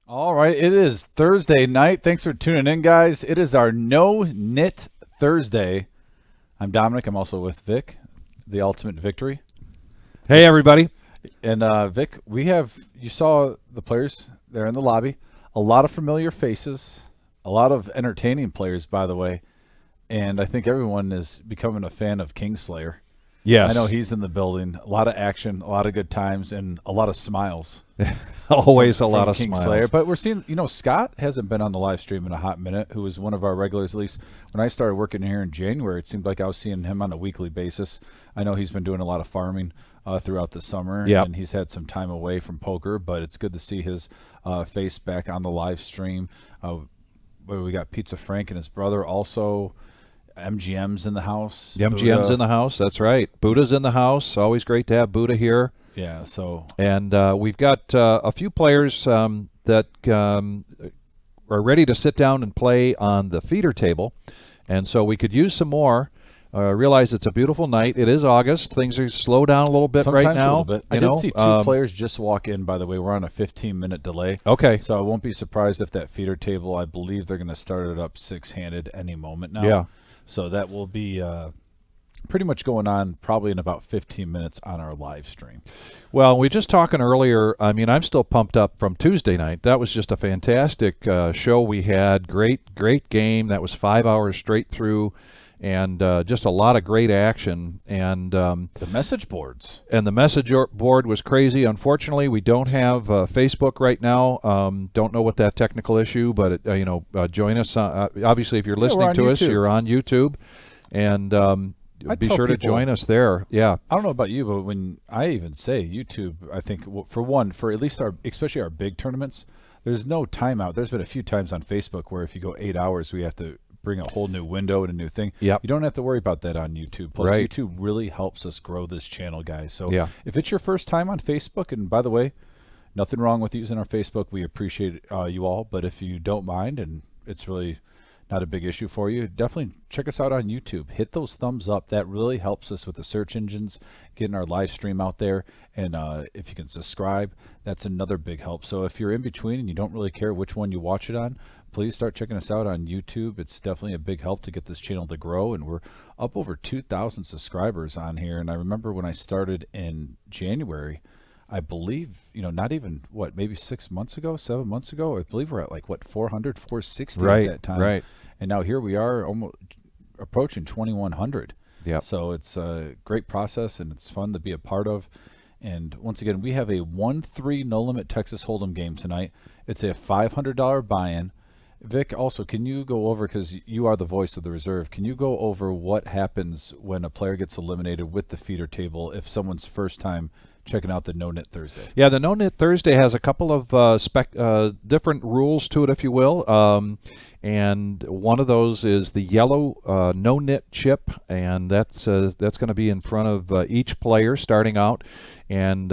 All right, it is Thursday night. Thanks for tuning in, guys. It is our No-Nit Thursday. I'm Dominic. I'm also with Vic, the Ultimate Victory. Hey, everybody. And Vic, you saw the players there in the lobby. A lot of familiar faces, a lot of entertaining players, by the way. And I think everyone is becoming a fan of Kingslayer. Yes. I know he's in the building. A lot of action, a lot of good times, and a lot of smiles. Always a from lot of Kingslayer. smiles. But we're seeing, Scott hasn't been on the live stream in a hot minute, who was one of our regulars. At least when I started working here in January, it seemed like I was seeing him on a weekly basis. I know he's been doing a lot of farming throughout the summer, and he's had some time away from poker, but it's good to see his face back on the live stream. We got Pizza Frank and his brother also. MGM's in the house. MGM's in the house. That's right. Buddha's in the house. Always great to have Buddha here. Yeah. So and we've got a few players that are ready to sit down and play on the feeder table, and so we could use some more. Realize it's a beautiful night. It is August. Things are slow down a little bit sometimes right now. A little bit. I did see two players just walk in. By the way, we're on a 15-minute delay. Okay. So I won't be surprised if that feeder table. I believe they're going to start it up six-handed any moment now. Yeah. So that will be pretty much going on probably in about 15 minutes on our live stream. Well, we were just talking earlier. I mean, I'm still pumped up from Tuesday night. That was just a fantastic show we had. Great game. That was 5 hours straight through, and just a lot of great action. And the message boards. And the message board was crazy. Unfortunately, we don't have Facebook right now. Don't know what that technical issue, but join us. Obviously, if you're listening to us, you're on YouTube, and be sure to join us there. Yeah. I don't know about you, but when I even say YouTube, I think for at least especially our big tournaments, there's no timeout. There's been a few times on Facebook where if you go 8 hours, we have to bring a whole new window and a new thing. Yep. You don't have to worry about that on YouTube. Plus, YouTube really helps us grow this channel, guys. So if it's your first time on Facebook, and by the way, nothing wrong with using our Facebook. We appreciate you all. But if you don't mind and it's really not a big issue for you, definitely check us out on YouTube. Hit those thumbs up. That really helps us with the search engines, getting our live stream out there. And if you can subscribe, that's another big help. So if you're in between and you don't really care which one you watch it on, please start checking us out on YouTube. It's definitely a big help to get this channel to grow, and we're up over 2,000 subscribers on here. And I remember when I started in January, I believe, not even, maybe 7 months ago, I believe we're at 400, 460 at that time. Right. And now here we are almost approaching 2,100. Yeah. So it's a great process, and it's fun to be a part of. And once again, we have a 1-3 No Limit Texas Hold'em game tonight. It's a $500 buy-in. Vic, also, can you go over, because you are the voice of the reserve, can you go over what happens when a player gets eliminated with the feeder table if someone's first time checking out the No-Nit Thursday? Yeah, the No-Nit Thursday has a couple of different rules to it, if you will. And one of those is the yellow no-nit chip, and that's going to be in front of each player starting out. And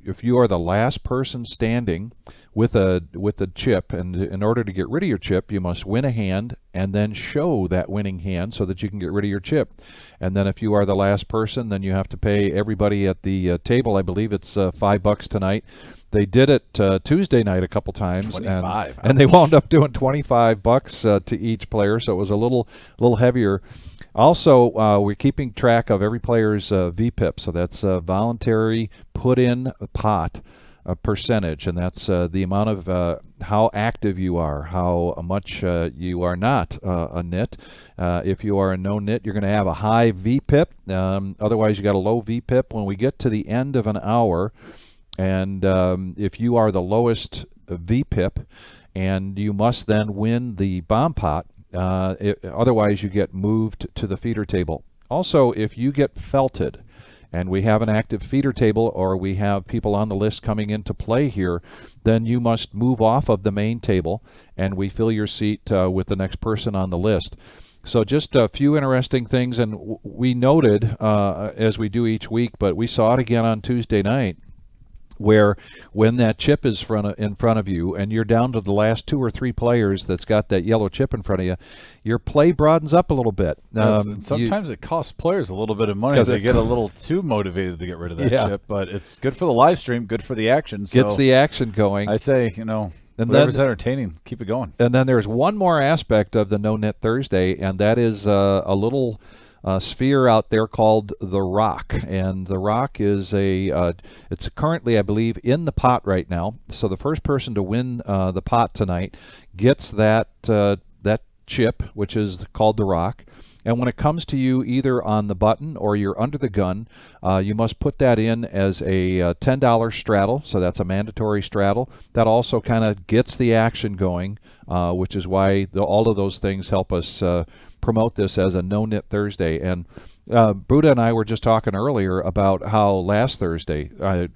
if you are the last person standing with a chip, and in order to get rid of your chip, you must win a hand and then show that winning hand so that you can get rid of your chip. And then if you are the last person, then you have to pay everybody at the table. I believe it's $5 tonight. They did it Tuesday night a couple times, 25. and they wound up doing $25 to each player, so it was a little heavier. Also, we're keeping track of every player's VPIP, so that's voluntary put-in pot percentage, and that's the amount of how active you are, how much you are not a nit. If you are a no-nit, you're going to have a high VPIP. Otherwise, you got a low VPIP. When we get to the end of an hour, and if you are the lowest VPIP, and you must then win the bomb pot, otherwise you get moved to the feeder table. Also, if you get felted, and we have an active feeder table, or we have people on the list coming into play here, then you must move off of the main table, and we fill your seat with the next person on the list. So just a few interesting things, and we noted, as we do each week, but we saw it again on Tuesday night, where when that chip is in front of you and you're down to the last 2 or 3 players that's got that yellow chip in front of you, your play broadens up a little bit. Sometimes it costs players a little bit of money. They get a little too motivated to get rid of that chip, but it's good for the live stream, good for the action. Gets the action going. I say, And whatever's entertaining, keep it going. And then there's one more aspect of the No-Nit Thursday, and that is a little sphere out there called the Rock. And the Rock is it's currently, I believe, in the pot right now. So the first person to win the pot tonight gets that chip, which is called the Rock. And when it comes to you either on the button or you're under the gun, you must put that in as a $10 straddle, so that's a mandatory straddle. That also kind of gets the action going, which is why all of those things help us promote this as a No-Nit Thursday. And Buddha and I were just talking earlier about how last Thursday, I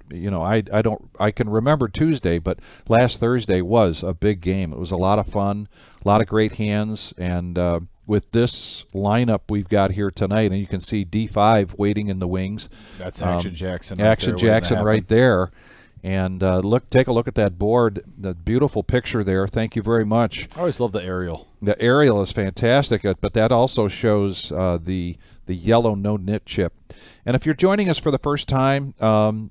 can remember Tuesday, but last Thursday was a big game. It was a lot of fun, a lot of great hands, and with this lineup we've got here tonight, and you can see D5 waiting in the wings. That's Action Jackson. Action Jackson right there. And take a look at that board. The beautiful picture there. Thank you very much. I always love the aerial. The aerial is fantastic, but that also shows the yellow no-nit chip. And if you're joining us for the first time, and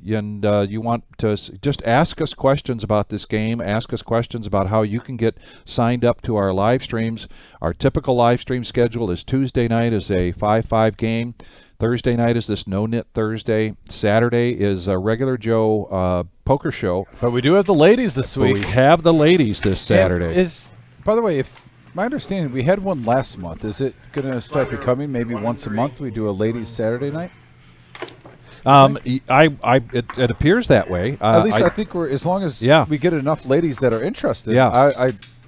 you want to just ask us questions about this game, ask us questions about how you can get signed up to our live streams. Our typical live stream schedule is Tuesday night is a 5-5 game. Thursday night is this No-Nit Thursday. Saturday is a regular Joe poker show. But we do have the ladies this week. We have the ladies this Saturday. By the way, if my understanding, we had one last month. Is it going to start becoming maybe once a month we do a ladies Saturday night? It appears that way. At least I think we're, as long as we get enough ladies that are interested. Yeah.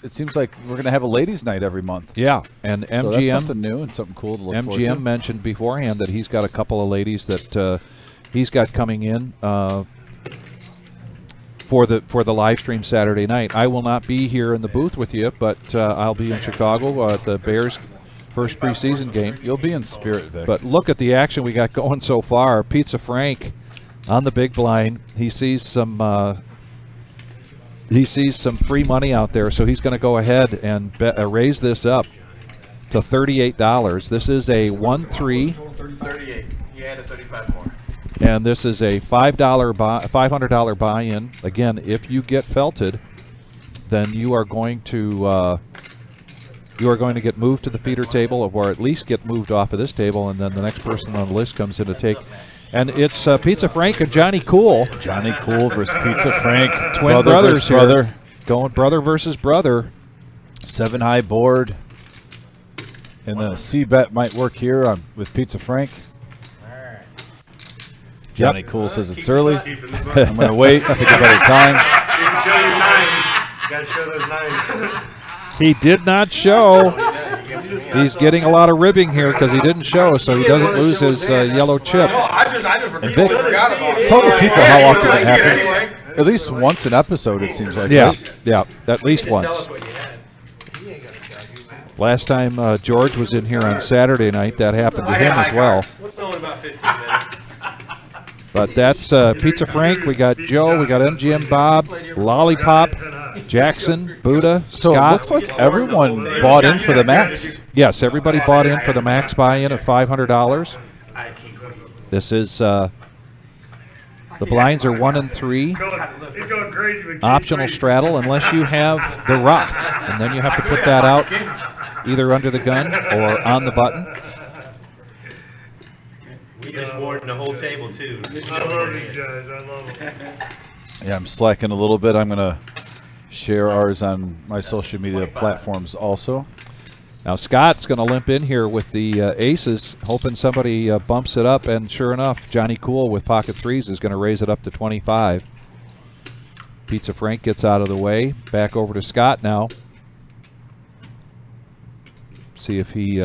It seems like we're going to have a ladies' night every month. Yeah, and MGM, so that's something new and something cool to look forward to. MGM mentioned beforehand that he's got a couple of ladies that he's got coming in for the live stream Saturday night. I will not be here in the booth with you, but I'll be in Chicago at the Bears' first preseason game. You'll be in spirit, Vic. But look at the action we got going so far. Pizza Frank on the big blind. He sees some free money out there, so he's going to go ahead and raise this up to $38. This is a 1-3. 38. You added 35 more. And this is a $500 buy-in. Again, if you get felted, then you are going to get moved to the feeder table, or at least get moved off of this table, and then the next person on the list comes in to take. And it's Pizza Frank and Johnny Cool. Johnny Cool versus Pizza Frank. Twin brothers here. Going brother versus brother. 7-high board. And the C-bet might work here with Pizza Frank. Johnny Cool says it's early. I'm going to wait. Pick a better time. Didn't show your nines. You got to show those nines. He did not show. He's getting a lot of ribbing here because he didn't show, so he doesn't lose his yellow chip. And Vic, tell the people how often it happens. At least once an episode, it seems like. Yeah, right? yeah, at least once. Last time George was in here on Saturday night, that happened to him as well. But that's Pizza Frank. We got Joe. We got MGM Bob, Lollipop, Jackson, Buddha, So Scott. it looks like everyone bought in for the max. Yes, everybody bought in for the max buy-in of $500. This is the blinds are 1 and 3. Optional straddle unless you have the Rock, and then you have to put that out either under the gun or on the button. We just warden the whole table too. I love these guys. I love them. Yeah, I'm slacking a little bit. I'm going to share ours on my social media platforms also. Now Scott's going to limp in here with the aces, hoping somebody bumps it up, and sure enough, Johnny Cool with pocket threes is going to raise it up to 25. Pizza Frank gets out of the way. Back over to Scott now. See if he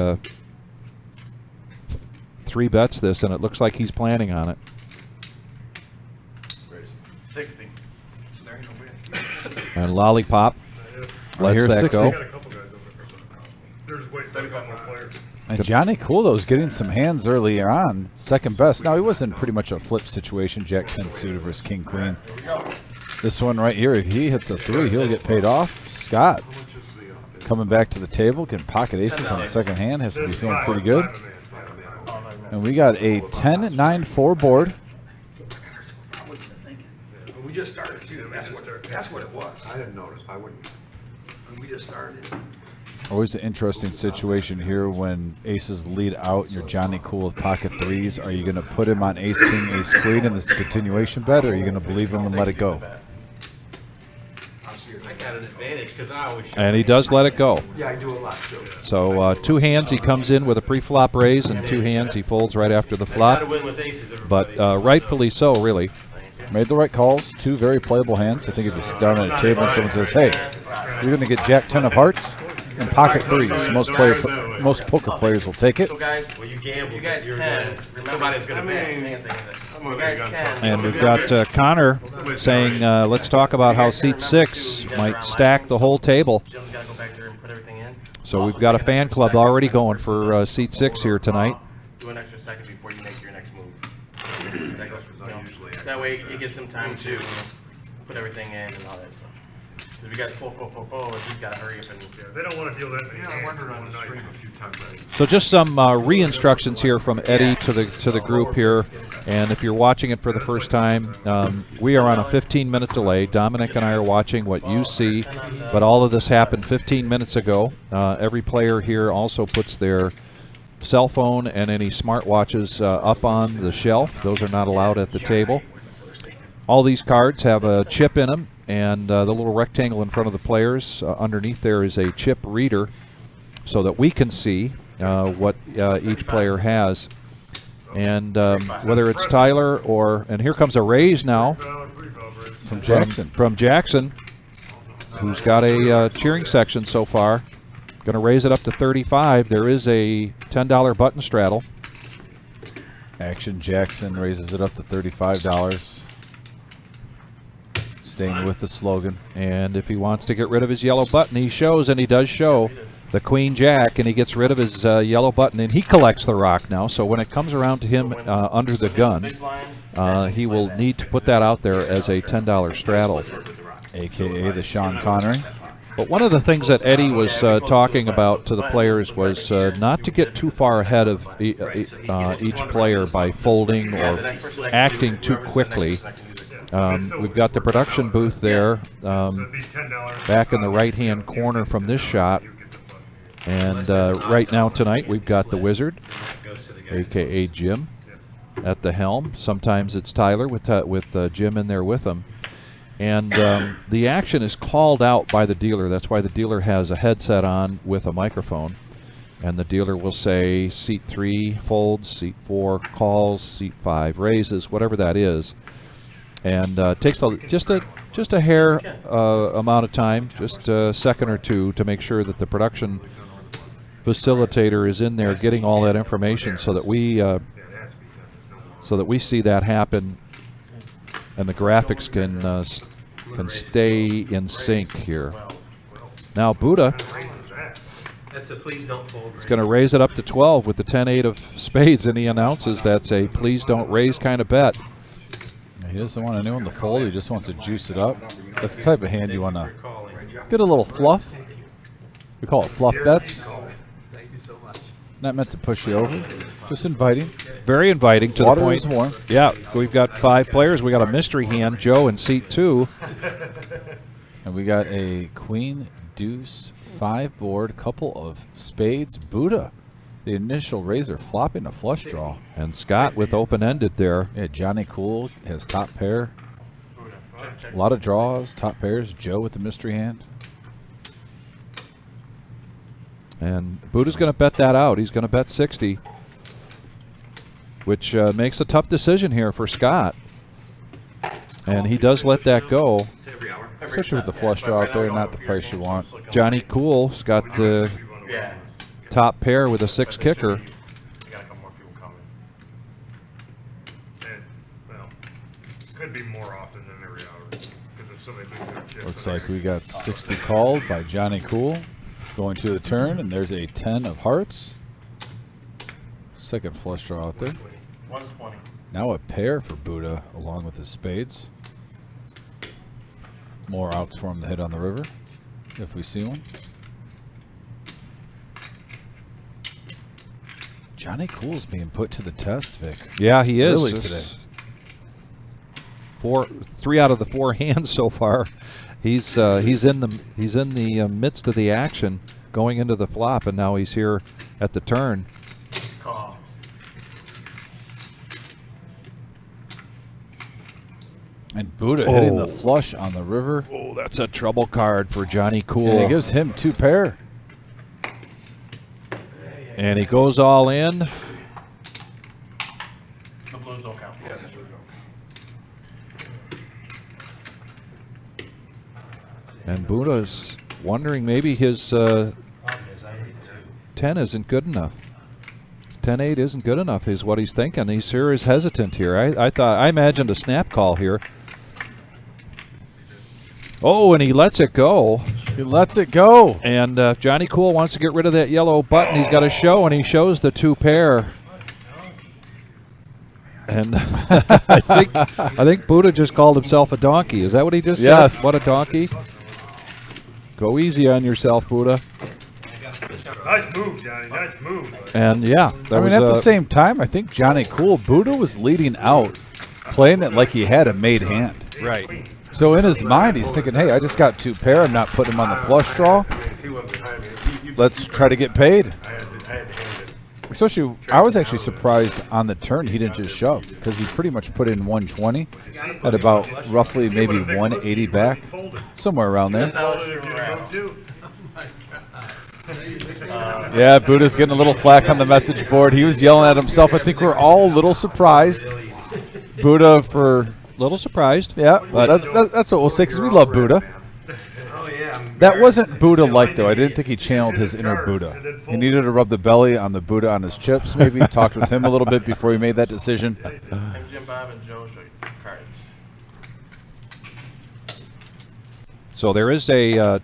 three bets this, and it looks like he's planning on it. 60. And Lollipop lets Here's that 60. go. Got a couple guys over there. They're just waiting for a couple more players. And Johnny Cool, though, is getting some hands earlier on. Second best. Now, he was in pretty much a flip situation. Jack 10 suited versus King Queen. This one right here, if he hits a 3, he'll get paid off. Scott coming back to the table, getting pocket aces on the second hand. Has to be feeling pretty good. And we got a 10-9-4 board. just started too. That's what it was. I didn't notice. I wouldn't. We just started. Always an interesting situation here when aces lead out and you're Johnny Cool with pocket threes. Are you going to put him on ace king, ace queen in this continuation bet, or are you going to believe him and let it go? I got an advantage because I always. And he does let it go. Yeah, I do a lot too. So 2 hands he comes in with a pre-flop raise, and 2 hands he folds right after the flop. But rightfully so, really. Made the right calls. 2 very playable hands. I think if you sit down at a table and someone says, "Hey, you're going to get Jack 10 of hearts and pocket threes," most poker players will take it. So guys, well, you gamble. You guys can. Somebody's going to bet. You guys can. And we've got Connor saying, let's talk about how seat 6 might stack the whole table. Jim's got to go back there and put everything in. So we've got a fan club already going for seat 6 here tonight. Do an extra second before you make your next move. That way you get some time to put everything in and all that stuff. Because we got full, he's got to hurry up and. Yeah, they don't want to deal that. Yeah, I wondered on the stream a few times. So just some re-instructions here from Eddie to the group here. And if you're watching it for the first time, we are on a 15-minute delay. Dominic and I are watching what you see, but all of this happened 15 minutes ago. Every player here also puts their cell phone and any smartwatches up on the shelf. Those are not allowed at the table. All these cards have a chip in them, and the little rectangle in front of the players, underneath there is a chip reader so that we can see what each player has. And whether it's Tyler or, and here comes a raise now From Jackson. From Jackson, who's got a cheering section so far. Going to raise it up to 35. There is a $10 button straddle. Action Jackson raises it up to $35. Staying with the slogan. And if he wants to get rid of his yellow button, he shows, and he does show, the Queen Jack, and he gets rid of his yellow button, and he collects the rock now. So when it comes around to him under the gun, he will need to put that out there as a $10 straddle. AKA the Sean Connery. But one of the things that Eddie was talking about to the players was not to get too far ahead of each player by folding or acting too quickly. We've got the production booth there back in the right-hand corner from this shot. And right now tonight we've got the Wizard, a.k.a. Jim, at the helm. Sometimes it's Tyler with Jim in there with him. And the action is called out by the dealer. That's why the dealer has a headset on with a microphone. And the dealer will say seat 3 folds, seat 4 calls, seat 5 raises, whatever that is. And takes just a hair amount of time, just a second or two, to make sure that the production facilitator is in there getting all that information so that we see that happen, and the graphics can stay in sync here. Now Buddha is going to raise it up to 12 with the 10-8 of spades, and he announces that's a please don't raise kind of bet. He doesn't want anyone to fold. He just wants to juice it up. That's the type of hand you want to get a little fluff. We call it fluff bets. Not meant to push you over. Just inviting. Very inviting to Water the point. is warm. Yeah, we've got 5 players. We got a mystery hand, Joe, in seat 2. And we got a queen, deuce, 5 board, couple of spades, Buddha. The initial raiser flopping a flush draw. And Scott with open-ended there. Yeah, Johnny Cool has top pair. A lot of draws, top pairs. Joe with the mystery hand. And Buddha's going to bet that out. He's going to bet 60, which makes a tough decision here for Scott. And he does let that go. Especially with the flush draw out there, not the price you want. Johnny Cool's got the top pair with a 6 kicker. got a couple more people coming. And, well, could be more often than every hour. Because if somebody thinks they're chips. Looks like we got 60 called by Johnny Cool. Going to the turn, and there's a 10 of hearts. Second flush draw out there. 120. Now a pair for Buddha along with his spades. More outs for him to hit on the river, if we see one. Johnny Cool's being put to the test, Vic. Yeah, he is. Really today. 3 out of the 4 hands so far. He's in the midst of the action going into the flop, and now he's here at the turn. Call. And Buddha hitting the flush on the river. Oh, that's a trouble card for Johnny Cool. And he gives him 2 pair. And he goes all in. The blues don't count. Yeah, that's right. And Buddha's wondering maybe his 10 isn't good enough. 10-8 isn't good enough is what he's thinking. He sure is hesitant here. I imagined a snap call here. Oh, and he lets it go. He lets it go. And Johnny Cool wants to get rid of that yellow button. He's got a show, and he shows the 2 pair. And I think Buddha just called himself a donkey. Is that what he just said? What a donkey. Go easy on yourself, Buddha. Nice move, Johnny. Nice move. And yeah, I mean, at the same time, I think Johnny Cool, Buddha was leading out, playing it like he had a made hand. Right. So in his mind, he's thinking, hey, I just got 2 pair. I'm not putting him on the flush draw. Let's try to get paid. Especially, I was actually surprised on the turn he didn't just shove, because he pretty much put in 120 at about roughly maybe 180 back, somewhere around there. Yeah, Buddha's getting a little flack on the message board. He was yelling at himself. I think we're all a little surprised. Buddha for... Little surprised. Yeah, that's what we'll say, because we love Buddha. That wasn't Buddha-like, though. I didn't think he channeled his inner Buddha. He needed to rub the belly on the Buddha on his chips, maybe. Talked with him a little bit before he made that decision. Jim Bob and Joe show you cards. So there is a...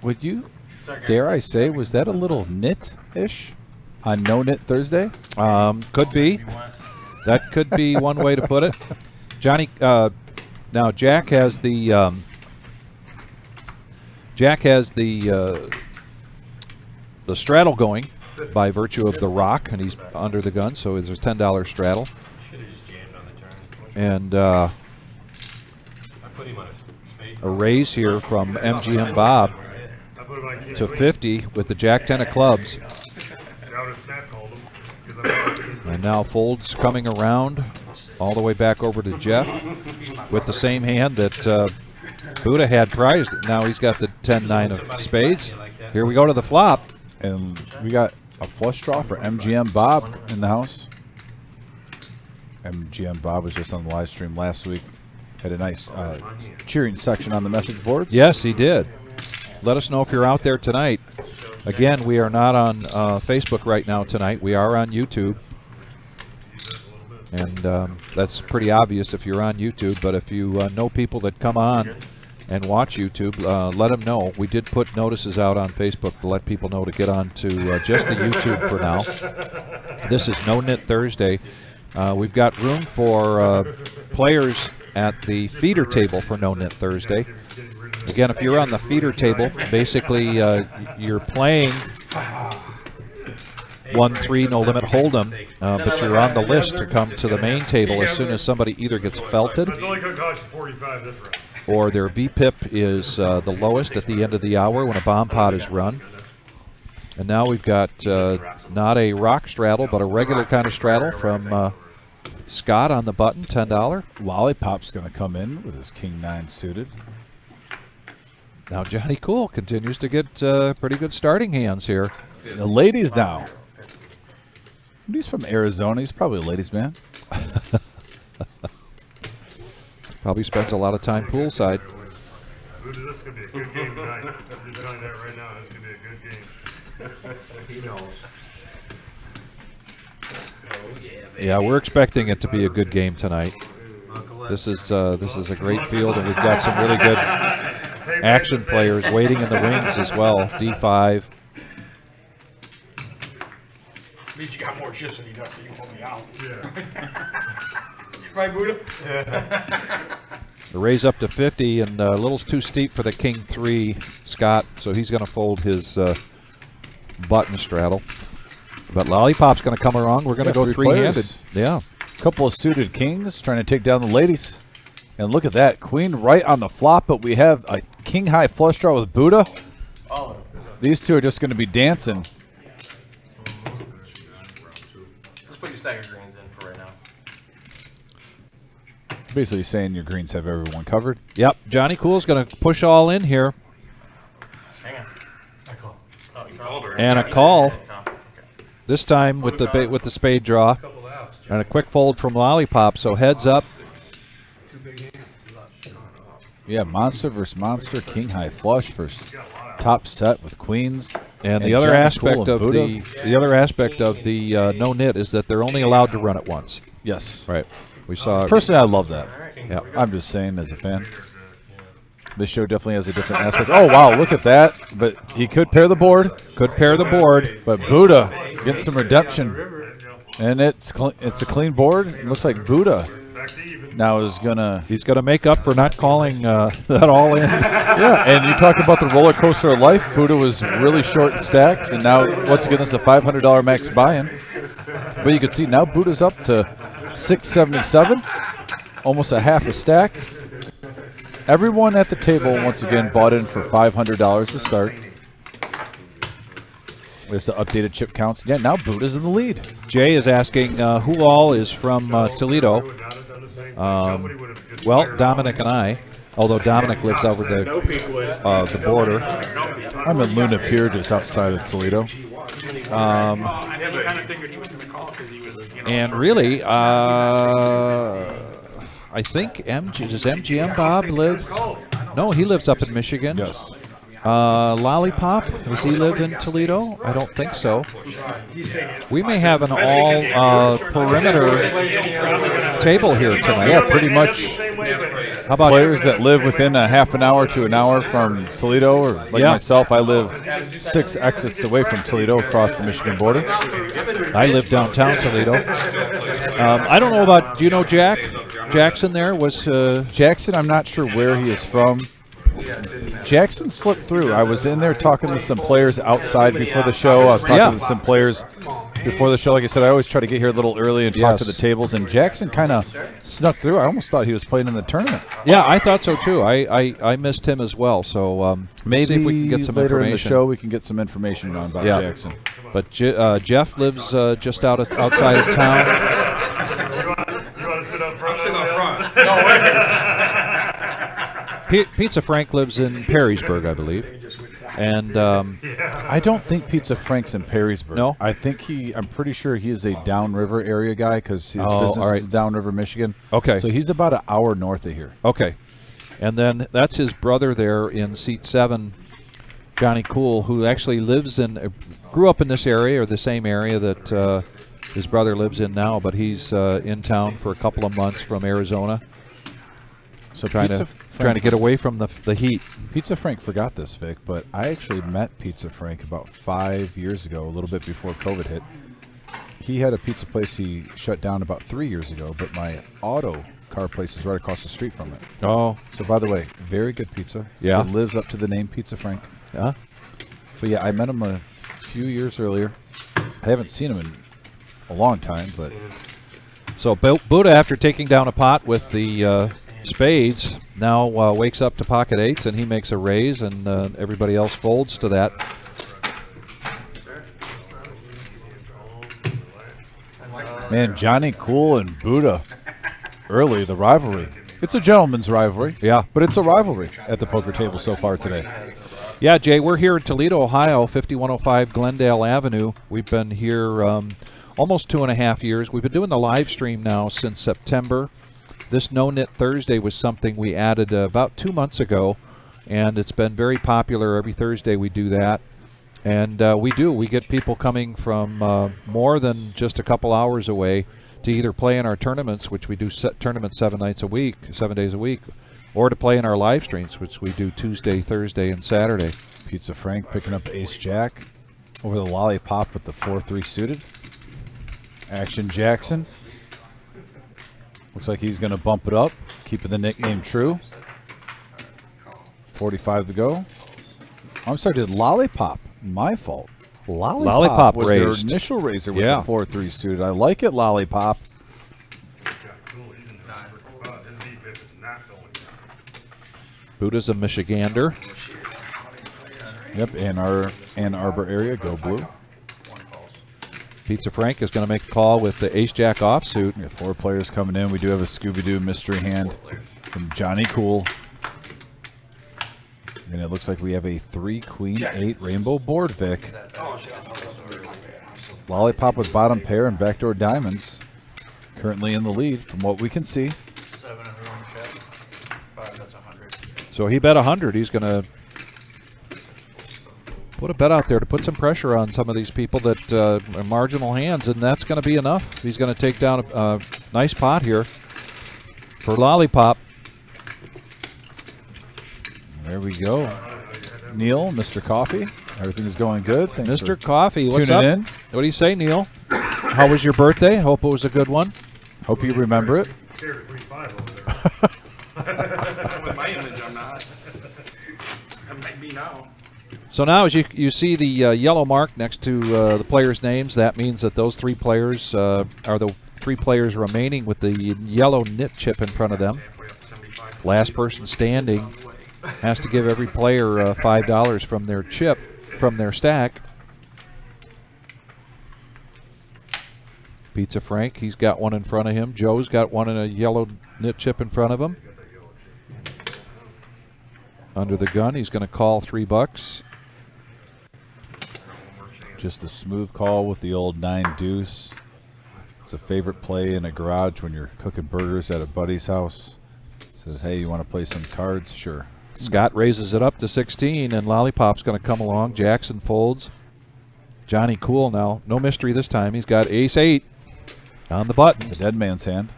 Would you, dare I say, was that a little nit-ish on No-Nit Thursday? Could be. That could be one way to put it. Johnny, now Jack has the straddle going by virtue of the rock, and he's under the gun, so there's a $10 straddle. And a raise here from MGM Bob to 50 with the Jack 10 of clubs. And now folds coming around all the way back over to Jeff with the same hand that Buddha had prized. Now he's got the 10-9 of spades. Here we go to the flop. And we got a flush draw for MGM Bob in the house. MGM Bob was just on the live stream last week. Had a nice cheering section on the message boards. Yes, he did. Let us know if you're out there tonight. Again, we are not on Facebook right now tonight. We are on YouTube. And that's pretty obvious if you're on YouTube. But if you know people that come on and watch YouTube, let them know. We did put notices out on Facebook to let people know to get on to just the YouTube for now. This is No-Nit Thursday. We've got room for players at the feeder table for No-Nit Thursday. Again, if you're on the feeder table, basically you're playing 1-3 no limit hold'em, but you're on the list to come to the main table as soon as somebody either gets felted or their VPIP is the lowest at the end of the hour when a bomb pot is run. And now we've got not a rock straddle, but a regular kind of straddle from Scott on the button, $10. Lollipop's going to come in with his King-9 suited. Now Johnny Cool continues to get pretty good starting hands here. The ladies now. He's from Arizona. He's probably a ladies' man. Probably spends a lot of time poolside. This could be a good game tonight. I'm just telling you that right now. This could be a good game. He knows. Yeah, we're expecting it to be a good game tonight. This is a great field, and we've got some really good action players waiting in the wings as well. D5. At least you got more chips than he does, so you hold me out. Yeah. Right, Buddha? The raise up to 50, and a little too steep for the King-3 Scott, so he's going to fold his button straddle. But Lollipop's going to come around. We're going to go three-handed. Yeah. Couple of suited kings trying to take down the ladies. And look at that. Queen right on the flop, but we have a king high flush draw with Buddha. All of them. These two are just going to be dancing. Just put your stack of greens in for right now. Basically saying your greens have everyone covered. Yep, Johnny Cool's going to push all in here. Hang on. I call. Oh, you called her. And a call. Okay. This time with the spade draw. And a quick fold from Lollipop, so heads up. Yeah, monster versus monster, king high flush versus top set with queens. And the other aspect of the no-nit is that they're only allowed to run it once. Yes. Right. We saw. Personally, I love that. Yeah. I'm just saying as a fan. This show definitely has a different aspect. Oh, wow, look at that. But he could pair the board. Could pair the board. But Buddha getting some redemption. And it's a clean board. It looks like Buddha now is going to... He's going to make up for not calling that all in. Yeah, and you talk about the roller coaster of life. Buddha was really short in stacks, and now, once again, it's a $500 max buy-in. But you can see now Buddha's up to $677, almost a half a stack. Everyone at the table, once again, bought in for $500 to start. There's the updated chip counts. Yeah, now Buddha's in the lead. Jay is asking who all is from Toledo. Well, Dominic and I, although Dominic lives over the border. I'm in Luna Pier, just outside of Toledo. And really, I think does MGM Bob live? No, he lives up in Michigan. Yes. Lollipop, does he live in Toledo? I don't think so. We may have an all perimeter table here tonight. Yeah, pretty much. How about Players that live within a half an hour to an hour from Toledo, or like myself, I live 6 exits away from Toledo across the Michigan border. I live downtown Toledo. I don't know about, do you know Jack? Jackson there was... Jackson, I'm not sure where he is from. Jackson slipped through. I was in there talking to some players outside before the show. I was talking to some players before the show. Like I said, I always try to get here a little early and talk to the tables, and Jackson kind of snuck through. I almost thought he was playing in the tournament. Yeah, I thought so too. I missed him as well. So maybe see if we can get some later information. in the show we can get some information on about Jackson. But Jeff lives just outside of town. You want to sit up front? Sit up front. No way. Pizza Frank lives in Perrysburg, I believe. And I don't think Pizza Frank's in Perrysburg. No? I think I'm pretty sure he is a downriver area guy because his business is downriver Michigan. Okay. So he's about an hour north of here. Okay. And then that's his brother there in seat 7, Johnny Cool, who actually grew up in this area, or the same area that his brother lives in now, but he's in town for a couple of months from Arizona. So trying to get away from the heat. Pizza Frank forgot this, Vic, but I actually met Pizza Frank about 5 years ago, a little bit before COVID hit. He had a pizza place he shut down about 3 years ago, but my auto car place is right across the street from it. Oh. So, by the way, very good pizza. Yeah. It lives up to the name Pizza Frank. Yeah. But yeah, I met him a few years earlier. I haven't seen him in a long time, but... So Buddha, after taking down a pot with the spades, now wakes up to pocket 8s, and he makes a raise, and everybody else folds to that. Man, Johnny Cool and Buddha, early, the rivalry. It's a gentleman's rivalry. Yeah. But it's a rivalry at the poker table so far today. Yeah, Jay, we're here in Toledo, Ohio, 5105 Glendale Avenue. We've been here almost 2.5 years. We've been doing the live stream now since September. This No-Nit Thursday was something we added about 2 months ago, and it's been very popular. Every Thursday we do that. And we get people coming from more than just a couple hours away to either play in our tournaments, which we do tournaments 7 days a week, or to play in our live streams, which we do Tuesday, Thursday, and Saturday. Pizza Frank picking up ace-jack over the Lollipop with the 4-3 suited. Action Jackson. Looks like he's going to bump it up, keeping the nickname true. 45 to go. I'm sorry, did Lollipop? My fault. Lollipop was raised. their initial raiser with the 4-3 suited. I like it, Lollipop. His defense is not Buddha's a Michigander. Yep, Ann Arbor area, go blue. Pizza Frank is going to make a call with the ace-jack offsuit. We got 4 players coming in. We do have a Scooby-Doo mystery hand from Johnny Cool. And it looks like we have a 3 Queen 8 rainbow board, Vic. Lollipop with bottom pair and backdoor diamonds. Currently in the lead from what we can see. 7 and 1 check. 5, that's 100. So he bet 100. He's going to put a bet out there to put some pressure on some of these people that are marginal hands, and that's going to be enough. He's going to take down a nice pot here for Lollipop. There we go. Neil, Mr. Coffee, everything's going good. Thanks Mr. Coffee, what's tuning up? in. What do you say, Neil? How was your birthday? Hope it was a good one. Hope you remember it. Scared of 3-5 over there. With my image, I'm not. I might be now. So now as you see the yellow mark next to the players' names, that means that those 3 players are the 3 players remaining with the yellow knit chip in front of them. Last person standing has to give every player $5 from their chip, from their stack. Pizza Frank, he's got one in front of him. Joe's got one in a yellow knit chip in front of him. Under the gun, he's going to call $3. Just a smooth call with the old 9 deuce. It's a favorite play in a garage when you're cooking burgers at a buddy's house. Says, hey, you want to play some cards? Sure. Scott raises it up to 16, and Lollipop's going to come along. Jackson folds. Johnny Cool now. No mystery this time. He's got ace-8 on the button. The dead man's hand.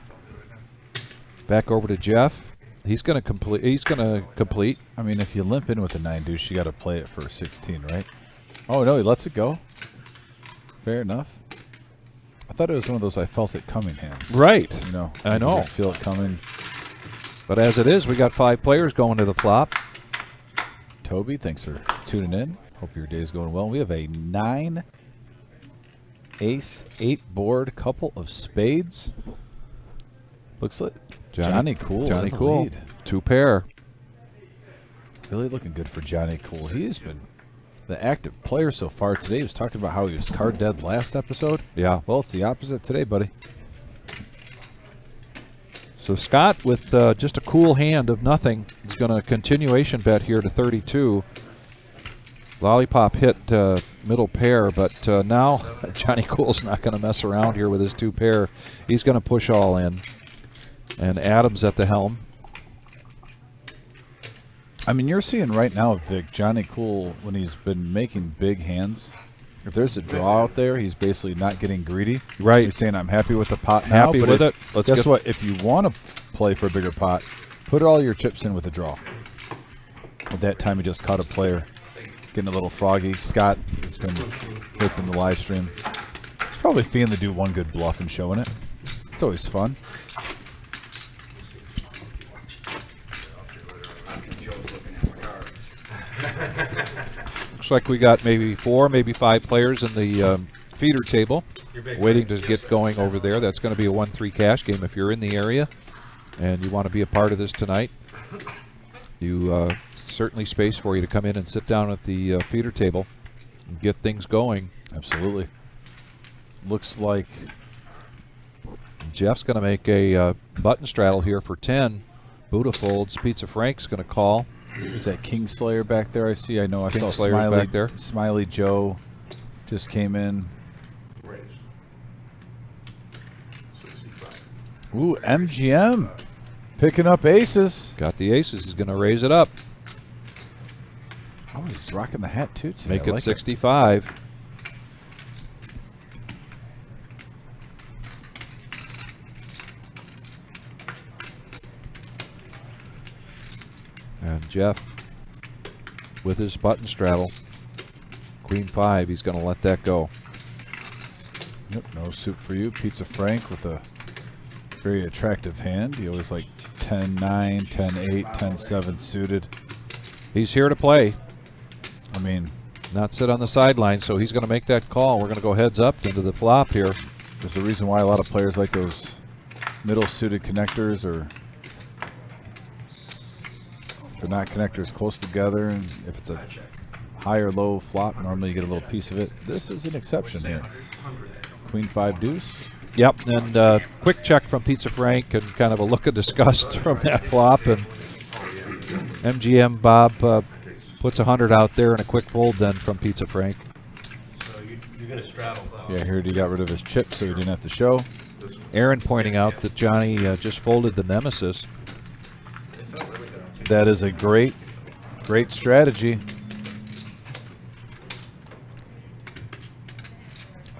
Back over to Jeff. He's going to complete. I mean, if you limp in with a 9 deuce, you got to play it for 16, right? Oh, no, he lets it go. Fair enough. I thought it was one of those I felt it coming hands. Right. You know, I you know. just feel it coming. But as it is, we got 5 players going to the flop. Toby, thanks for tuning in. Hope your day's going well. We have a 9 ace 8 board, couple of spades. Looks like Johnny Cool. Johnny in the Cool. lead. 2 pair. Really looking good for Johnny Cool. He's been the active player so far today. He was talking about how he was card dead last episode. Yeah. Well, it's the opposite today, buddy. So Scott with just a cool hand of nothing is going to continuation bet here to 32. Lollipop hit middle pair, but now Johnny Cool's not going to mess around here with his 2 pair. He's going to push all in. And Adams at the helm. I mean, you're seeing right now, Vic, Johnny Cool, when he's been making big hands, if there's a draw out there, he's basically not getting greedy. Right. He's saying, I'm happy with the pot now. Happy but with it. Guess what? If you want to play for a bigger pot, put all your chips in with a draw. At that time, he just caught a player getting a little froggy. Scott has been here from the live stream. He's probably feeling to do one good bluff and showing it. It's always fun. Looks like we got maybe 4, maybe 5 players in the feeder table waiting to get going over there. That's going to be a 1-3 cash game if you're in the area and you want to be a part of this tonight. You certainly space for you to come in and sit down at the feeder table and get things going. Absolutely. Looks like Jeff's going to make a button straddle here for 10. Buddha folds. Pizza Frank's going to call. Is that Kingslayer back there? I see. I know. I saw Kingslayer Smiley back there. Smiley Joe just came in. Ooh, MGM picking up aces. Got the aces. He's going to raise it up. Oh, he's rocking the hat too. Today. Make I it like 65. And Jeff with his button straddle. Queen 5, he's going to let that go. Yep, no suit for you. Pizza Frank with a very attractive hand. He always like 10-9, 10-8, 10-7 suited. He's here to play. I mean, not sit on the sideline, so he's going to make that call. We're going to go heads up into the flop here. there's a reason why a lot of players like those middle suited connectors or They're not connectors close together, and if it's a high or low flop, normally you get a little piece of it. This is an exception here. Queen 5 deuce. Yep, and quick check from Pizza Frank and kind of a look of disgust from that flop. And MGM Bob puts 100 out there and a quick fold then from Pizza Frank. So you're going to straddle. Yeah, here he got rid of his chip so he didn't have to show. Aaron pointing out that Johnny just folded the Nemesis. That is a great strategy.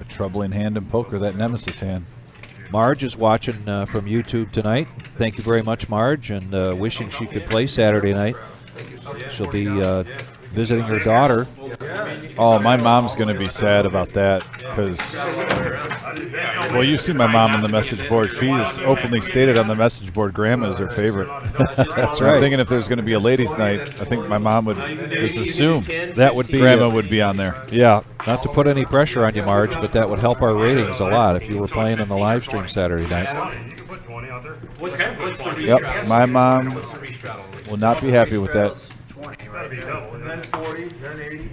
A troubling hand in poker, that Nemesis hand. Marge is watching from YouTube tonight. Thank you very much, Marge, and wishing she could play Saturday night. She'll be visiting her daughter. Oh, my mom's going to be sad about that because, well, you see my mom on the message board. She's openly stated on the message board Grandma is her favorite. That's right. I'm thinking if there's going to be a ladies' night, I think my mom would just assume that would be Grandma would be on there. Yeah, not to put any pressure on you, Marge, but that would help our ratings a lot if you were playing on the live stream Saturday night. You can put 20 out there. Yep, my mom will not be happy with that. That'd be double. And then 40, then 80.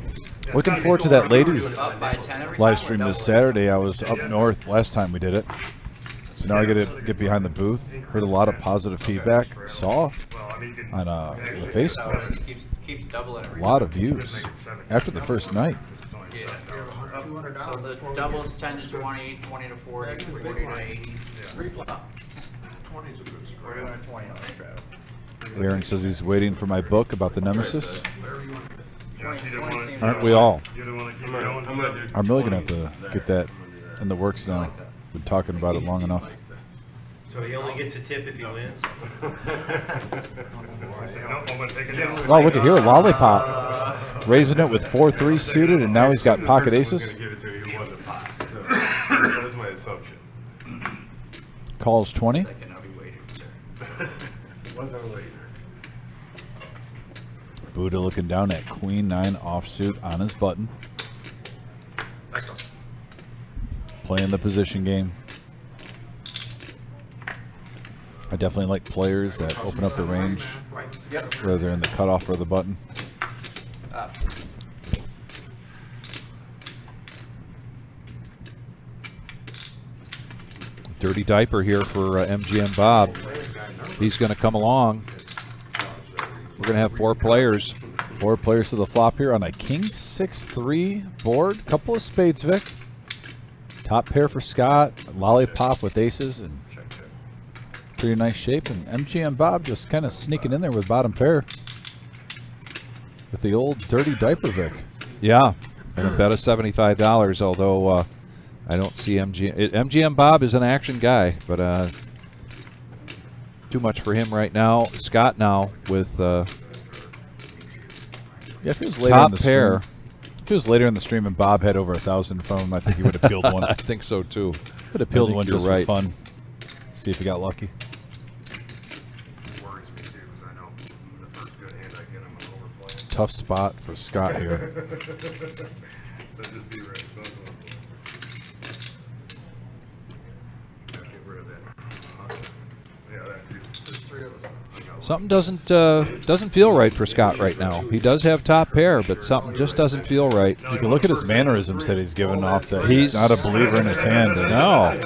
Looking forward to that ladies live stream this Saturday. I was up north last time we did it. So now I get to get behind the booth. Heard a lot of positive feedback. Saw on the Facebook. A lot of views after the first night. So the doubles 10 to 20, 20 to 40, 40 to 80. We're doing a 20 on the straddle. Aaron says he's waiting for my book about the Nemesis. 20 seems Aren't we all? I'm really going to have to get that in the works now. Been talking about it long enough. So he only gets a tip if he wins? Oh, look at here, Lollipop. Raising it with 4-3 suited, and now he's got pocket aces. That's my assumption. Calls 20. Wasn't late. Buddha looking down at Queen 9 offsuit on his button. Playing the position game. I definitely like players that open up the range, whether they're in the cutoff or the button. Dirty diaper here for MGM Bob. He's going to come along. We're going to have 4 players. 4 players to the flop here on a King 6-3 board. Couple of spades, Vic. Top pair for Scott. Lollipop with aces and pretty nice shape. And MGM Bob just kind of sneaking in there with bottom pair with the old dirty diaper, Vic. Yeah, and a bet of $75. Although I don't see MGM Bob is an action guy, but too much for him right now. Scott now with yeah, if it was later top in the pair. Stream, if it was later in the stream and Bob had over 1,000 from him, I think he would have peeled one. I think so too. Would have peeled I think one you're just right. for fun. See if he got lucky. Worries me too, because I know the first good hand I get, I'm gonna overplay it. Tough spot for Scott here. So just be ready. Both of them. Get rid of that. Yeah, that too. There's 3 of us. Something doesn't feel right for Scott right now. He does have top pair, but something just doesn't feel right. You can look at his mannerisms that he's giving off that he's not a believer in his hand. No.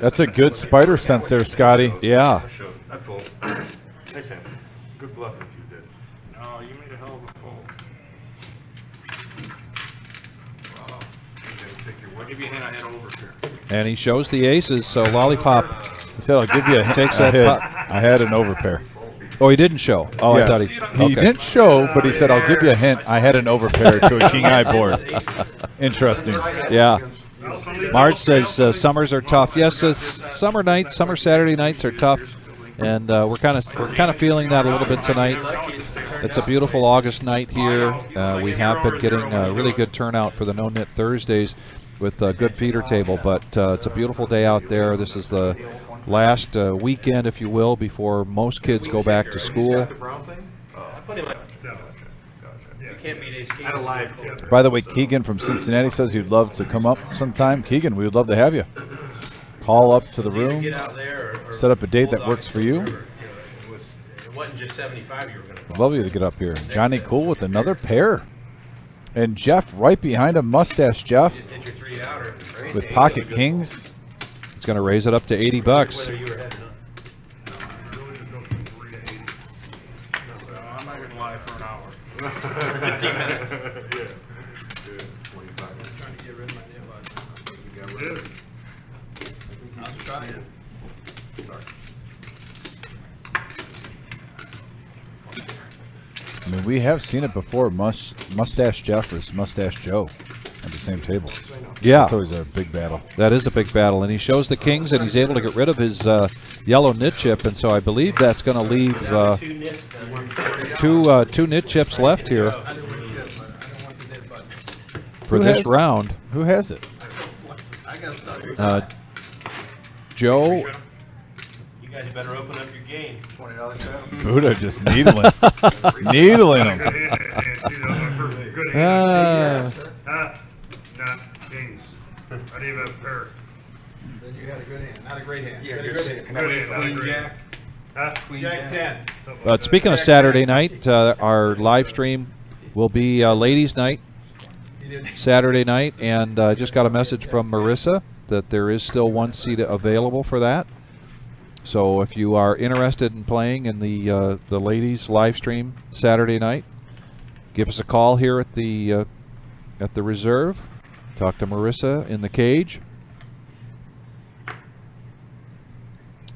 That's a good spider sense there, Scotty. Yeah. I fold. Nice hand. Good bluff if you did. No, you made a hell of a fold. I'll give you a hand I had over here. And he shows the aces, so Lollipop He said, I'll give you a hint. Takes that I had an overpair. Oh, he didn't show. Oh, Yes. I thought He okay. didn't show, but he said, I'll give you a hint. I had an overpair to a king high board. Interesting. Yeah. Marge says summers are tough. Yes, summer nights, summer Saturday nights are tough, and we're kind of feeling that a little bit tonight. It's a beautiful August night here. We have been getting a really good turnout for the No-Nit Thursdays with a good feeder table, but it's a beautiful day out there. This is the last weekend, if you will, before most kids go back to school. I put him You can't beat ace king. I had a live kid. By the way, Keegan from Cincinnati says he'd love to come up sometime. Keegan, we would love to have you. Call up to the room, Get out there or set up a date that works for you. It wasn't just 75 you were going to I'd love you to get up here. Johnny Cool with another pair. And Jeff right behind him, Mustache Jeff hit your 3 out or raise with to 80 Pocket was good. Kings. It's going to raise it up to 80 bucks. Whether you were heading up. Really just go from 3 to 80. So I'm not gonna lie for an hour. 15 minutes. Yeah. Trying to get rid of my deal, but Yeah. I'm trying. I mean, we have seen it before. Mustache Jeff versus Mustache Joe at the same table. Yeah, That's always a big battle. that is a big battle. And he shows the kings, and he's able to get rid of his yellow nit chip. And so I believe that's going to leave 2 nits done. two nit chips left here for Who this has- round. Who has it? I got stuff. Joe, You guys better open up your game. $20 show. Buddha just needling. Needling him. Good hand. And see, that was my first good hand. Not Kings. I didn't even have a pair. Then you had a good hand, not a great hand. Yeah, You had a good good hand. hand. Good hand, not a Queen great Jack. Huh? Queen Jack 10. Something like that. speaking of Saturday night, our live stream will be ladies' night You did. Saturday night, and I just got a message from Marissa that there is still one seat available for that. So if you are interested in playing in the ladies live stream Saturday night, give us a call here at the reserve. Talk to Marissa in the cage.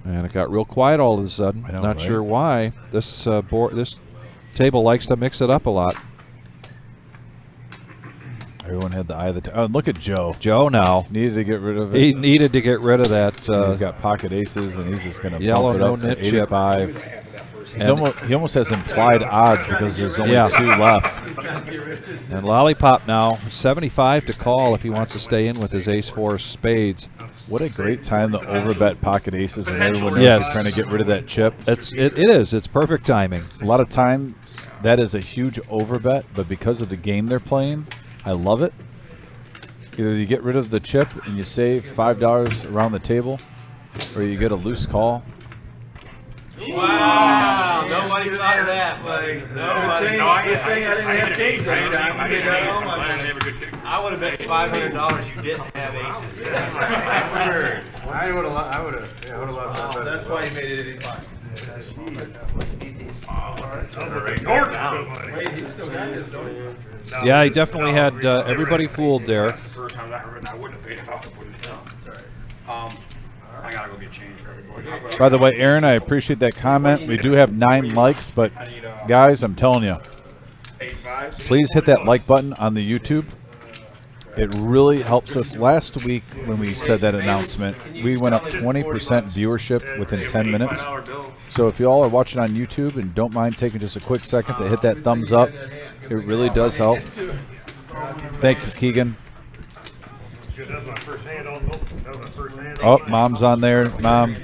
And it got real quiet all of a sudden. I know, Not right? sure why. This this table likes to mix it up a lot. Everyone had the eye of the oh, look at Joe. Joe now. Needed to get rid of it. He needed to get rid of that. He's got pocket aces, and he's just going to Yellow bump it up no-nit to chip. 85. He almost has implied odds because there's only Yeah. 2 left. And Lollipop now 75 to call if he wants to stay in with his ace-4 spades. What a great time to overbet pocket aces when everyone knows Yes. you're trying to get rid of that chip. It is. It's perfect timing. A lot of times that is a huge overbet, but because of the game they're playing, I love it. Either you get rid of the chip and you save $5 around the table, or you get a loose call. Wow, nobody thought of that, buddy. Nobody thought Good of thing I that. didn't have kings that time. I did all my money. I would have bet $500 you didn't have aces. I would have lost that. Oh, that's why you made it 85. Wait, he's still got his, don't he? Yeah, he definitely had everybody fooled there. That's the first time I heard it. I wouldn't have paid it off. I gotta go get changed for everybody. By the way, Aaron, I appreciate that comment. We do have 9 likes, but guys, I'm telling you, 85. please hit that like button on the YouTube. It really helps us. Last week when we said that announcement, we went up 20% viewership within 10 minutes. So if you all are watching on YouTube and don't mind taking just a quick second to hit that thumbs up, it really does help. Thank you, Keegan. That was my first hand on milk. That was my first hand. Oh, Mom's on there. Mom,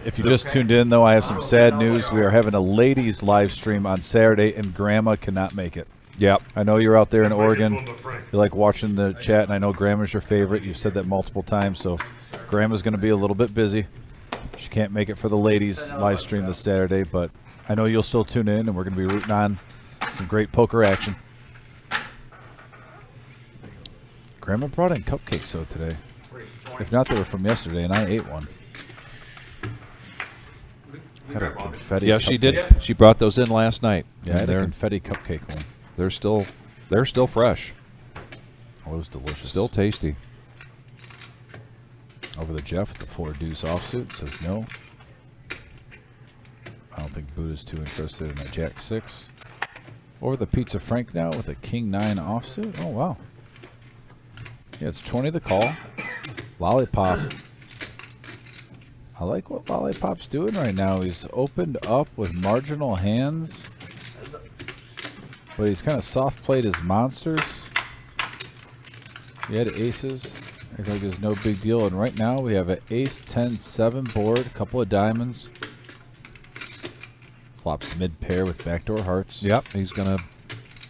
if you just tuned in, though, I have some sad news. We are having a ladies live stream on Saturday, and Grandma cannot make it. Yep. I know you're out there in Oregon. One with Frank. You like watching the chat, and I know Grandma's your favorite. You've said that multiple times, so Grandma's going to be a little bit busy. She can't make it for the ladies live stream this Saturday, but I know you'll still tune in, and we're going to be rooting on some great poker action. Grandma brought in cupcakes, though, today. If not, they were from yesterday, and I ate one. Had a confetti Yes, she did. cupcake. She brought those in last night. Yeah, I had a they're confetti cupcake one. they're still fresh. Oh, it was delicious. Still tasty. Over the Jeff with the 4 deuce offsuit. Says no. I don't think Buddha's too interested in a Jack 6. Or the Pizza Frank now with a King 9 offsuit. Oh, wow. Yeah, it's 20 the call. Lollipop. I like what Lollipop's doing right now. He's opened up with marginal hands. But he's kind of soft played his monsters. He had aces. Looks like there's no big deal. And right now we have an ace 10-7 board, a couple of diamonds. Flops mid pair with backdoor hearts. Yep, he's going to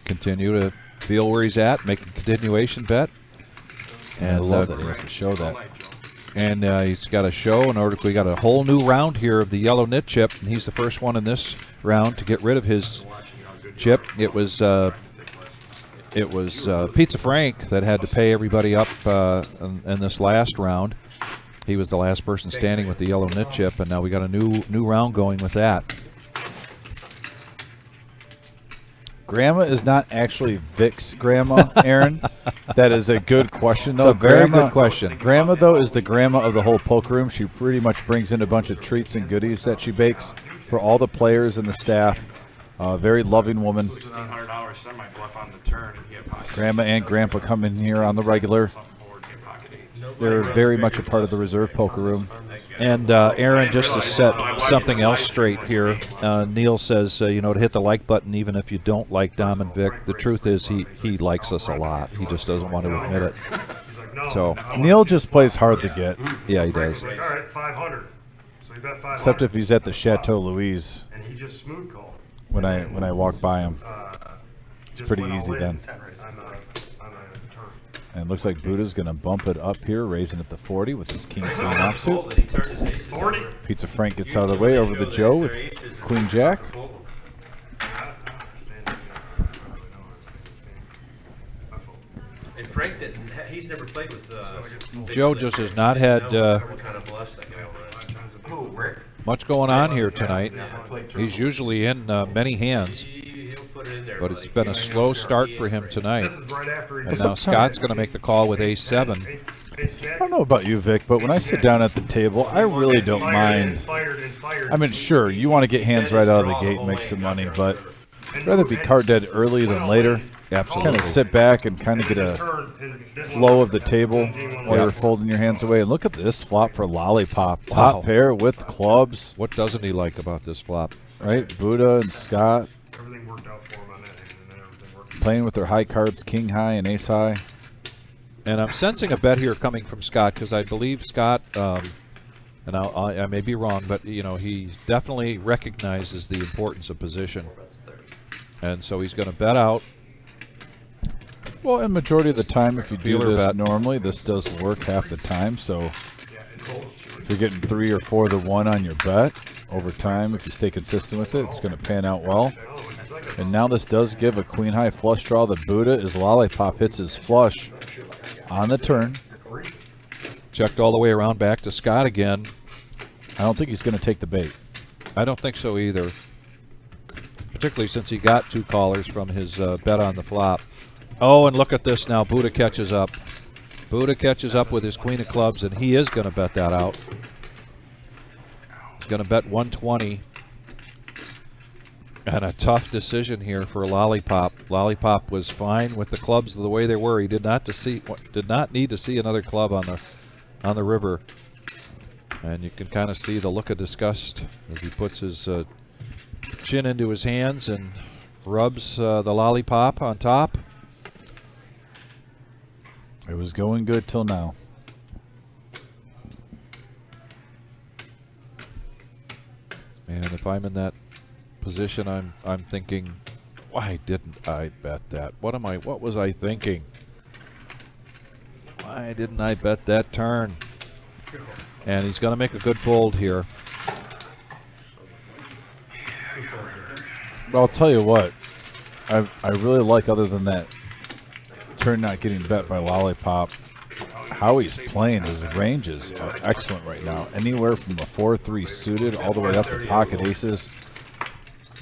continue to feel where he's at, make a continuation bet. And I love that he has to show that. And he's got a show in order. We got a whole new round here of the yellow knit chip, and he's the first one in this round to get rid of his chip. It was Pizza Frank that had to pay everybody up in this last round. He was the last person standing with the yellow knit chip, and now we got a new round going with that. Grandma is not actually Vic's grandma, Aaron. That is a good question, though. It's a very good question. Grandma, though, is the grandma of the whole poker room. She pretty much brings in a bunch of treats and goodies that she bakes for all the players and the staff. Very loving woman. $1,600 semi-bluff on the turn and get pocket. Grandma and Grandpa come in here on the regular. They're very much a part of the reserve poker room. And Aaron, just to set something else straight here, Neil says, to hit the like button even if you don't like Dom and Vic. The truth is he likes us a lot. He just doesn't want to admit it. So Neil just plays hard to get. Yeah, he does. All right, 500. So you bet 500. Except if he's at the Chateau Louise And he just smooth called. when I walk by him. It's pretty went all easy in then. On a turn. And it looks like Buddha's going to bump it up here, raising at the 40 with his king queen offsuit. 40. Pizza Frank gets out of the way over the Joe with Queen Jack. And Frank didn't. He's never played with. Joe just has not had Kind of blessed that guy already. much going on here tonight. He's usually in many hands, He'll put it in there. but it's been a slow start for him tonight. This is right after he And now Scott's going to make the call with ace-7. I don't know about you, Vic, but when I sit down at the table, I really don't mind. I mean, sure, you want to get hands right out of the gate and make some money, but I'd rather be card dead early than later. Absolutely. Kind of sit back and kind of get a flow of the table while you're folding your hands away. And look at this flop for Lollipop. Top Wow. pair with clubs, What doesn't he like about this flop? right? Buddha and Scott Everything worked out for him on that hand, and then everything worked. playing with their high cards, king high and ace high. And I'm sensing a bet here coming from Scott because I believe Scott, and I may be wrong, but he definitely recognizes the importance of position, and so he's going to bet out. Well, and majority of the time, if you do Feeler this bet. normally, this does work half the time. So if you're getting 3 or 4 to 1 on your bet over time, if you stay consistent with it, it's going to pan out well. And now this does give a queen high flush draw. The Buddha as Lollipop hits his flush on the turn. Checked all the way around back to Scott again. I don't think he's going to take the bait. I don't think so either, particularly since he got 2 callers from his bet on the flop. Oh, and look at this now. Buddha catches up. Buddha catches up with his queen of clubs, and he is going to bet that out. He's going to bet 120. And a tough decision here for Lollipop. Lollipop was fine with the clubs the way they were. He did not need to see another club on the river. And you can kind of see the look of disgust as he puts his chin into his hands and rubs the Lollipop on top. It was going good till now. And if I'm in that position, I'm thinking, why didn't I bet that? What was I thinking? Why didn't I bet that turn? And he's going to make a good fold here. But I'll tell you what, I really like, other than that turn not getting bet by Lollipop, how he's playing. His ranges are excellent right now. Anywhere from a 4-3 suited all the way up to pocket aces.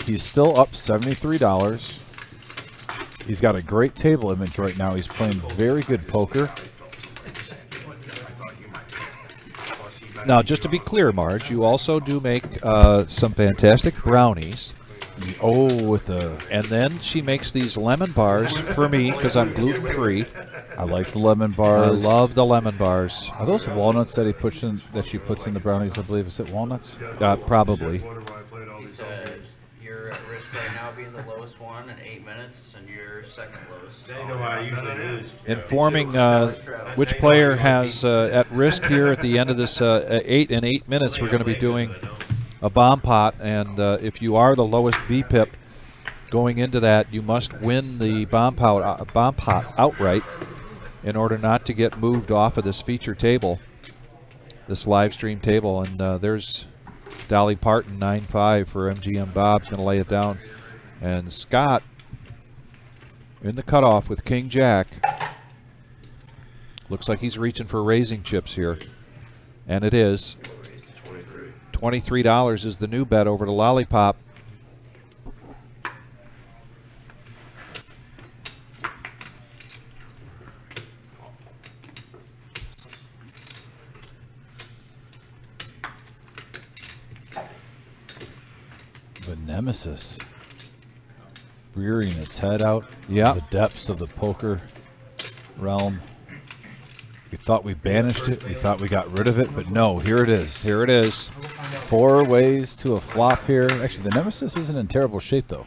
He's still up $73. He's got a great table image right now. He's playing very good poker. Now, just to be clear, Marge, you also do make some fantastic brownies. Oh, with the... And then she makes these lemon bars for me because I'm gluten-free. I like the lemon bars. I love the lemon bars. Are those walnuts that she puts in the brownies? I believe. Is it walnuts? Probably. He said you're at risk right now being the lowest one in 8 minutes, and you're second lowest. You know what I usually lose. Informing which player has at risk here at the end of this 8 minutes, we're going to be doing a bomb pot, and if you are the lowest VPIP going into that, you must win the bomb pot outright in order not to get moved off of this feature table. this live stream table. And there's Dolly Parton, 9-5 for MGM. Bob's going to lay it down. And Scott in the cutoff with King Jack. Looks like he's reaching for raising chips here. And it is. $23 is the new bet over to Lollipop. The Nemesis rearing its head out. Yeah. The depths of the poker realm. We thought we banished it. We thought we got rid of it, but no, here it is. Here it is. 4 ways to a flop here. Actually, the Nemesis isn't in terrible shape, though,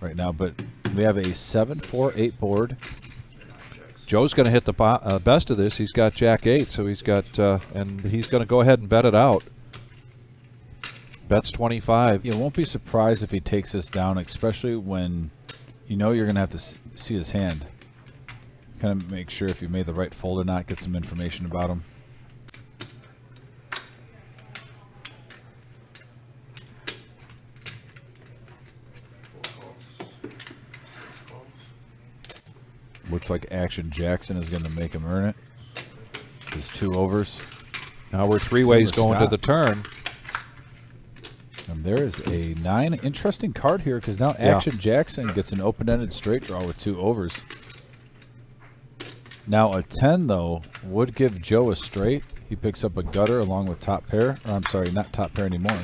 right now, but we have a 7-4-8 board. Joe's going to hit the best of this. He's got Jack 8, so he's got, and he's going to go ahead and bet it out. Bets 25. You won't be surprised if he takes this down, especially when you know you're going to have to see his hand. Kind of make sure if you made the right fold or not, get some information about him. Looks like Action Jackson is going to make him earn it. His 2 overs. Now we're 3 ways going to the turn. And there is a 9. Interesting card here because now Action Jackson gets an open-ended straight draw with 2 overs. Now a 10, though, would give Joe a straight. He picks up a gutter along with top pair. Or I'm sorry, not top pair anymore,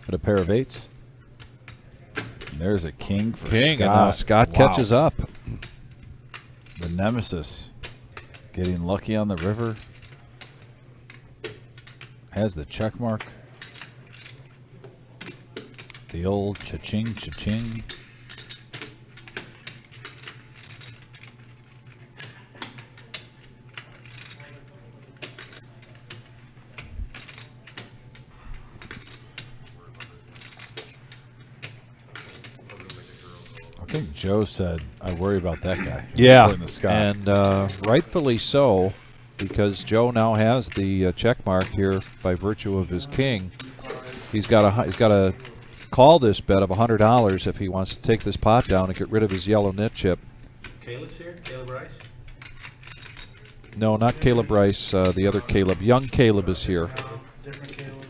but a pair of 8s. And there's a king for Scott. And now Scott catches up. The Nemesis getting lucky on the river. Has the check mark. The old cha-ching, cha-ching. I think Joe said, I worry about that guy. Yeah, The Scott. and rightfully so, because Joe now has the check mark here by virtue of his king. He's got to call this bet of $100 if he wants to take this pot down and get rid of his yellow nit chip. Caleb's here? Caleb Rice? No, not Caleb Rice, the other Caleb. Young Caleb is here. Different Caleb.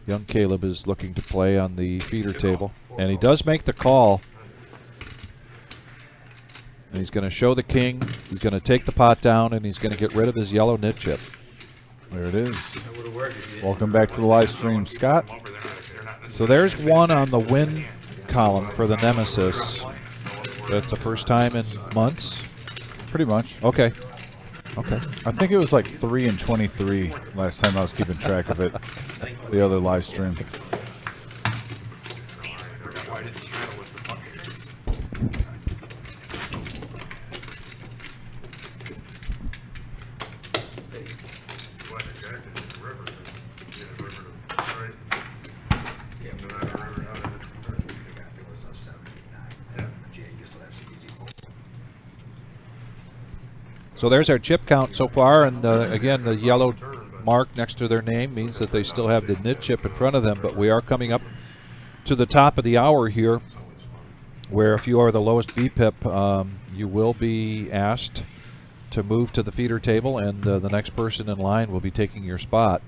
Young Caleb is looking to play on the feeder table. And he does make the call. And he's going to show the king. He's going to take the pot down, and he's going to get rid of his yellow nit chip. There it is. That would have worked if you Welcome back to the live stream, Scott. So there's 1 on the win column for the Nemesis. That's the first time in months. Pretty much. Okay. Okay. I think it was like 3 and 23 last time I was keeping track of it. The other live stream. So there's our chip count so far, and again, the yellow mark next to their name means that they still have the nit chip in front of them, but we are coming up to the top of the hour here, where if you are the lowest VPIP, you will be asked to move to the feeder table, and the next person in line will be taking your spot.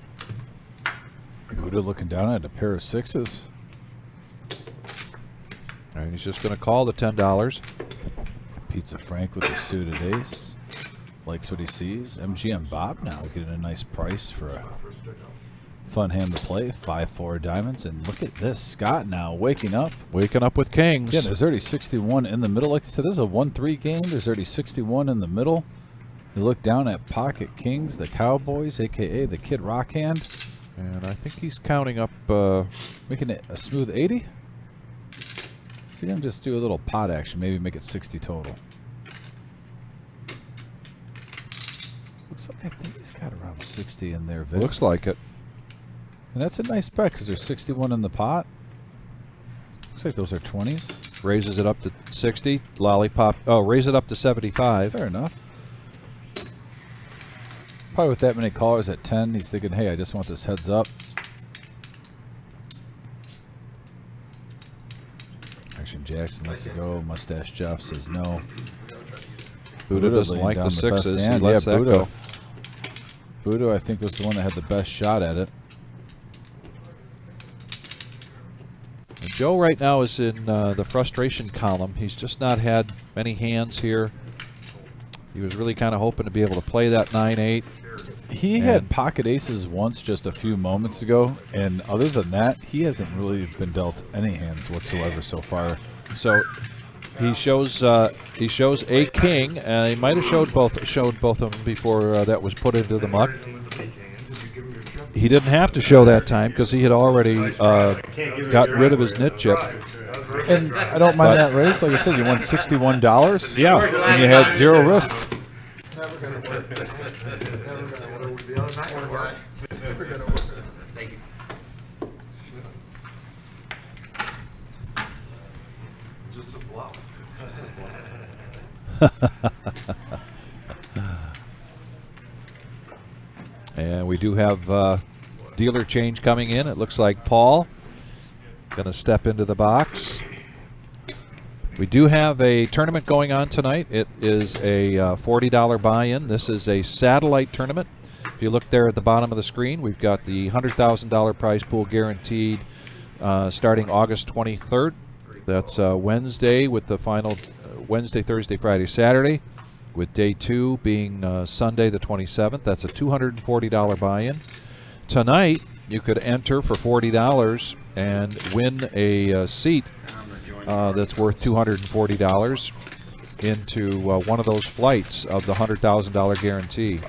Buddha looking down at a pair of 6s. And he's just going to call the $10. Pizza Frank with the suited ace. Likes what he sees. MGM Bob now getting a nice price for a fun hand to play. 5-4 diamonds. And look at this. Scott now waking up. Waking up with kings. Yeah, there's already 61 in the middle. Like I said, this is a 1-3 game. There's already 61 in the middle. You look down at Pocket Kings, the Cowboys, a.k.a. the Kid Rock Hand. And I think he's counting up... making it a smooth 80. So you're going to just do a little pot action. Maybe make it 60 total. Looks like I think he's got around 60 in there, Vic. looks like it. And that's a nice bet because there's 61 in the pot. Looks like those are 20s. Raises it up to 60. Lollipop. Oh, raise it up to 75. Fair enough. Probably with that many callers at 10, he's thinking, hey, I just want this heads up. Action Jackson lets it go. Mustache Jeff says no. Buddha doesn't like the sixes. He lets that go. Buddha, I think, was the one that had the best shot at it. Joe right now is in the frustration column. He's just not had many hands here. He was really kind of hoping to be able to play that 9-8. He had pocket aces once just a few moments ago, and other than that, he hasn't really been dealt any hands whatsoever so far. So he shows a king. He might have showed both of them before that was put into the muck. He didn't have to show that time because he had already got rid of his nit chip. And I don't mind that race. Like I said, you won $61. Yeah. And you had 0 risk. Thank you. And we do have dealer change coming in. It looks like Paul going to step into the box. We do have a tournament going on tonight. It is a $40 buy-in. This is a satellite tournament. If you look there at the bottom of the screen, we've got the $100,000 prize pool guaranteed starting August 23rd. That's Wednesday with the final Wednesday, Thursday, Friday, Saturday, with day 2 being Sunday the 27th. That's a $240 buy-in. Tonight, you could enter for $40 and win a seat that's worth $240 into one of those flights of the $100,000 guarantee.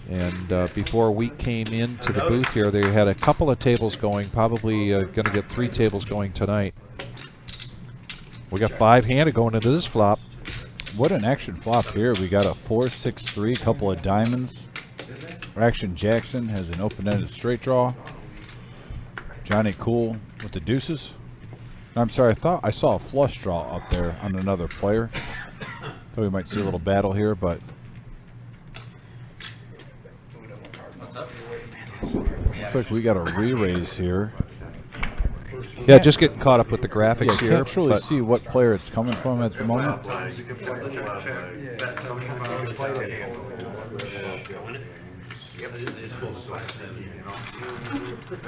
And before we came into the booth here, they had a couple of tables going, probably going to get 3 tables going tonight. We got 5-handed going into this flop. What an action flop here. We got a 4-6-3, couple of diamonds. Action Jackson has an open-ended straight draw. Johnny Cool with the deuces. I'm sorry, I thought I saw a flush draw up there on another player. Thought we might see a little battle here, but looks like we got a re-raise here. Yeah, just getting caught up with the graphics Yeah, here. can't truly see what player it's coming from at the moment. I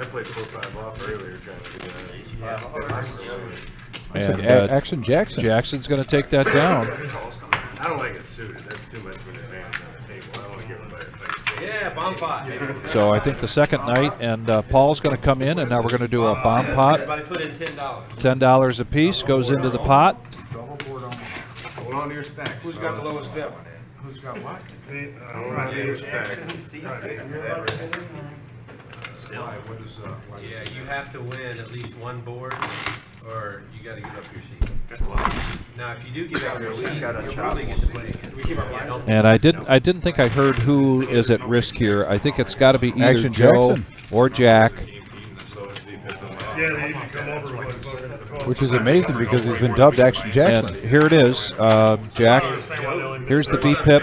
played 4-5 off earlier trying to do And Action Jackson. Jackson's going to take that down. I don't like it suited. That's too much for an advantage on the table. I don't want to give him a Yeah, bomb pot. So I think the second night, and Paul's going to come in, and now we're going to do a bomb pot. Everybody put in $10. $10 a piece goes into the pot. Hold on to your stacks. Who's got the lowest bet? Who's got what? Hold on to your stacks. Yeah, you have to win at least one board, or you got to give up your seat. Now, if you do give up your seat, you'll probably get to play again. And I didn't think I heard who is at risk here. I think it's got to be either Action Joe Jackson. or Jack. Yeah, they usually come over with Which is amazing because he's been dubbed Action And Jackson. here it is, Jack. Here's the V-Pip,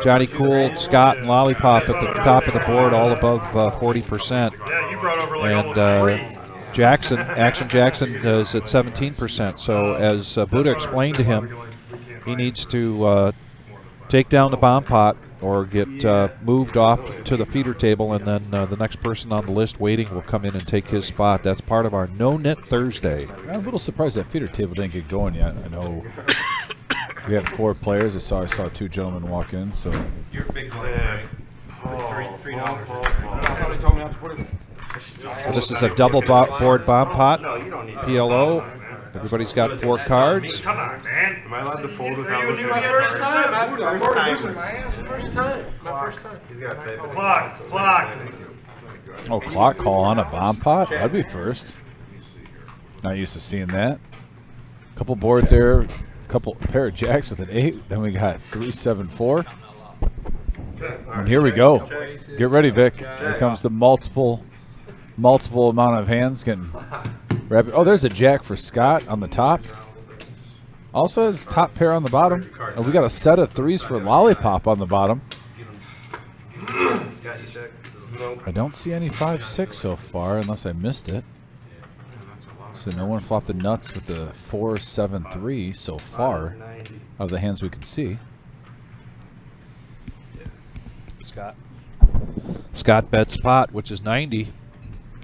Johnny Cool, Scott, and Lollipop at the top of the board, all above 40%. Yeah, you brought over like almost 3. Jackson, Action Jackson is at 17%. So as Buddha explained to him, he needs to take down the bomb pot or get moved off to the feeder table, and then the next person on the list waiting will come in and take his spot. That's part of our No-Nit Thursday. I'm a little surprised that feeder table didn't get going yet. I know we had 4 players. I saw 2 gentlemen walk in. So You're a big blind, right? $3. Somebody told me not to put it. This is a double board bomb pot, PLO. Everybody's got 4 cards. Come on, man. Am I allowed to fold without You looking my at first the time. First time. He's got to type it. Clock. oh, clock call on a bomb pot? That'd be first. Not used to seeing that. Couple boards there. Pair of jacks with an 8. Then we got 3, 7, 4. And here we go. Get ready, Vic. Here comes the multiple amount of hands getting rapid. Oh, there's a jack for Scott on the top. Also has top pair on the bottom. And we got a set of 3s for Lollipop on the bottom. Scott, you check? I don't see any 5-6 so far, unless I missed it. So no one flopped the nuts with the 4-7-3 so far, of the hands we can see. Scott bets pot, which is 90.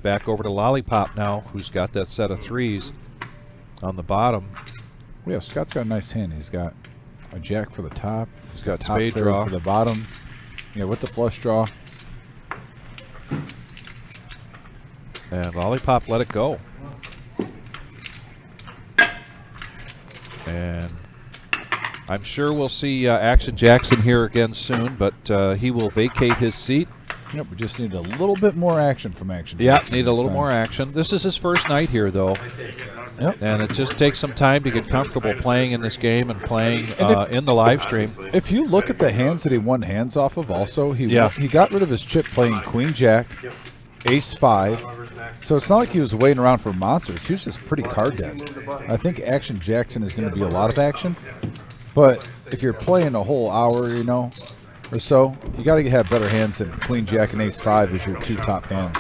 Back over to Lollipop now, who's got that set of threes on the bottom. Well, yeah, Scott's got a nice hand. He's got a jack for the top. He's got top spade third draw for the bottom. Yeah, with the flush draw. And Lollipop let it go. And I'm sure we'll see Action Jackson here again soon, but he will vacate his seat. Yep, we just need a little bit more action from Action. Yeah, Jackson need a this little time. more action. This is his first night here, though. Yep. And it just takes some time to get comfortable playing in this game and playing And in the live stream. If you look at the hands that he won hands off of also, he Yeah. he got rid of his chip playing Queen Jack, Ace 5. So it's not like he was waiting around for monsters. He was just pretty card dead. I think Action Jackson is going to be a lot of action. But if you're playing a whole hour, you know, or so, you got to have better hands than Queen Jack and Ace 5 as your two top hands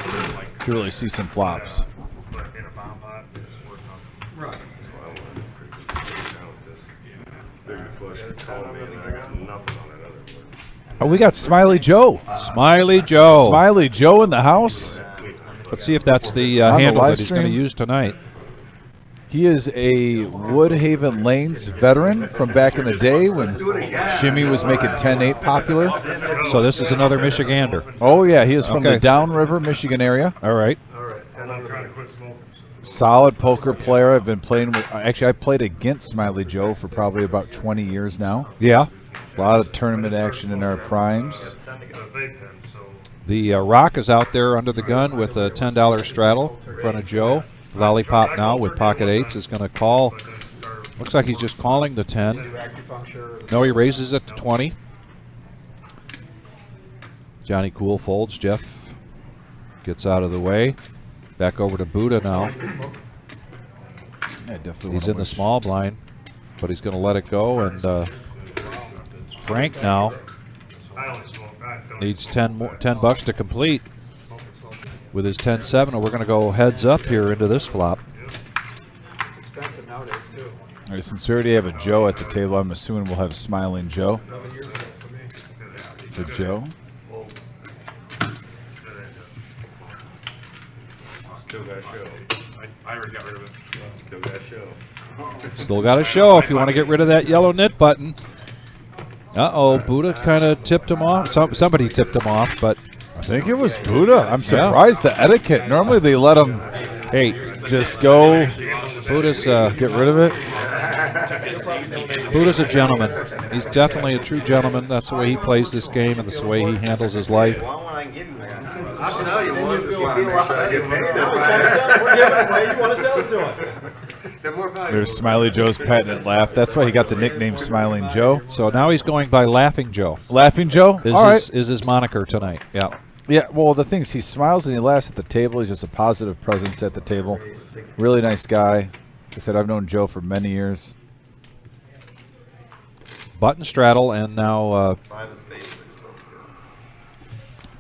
to really see some flops. But in a bomb pot, it's worth nothing. Oh, we got Smiley Joe. Smiley Joe. Smiley Joe in the house. Let's see if that's the On the handle live that he's going to stream. use tonight. He is a Woodhaven Lanes veteran from back in the day when Shimmy was making 10-8 popular. So this is another Michigander. Oh, yeah, he is from Okay. the Downriver, Michigan area. All right. I'm trying to quit smoking. Solid poker player. I've been playing with, actually, I played against Smiley Joe for probably about 20 years now. Yeah. A lot of tournament action in our primes. The vape pen, so The Rock is out there under the gun with a $10 straddle in front of Joe. Lollipop now with pocket eights is going to call. Looks like he's just calling the 10. No, he raises it to 20. Johnny Cool folds. Jeff gets out of the way. Back over to Buddha now. I definitely He's wanna in the wish- small blind, but he's going to let it go. And Frank now I only smoke. I don't needs 10 bucks to complete with his 10-7. And we're going to go heads up here into this flop. Expensive nowadays, too. All right, since we already have a Joe at the table, I'm assuming we'll have Smiling Joe 11 years ago for me. for Joe. Still got a show. I already got rid of it. Still got a show. Still got a show if you want to get rid of that yellow knit button. Uh-oh, Buddha kind of tipped him off. Somebody tipped him off, but I think it was Buddha. I'm surprised the etiquette. Normally they let him hey, just go, Buddha's get rid of it. Buddha's a gentleman. He's definitely a true gentleman. That's the way he plays this game, and that's the way he handles his life. I'll sell you one. Just want to make sure I get paid. We're giving it away. You want to sell it to him. They're more valuable. There's Smiley Joe's patented laugh. That's why he got the nickname Smiling Joe. So now he's going by Laughing Joe. Laughing Joe? All right. Is his moniker tonight. Yeah. Yeah, well, the thing is, he smiles and he laughs at the table. He's just a positive presence at the table. Really nice guy. Like I said, I've known Joe for many years. Button straddle, and now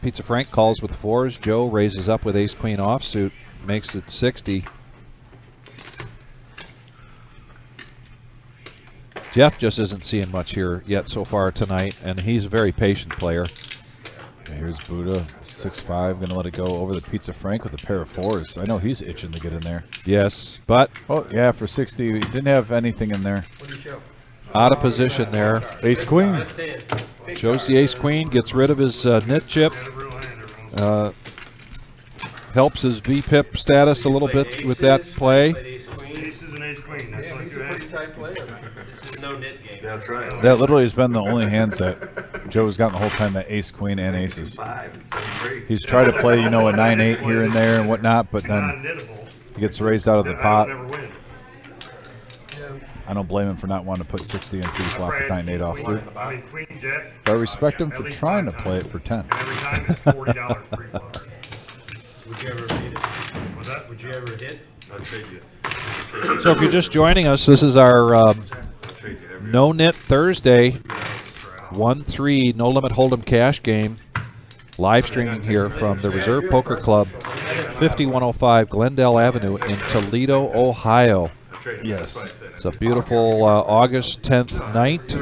Pizza Frank calls with fours. Joe raises up with ace-queen offsuit, makes it 60. Jeff just isn't seeing much here yet so far tonight, and he's a very patient player. Okay, here's Buddha, 6'5", going to let it go over the Pizza Frank with a pair of fours. I know he's itching to get in there. Yes, but Oh, yeah, for 60, he didn't have anything in there. out of position there. Ace-Queen. Shows the ace-queen, gets rid of his nit chip. Helps his VPIP status a little bit with that play. Ace is an ace queen. That's like you have. This is no nit game. That's right. That literally has been the only hands that Joe's gotten the whole time, that ace-queen and aces. He's tried to play, you know, a 9-8 here and there and whatnot, but then Non-knittable. he gets raised out of the Then I pot. would never win. I don't blame him for not wanting to put 60 in pre-flop with 9-8 offsuit. I mean, queen jack. But I respect him for trying to play it for 10. And every time it's $40 free flop. Would you ever hit it? Was that? Would you ever hit? I'll trade you. So if you're just joining us, this is our I'll trade you every No-Nit Thursday 1-3 no limit hold'em cash game. live streaming here from the Reserve Poker Club, 5105 Glendale Avenue in Toledo, Ohio. Yes. It's a beautiful August 10th night.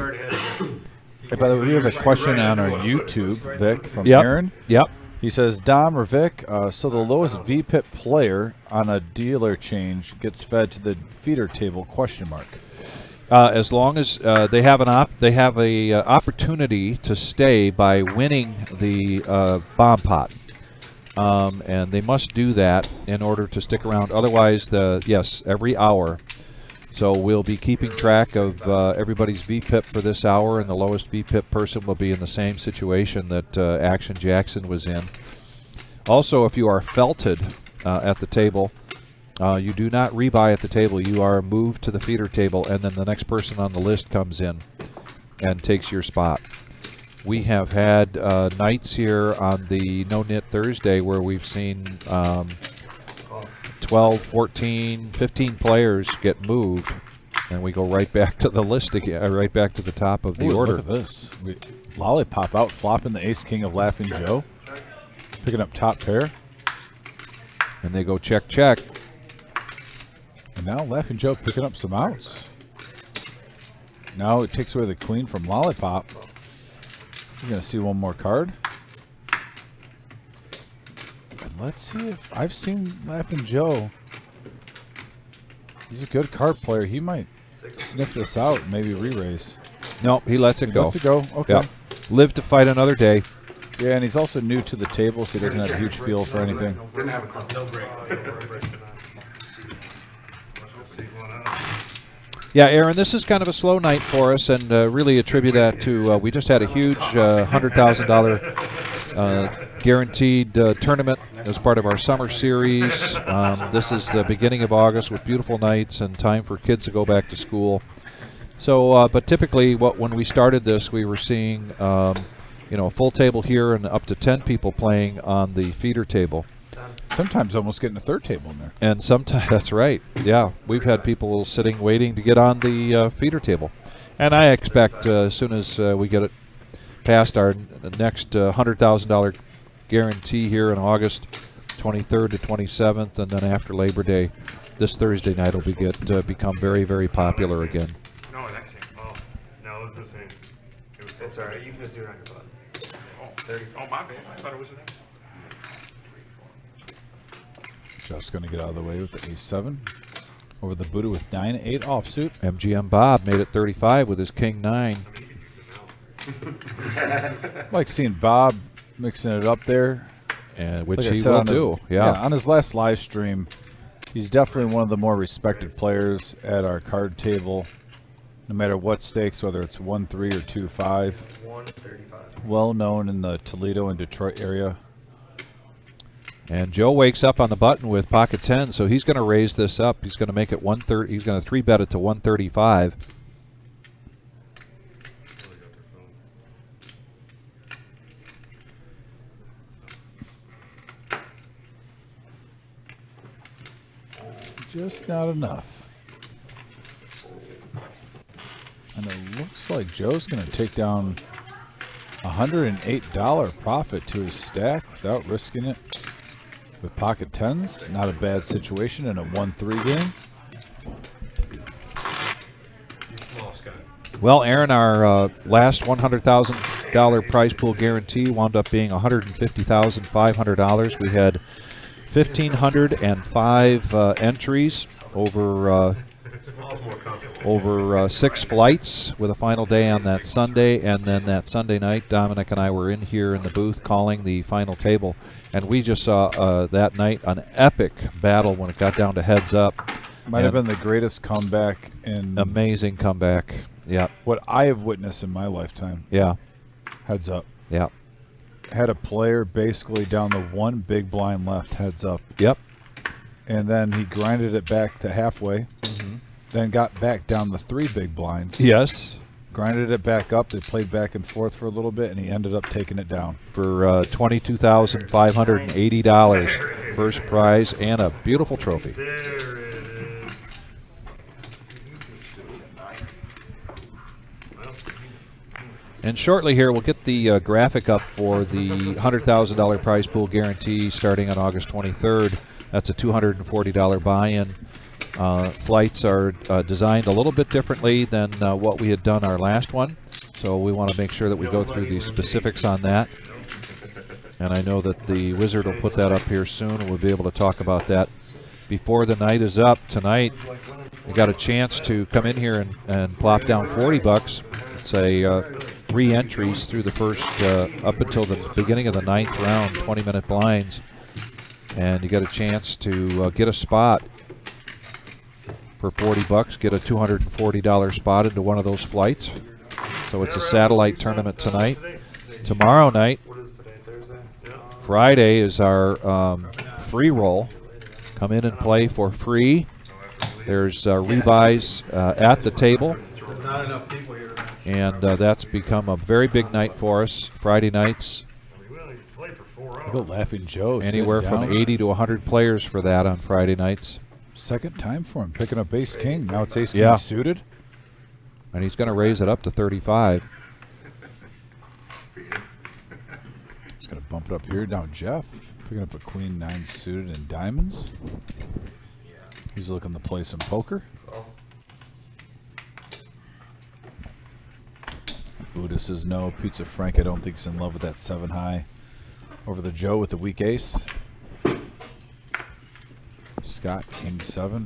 Hey, by the way, we have a question on our YouTube, Vic, from Yep. Aaron. Yep. He says, Dom or Vic, so the lowest VPIP player on a dealer change gets fed to the feeder table, question mark. As long as they have a opportunity to stay by winning the bomb pot, and they must do that in order to stick around. Otherwise, yes, every hour. So we'll be keeping track of everybody's VPIP for this hour, and the lowest VPIP person will be in the same situation that Action Jackson was in. Also, if you are felted at the table, you do not rebuy at the table. You are moved to the feeder table, and then the next person on the list comes in and takes your spot. We have had nights here on the No-Nit Thursday where we've seen 12, 14, 15 players get moved, and we go right back to the list again, right back to the top of the Ooh, order. Look at this. Lollipop out, flopping the ace-king of Laughing Joe, picking up top pair. And they go check, check. And now Laughing Joe picking up some outs. Now it takes away the queen from Lollipop. You're going to see one more card. And let's see if I've seen Laughing Joe. He's a good card player. He might sniff this out and maybe re-raise. No, he lets it go. Lets it go. Okay. Yep. Live to fight another day. Yeah, and he's also new to the table, so he doesn't have a huge feel for anything. Didn't have a club. No breaks. Yeah, Aaron, this is kind of a slow night for us, and really attribute that to we just had a huge $100,000 guaranteed tournament as part of our summer series. This is the beginning of August with beautiful nights and time for kids to go back to school. So, but typically, when we started this, we were seeing a full table here and up to 10 people playing on the feeder table. Sometimes almost getting a third table in there. And sometimes, that's right, yeah. We've had people sitting waiting to get on the feeder table. And I expect as soon as we get it past our next $100,000 guarantee here in August 23rd to 27th, and then after Labor Day, this Thursday night will become very, very popular again. No, that's it. Oh, no, it's the same. It's alright, you can just do it on your butt. Oh, 30. Oh, my bad. I thought it was an X. Just going to get out of the way with the ace-7. Over the Buddha with 9-8 offsuit. MGM Bob made it 35 with his king-9. I like seeing Bob mixing it up there. And which Like I he said, will on his- do, yeah. On his last live stream, he's definitely one of the more respected players at our card table, no matter what stakes, whether it's 1-3 or 2-5. 135. Well known in the Toledo and Detroit area. And Joe wakes up on the button with pocket 10, so he's going to raise this up. He's going to make it 130. He's going to 3-bet it to 135. Just not enough. And it looks like Joe's going to take down $108 profit to his stack without risking it. With pocket 10s, not a bad situation in a 1-3 game. Well, Aaron, our last $100,000 prize pool guarantee wound up being $150,500. We had 1,505 entries over 6 flights with a final day on that Sunday, and then that Sunday night, Dominic and I were in here in the booth calling the final table, and we just saw that night an epic battle when it got down to heads up. Might have been the greatest comeback in Amazing comeback. Yeah. what I have witnessed in my lifetime. Yeah. Heads up. Yeah. Had a player basically down the one big blind left, heads up. Yep. And then he grinded it back to halfway. Then got back down the 3 big blinds. Yes. Grinded it back up. They played back and forth for a little bit, and he ended up taking it down. For $22,580. First prize and a beautiful trophy. There it is. And shortly here, we'll get the graphic up for the $100,000 prize pool guarantee starting on August 23rd. That's a $240 buy-in. Flights are designed a little bit differently than what we had done our last one, so we want to make sure that we go through the specifics on that. And I know that the Wizard will put that up here soon, and we'll be able to talk about that before the night is up. Tonight, you got a chance to come in here and plop down $40. It's a re-entries through the first up until the beginning of the 9th round, 20-minute blinds, and you get a chance to get a spot for $40. Get a $240 spot into one of those flights. So it's a satellite tournament tonight. Tomorrow night, What is today, Thursday? Friday, is our free roll. Come in and play for free. There's rebuys at the table. There's not enough people here. And that's become a very big night for us. Friday nights, We only played for 4 hours. Look at Laughing Joe. anywhere sitting from down. 80 to 100 players for that on Friday nights. Second time for him, picking up ace king. Now it's ace Yeah. king suited. And he's going to raise it up to 35. He's going to bump it up here. Now Jeff picking up a queen 9 suited in diamonds. He's looking to play some poker. Buddha says no. Pizza Frank, I don't think he's in love with that 7 high. Over the Joe with the weak ace. Scott, king 7.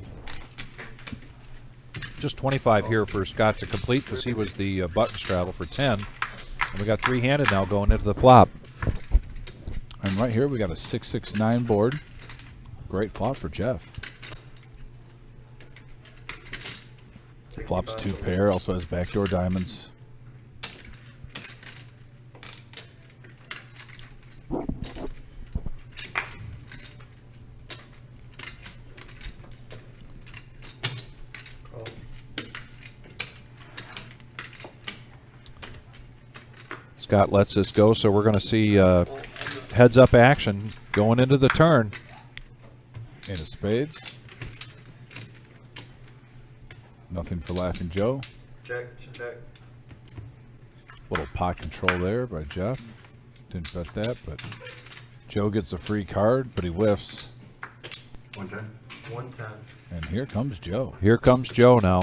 Just 25 here for Scott to complete because he was the button straddle for 10. And we got 3-handed now going into the flop. And right here we got a 6-6-9 board. Great flop for Jeff. Flops 2 pair, also has backdoor diamonds. Scott lets this go, so we're going to see heads-up action going into the turn. Eight of spades. Nothing for Laughing Joe. Check, check. Little pot control there by Jeff. Didn't bet that, but Joe gets a free card, but he whiffs. 110. And here comes Joe. Here comes Joe now.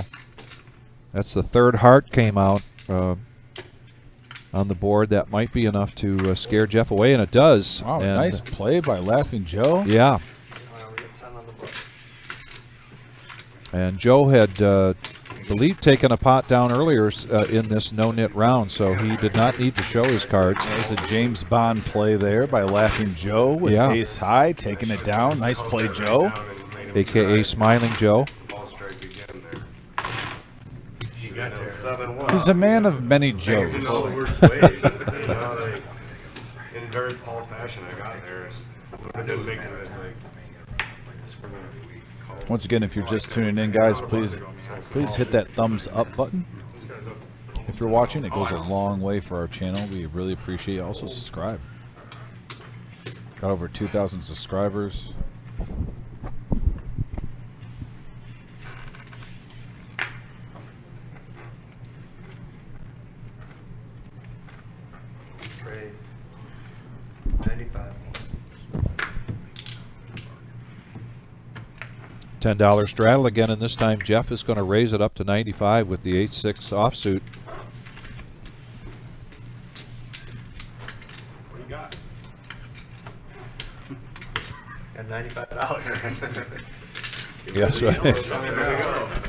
That's the third heart came out on the board. That might be enough to scare Jeff away, and it does. Wow, And, nice play by Laughing Joe. Yeah. And Joe had, believe, taken a pot down earlier in this no-nit round, so he did not need to show his cards. There's a James Bond play there by Laughing Joe with Yeah. ace high, taking it down. Nice play, Joe. A.k.a. Smiling Joe. Ball strike again there. He got there. 7-1. He's a man of many You know Joes. the worst ways. You know, like, in very Paul fashion, I got there. I didn't make it as like. Once again, if you're just tuning in, guys, please hit that thumbs up button. If you're watching, it goes a long way for our channel. We really appreciate it. Also, subscribe. Got over 2,000 subscribers. Raise. 95. $10 straddle again, and this time Jeff is going to raise it up to 95 with the 8-6 offsuit. What do you got? Got $95. Yes, right.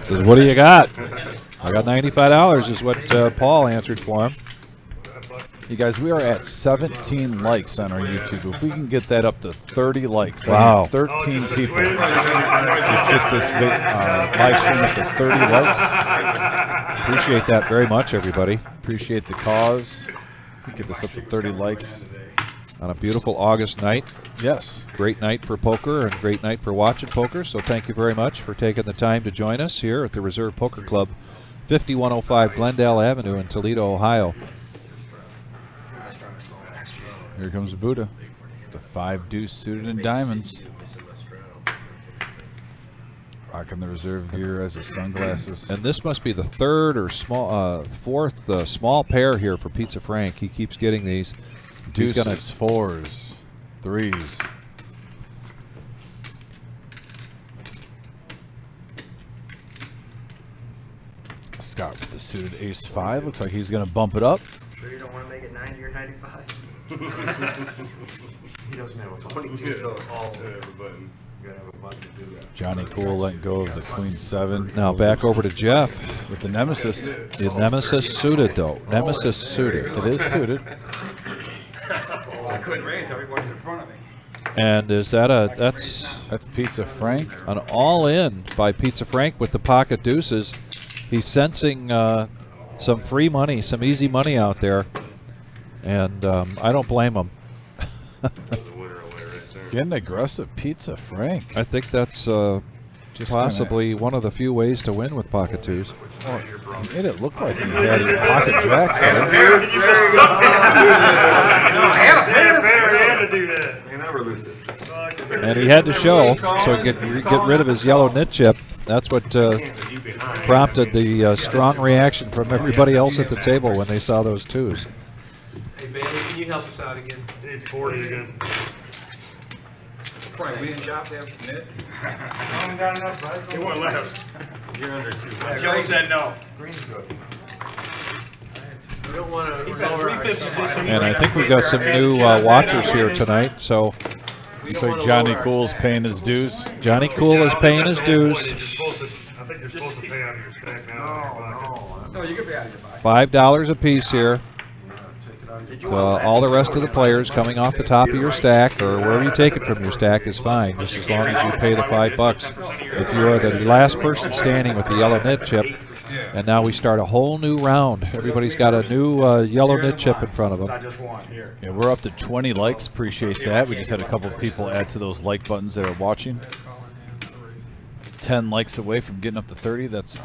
Says, what do you got? I got $95 is what Paul answered for him. You guys, we are at 17 likes on our YouTube. If we can get that up to 30 likes, Wow. 13 people. Just get this live stream up to 30 likes. Appreciate that very much, everybody. Appreciate the cause. Get this up to 30 likes. On a beautiful August night. Yes. Great night for poker and great night for watching poker. So thank you very much for taking the time to join us here at the Reserve Poker Club, 5105 Glendale Avenue in Toledo, Ohio. Here comes the Buddha. The 5 deuce suited in diamonds. Rocking the reserve gear as his sunglasses. And this must be the third or fourth small pair here for Pizza Frank. He keeps getting these. Deuces, fours, threes. Scott with the suited ace-5. Looks like he's going to bump it up. Sure you don't want to make it 90 or 95? He doesn't have a 22, so it's all. You gotta have a button to do that. Johnny Cool letting go of the Queen-7. Now back over to Jeff. With the Nemesis. The Nemesis suited, though. Nemesis suited. It is suited. I couldn't raise. Everybody's in front of me. And is that that's Pizza Frank. An all-in by Pizza Frank with the pocket deuces. He's sensing some free money, some easy money out there, and I don't blame him. Getting aggressive, Pizza Frank. I think that's Just possibly one of the few ways to win with pocket twos. He made it look like he had pocket jacks there. There you go. I had to do that. You never lose this. And he had to show, so he could get rid of his yellow nit chip. That's what prompted the strong reaction from everybody else at the table when they saw those twos. Hey, Bailey, can you help us out again? It's 40 again. Frank, we didn't chop that net. He won't let us. You're under 2. Joe said no. Green's good. We don't want to. And I think we got some new watchers here tonight. So So Johnny Cool's paying his dues. Johnny Cool is paying his dues. I think you're supposed to pay out of your stack now. No, you can pay out of your pocket. $5 a piece here. All the rest of the players coming off the top of your stack or wherever you take it from your stack is fine, just as long as you pay the $5. If you are the last person standing with the yellow nit chip, and now we start a whole new round. Everybody's got a new yellow nit chip in front of them. I just won here. Yeah, we're up to 20 likes. Appreciate that. We just had a couple of people add to those like buttons that are watching. 10 likes away from getting up to 30. That's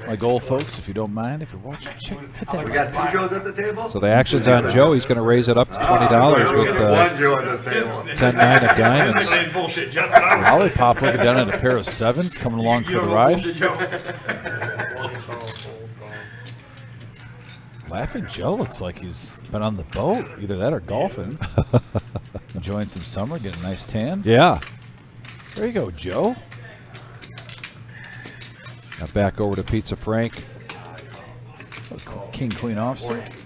my goal, folks. If you don't mind, if you're watching, hit that. We got 2 Joes at the table? So the action's on Joe. He's going to raise it up to $20 with 1 Joe at this table. 10-9 of diamonds. Saying bullshit, Jeff. Lollipop looking down at a pair of 7s coming along for the ride. Laughing Joe looks like he's been on the boat. Either that or golfing. Enjoying some summer, getting a nice tan. Yeah. There you go, Joe. Now back over to Pizza Frank. King Queen offsuit.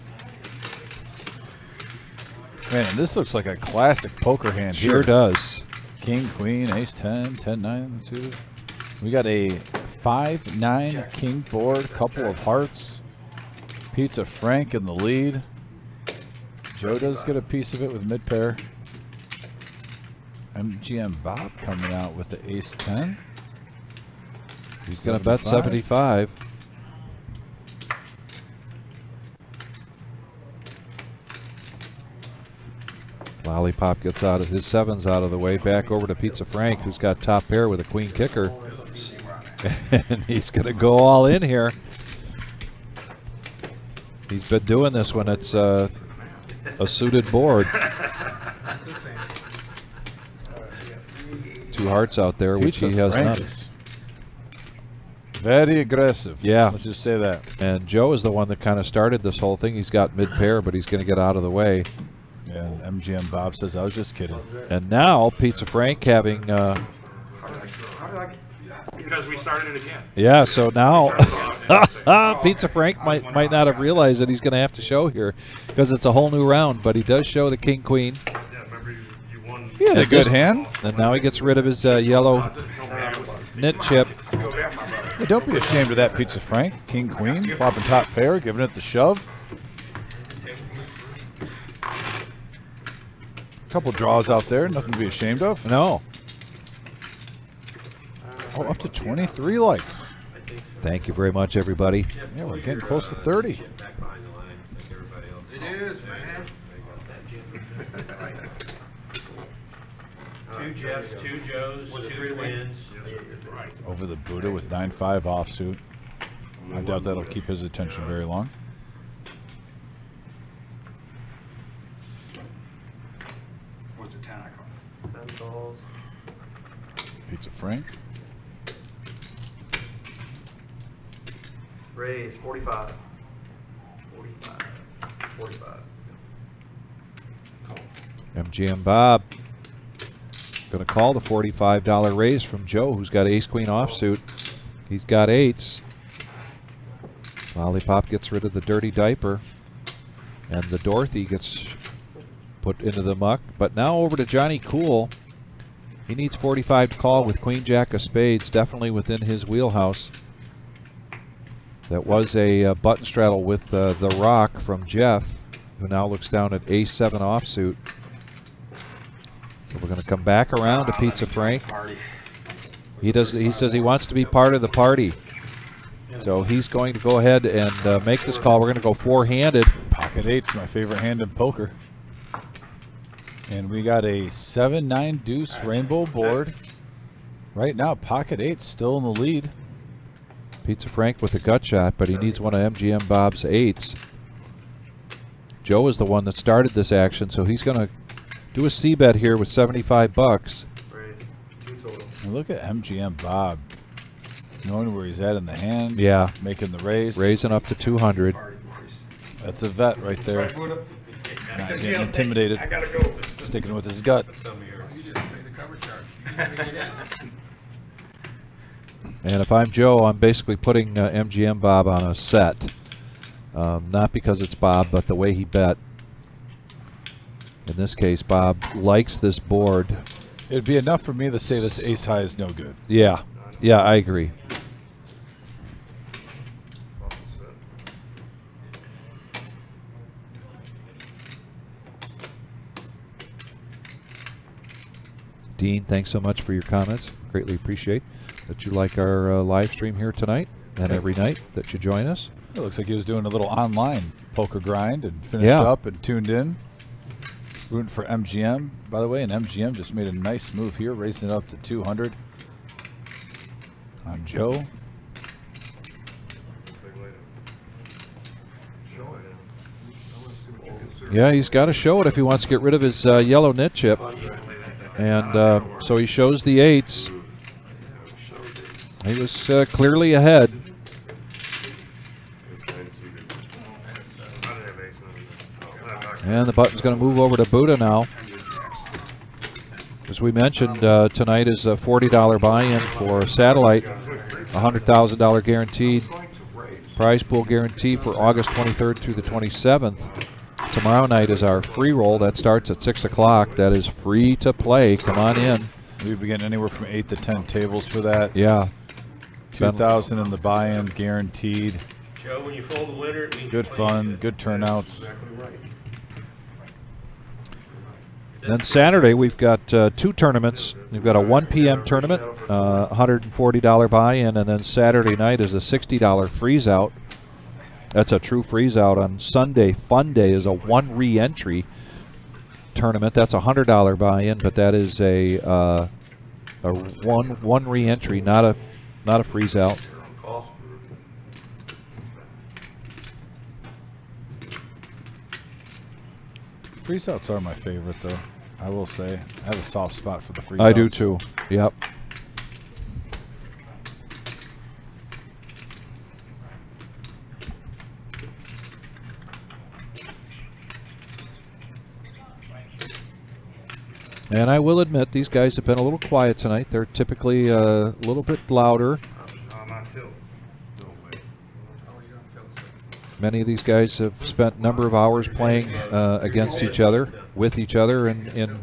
Man, this looks like a classic poker hand here. Sure does. King, Queen, Ace 10, 10-9, 2. We got a 5-9 King board, couple of hearts. Pizza Frank in the lead. Joe does get a piece of it with mid pair. MGM Bob coming out with the Ace 10. He's going to bet 75. Lollipop gets out of his 7s out of the way. Back over to Pizza Frank, who's got top pair with a queen kicker. And he's going to go all in here. He's been doing this when it's a suited board. 2 hearts out there, which he has none. Very aggressive. Yeah. Let's just say that. And Joe is the one that kind of started this whole thing. He's got mid-pair, but he's going to get out of the way. Yeah, MGM Bob says, I was just kidding. And now Pizza Frank having... Because we started it again. yeah, so now Pizza Frank might not have realized that he's going to have to show here because it's a whole new round, but he does show the King Queen. Yeah, remember you won. He had a good hand. And now he gets rid of his yellow nit chip. Hey, don't be ashamed of that, Pizza Frank. King Queen, flopping top pair, giving it the shove. Couple draws out there, nothing to be ashamed of. No. Oh, up to 23 likes. Thank you very much, everybody. Yeah, we're getting close to 30. It is, man. 2 Jeffs, 2 Joes, 2 wins. Over the Buddha with 9-5 offsuit. I doubt that'll keep his attention very long. What's the 10 I call? 10 balls. Pizza Frank. Raise 45. 45. MGM Bob going to call the $45 raise from Joe, who's got ace-queen offsuit. He's got eights. Lollipop gets rid of the dirty diaper. And the Dorothy gets put into the muck. But now over to Johnny Cool. He needs 45 to call with Queen Jack of Spades, definitely within his wheelhouse. That was a button straddle with the rock from Jeff, who now looks down at ace-7 offsuit. So we're going to come back around to Pizza Frank. He says he wants to be part of the party. So he's going to go ahead and make this call. We're going to go four-handed. Pocket eight's my favorite hand in poker. And we got a 7-9 deuce rainbow board. Right now, pocket eight's still in the lead. Pizza Frank with a gut shot, but he needs one of MGM Bob's eights. Joe is the one that started this action, so he's going to do a C-bet here with 75 bucks. And look at MGM Bob, knowing where he's at in the hand. Yeah. Making the raise. Raising up to 200. That's a vet right there. Not getting intimidated. Sticking with his gut. And if I'm Joe, I'm basically putting MGM Bob on a set. Not because it's Bob, but the way he bet. In this case, Bob likes this board. It'd be enough for me to say this ace high is no good. Yeah. Yeah, I agree. Dean, thanks so much for your comments. Greatly appreciate that you like our live stream here tonight and every night that you join us. It looks like he was doing a little online poker grind and finished up and tuned in. Rooting for MGM, by the way, and MGM just made a nice move here, raising it up to 200 on Joe. Yeah, he's got to show it if he wants to get rid of his yellow knit chip. And so he shows the eights. He was clearly ahead. And the button's going to move over to Buddha now. As we mentioned, tonight is a $40 buy-in for Satellite, $100,000 guaranteed prize pool guarantee for August 23rd through the 27th. Tomorrow night is our free roll. That starts at 6 o'clock. That is free to play. Come on in. We begin anywhere from 8 to 10 tables for that. Yeah. 2,000 in the buy-in, guaranteed. Joe, when you fold the winner, it means good fun, good turnouts. Then Saturday we've got two tournaments. We've got a 1 p.m. tournament, $140 buy-in, and then Saturday night is a $60 freeze-out. That's a true freeze-out. On Sunday, Fun Day is a one re-entry tournament. That's a $100 buy-in, but that is a one re-entry, not a freeze-out. Freeze-outs are my favorite, though. I will say. I have a soft spot for the freeze-outs. I do, too. Yep. And I will admit, these guys have been a little quiet tonight. They're typically a little bit louder. Many of these guys have spent a number of hours playing against each other, with each other, and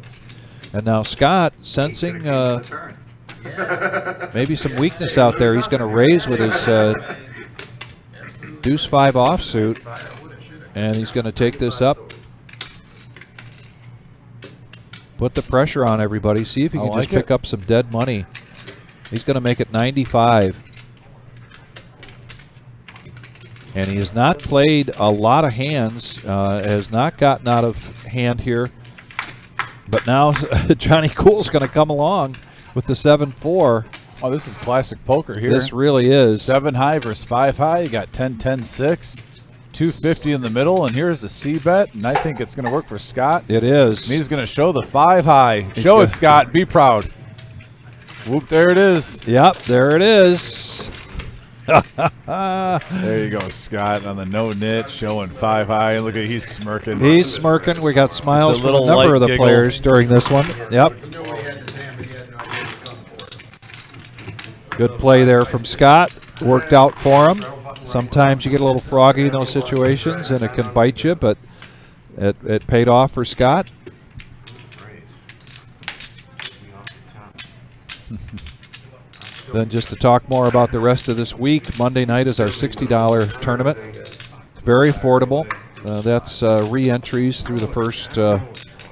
now Scott, sensing maybe some weakness out there, he's going to raise with his deuce 5 offsuit, and he's going to take this up. Put the pressure on everybody. See if he can just pick up some dead money. He's going to make it 95. And he has not played a lot of hands, has not gotten out of hand here. But now Johnny Cool's going to come along with the 7-4. Oh, this is classic poker here. This really is. 7 high versus 5 high. You got 10, 10, 6. 250 in the middle, and here's the C bet, and I think it's going to work for Scott. It is. And he's going to show the 5 high. Show it, Scott. Be proud. Whoop, there it is. Yep, there it is. There you go, Scott on the no-nit, showing 5 high. Look at, he's smirking. He's smirking. We got smiles from a little number of the light giggle. players during this one. Yep. Good play there from Scott. Worked out for him. Sometimes you get a little froggy in those situations, and it can bite you, but it paid off for Scott. Then just to talk more about the rest of this week, Monday night is our $60 tournament. It's very affordable. That's re-entries through the first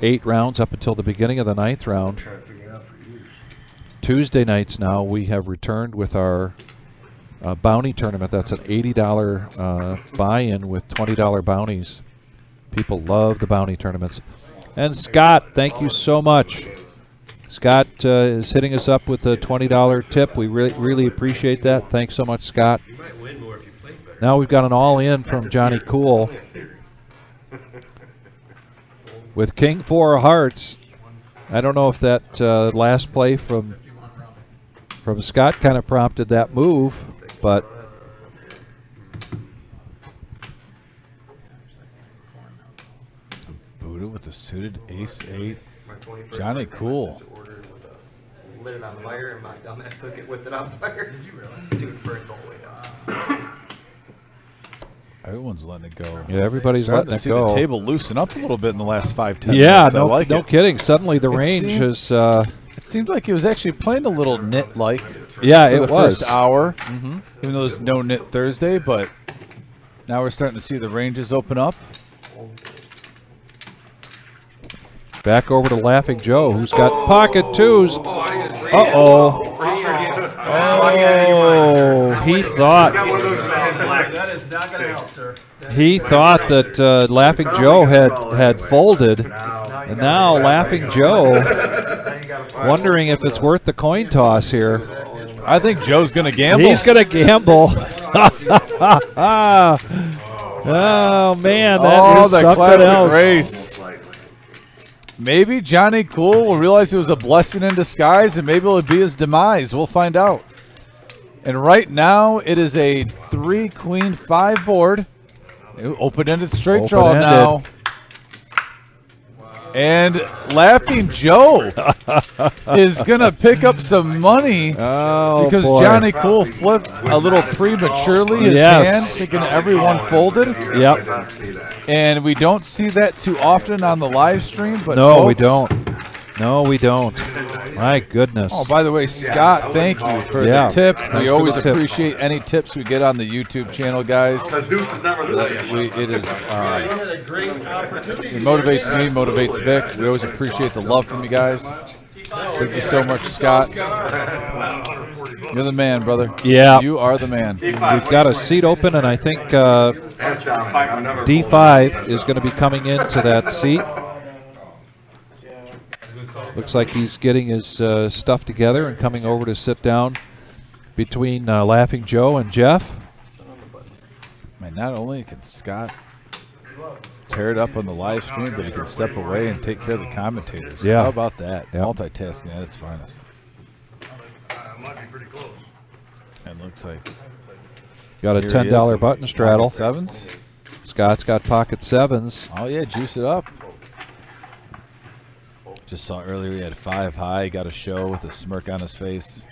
8 rounds up until the beginning of the 9th round. Tuesday nights now we have returned with our bounty tournament. That's an $80 buy-in with $20 bounties. People love the bounty tournaments. And Scott, thank you so much. Scott is hitting us up with a $20 tip. We really appreciate that. Thanks so much, Scott. You might win more if you play better. Now we've got an all-in from Johnny Cool. With King 4 of Hearts. I don't know if that last play from Scott kind of prompted that move, but Buddha with the suited ace-8. Johnny Cool. Lit it on fire and my dumbass took it with it on fire. Did you really? Dude, burned all the way down. Everyone's letting it go. yeah, everybody's Starting letting to it see go. the table loosen up a little bit in the last 5-10 Yeah, minutes. I no, like no it. kidding. Suddenly the It range seemed- is. It seemed like he was actually playing a little nit-like. Yeah, for it the was. first hour, even though it's No-Nit Thursday, but now we're starting to see the ranges open up. Back over to Laughing Joe, who's got pocket 2s. Uh-oh. Oh, he thought That is not going to help, sir. that Laughing Joe had folded, and now Laughing Joe wondering if it's worth the coin toss here. I think Joe's going to gamble. He's going to gamble. Oh man, that is the something classic else. race. Maybe Johnny Cool will realize it was a blessing in disguise, and maybe it'll be his demise. We'll find out. And right now, it is a 3-queen-5 board. Open-ended straight draw Open-ended. now. And Laughing Joe is going to pick up some money Oh, because boy. Johnny Cool flipped a little prematurely his Yes. hand, thinking everyone folded. Yep. And we don't see that too often on the live stream. But No, we folks- don't. No, we don't. My goodness. Oh, by the way, Scott, thank you for Yeah. the tip. Thanks We for always the tip. appreciate any tips we get on the YouTube channel, guys. Deuce is never losing. It is had a great opportunity. it motivates me, motivates Vic. We always appreciate the love from you guys. Thank you so much, Scott. You're the man, brother. Yeah. You are the man. We've got a seat open, and I think That's down. D5 is going to be coming into that seat. Looks like he's getting his stuff together and coming over to sit down between Laughing Joe and Jeff. Man, not only can Scott tear it up on the live stream, but he can step away and take care of the commentators. Yeah. How about that? Yeah. Multitasking at its finest. Might be pretty close. It looks like Got a here he $10 is. button straddle. Pocket sevens. Scott's got pocket 7s. Oh yeah, juice it up. Just saw earlier he had 5 high, got a show with a smirk on his face.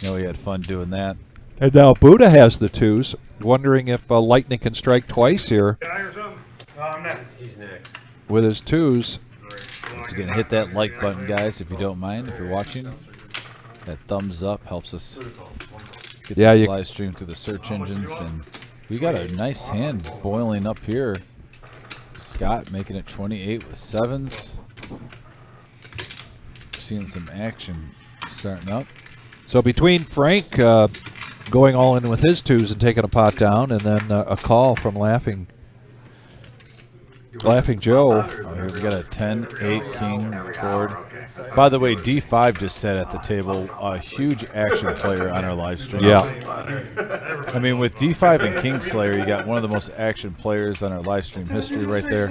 You know he had fun doing that. And now Buddha has the 2s. Wondering if Lightning can strike twice here Can I hear something? I'm next. He's next. with his 2s. So again, hit that like button, guys, if you don't mind. If you're watching, that thumbs up helps us get Yeah, this you- live stream through the search engines. And we got a nice hand boiling up here. Scott making it 28 with 7s. Seeing some action starting up. So between Frank going all in with his 2s and taking a pot down, and then a call from Laughing Joe. Oh, here we got a 10-8 king board. By the way, D5 just said at the table, a huge action player on our live stream. Yeah. I mean, with D5 and Kingslayer, you got one of the most action players on our live stream history right there.